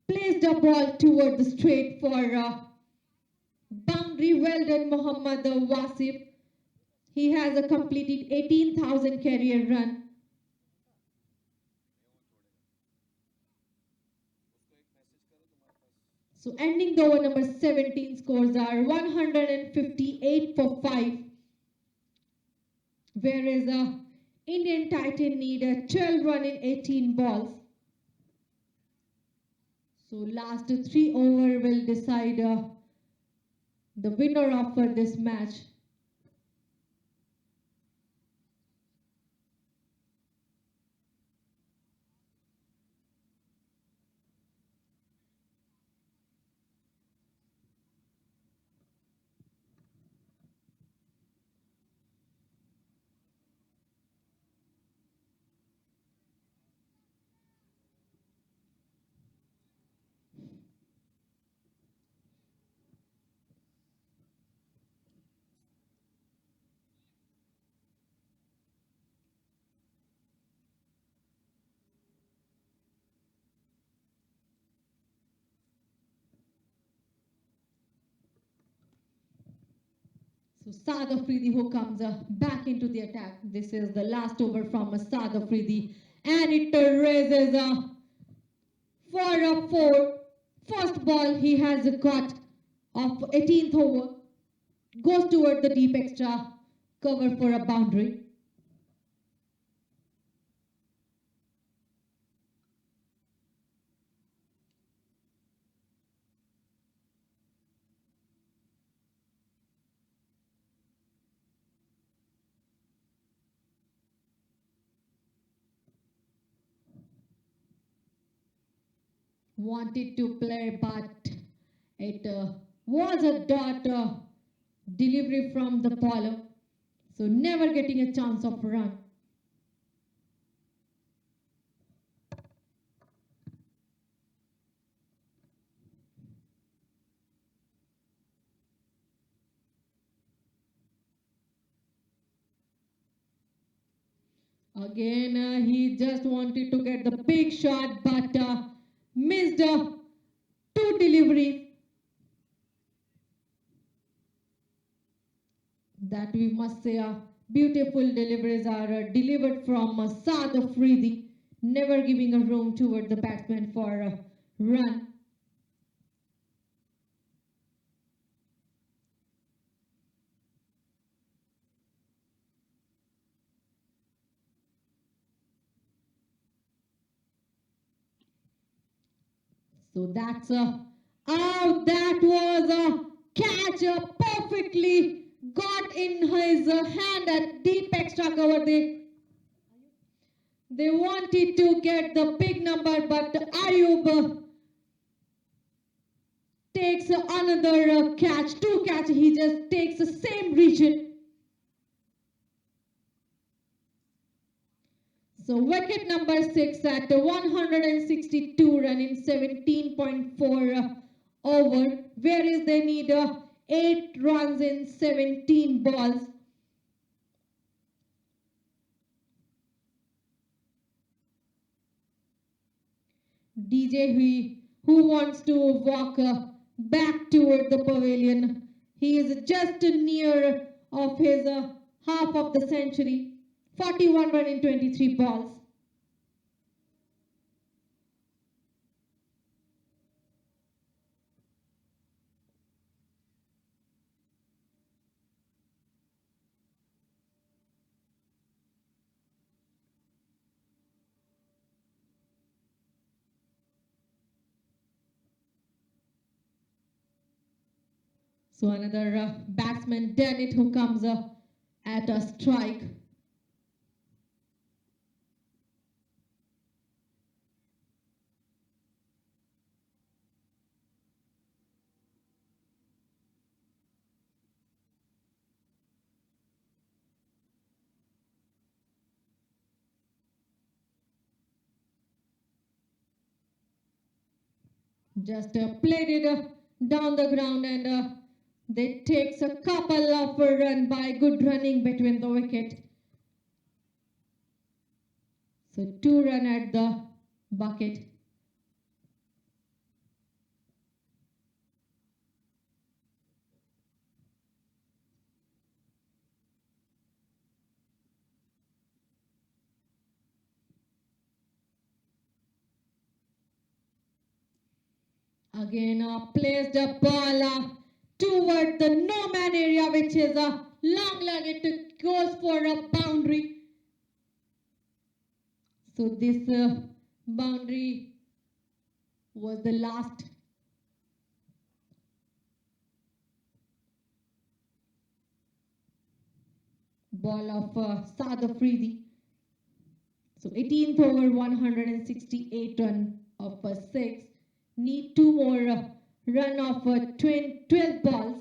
placed a ball toward the straight for boundary. Well done, Mohammad Wasif. He has completed 18,000 career run. So ending the over number 17, scores are 158 for 5. Whereas Indian Titan need a 12 run in 18 balls. So last 3 over will decide the winner of this match. So Saad Afridi who comes back into the attack. This is the last over from Saad Afridi and it raises for a 4. First ball he has got of 18th over. Goes toward the deep extra cover for a boundary. Wanted to play, but it was a dot delivery from the bowler. So never getting a chance of run. Again, he just wanted to get the big shot, but missed 2 deliveries. That we must say beautiful deliveries are delivered from Saad Afridi, never giving a room toward the batsman for a run. So that's that was a catch catch perfectly got in his hand at deep extra cover. They wanted to get the big number, but Ayub takes another catch, two catch. He just takes the same region. So wicket number 6 at 162 run in 17.4 over, whereas they need 8 runs in 17 balls. DJ who wants to walk back toward the pavilion. He is just near of his half of the century. 41 run in 23 balls. So another batsman, Dennett, who comes at a strike. Just played it down the ground, and they takes a couple of run by good running between the wicket. So 2 run at the bucket. Again, placed a ball toward the no-man area, which is a long leg. It goes for a boundary. So this boundary was the last ball of Saad Afridi. So 18th over, 168 run of 6. Need 2 more run of 12 balls.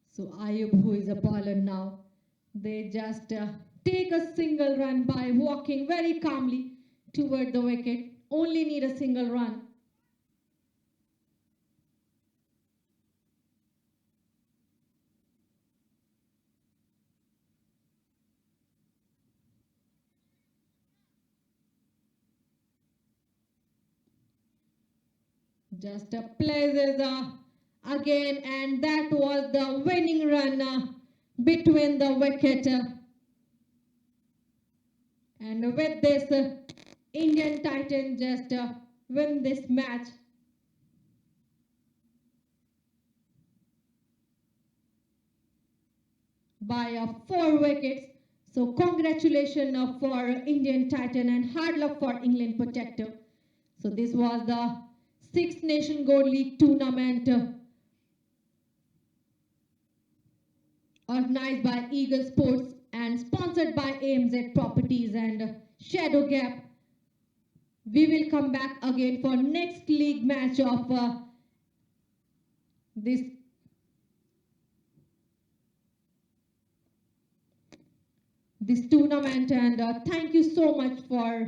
So Ayub, who is a bowler now, they just take a single run by walking very calmly toward the wicket. Only need a single run. Just places again, and that was the winning run between the wicket. And with this, Indian Titan just win this match. By 4 wickets. So congratulations for Indian Titan and hard luck for England Protector. So this was the 6th Nation Gold League tournament organized by Eagle Sports and sponsored by AMZ Properties and Shadow Gap. We will come back again for next league match of this tournament, and thank you so much for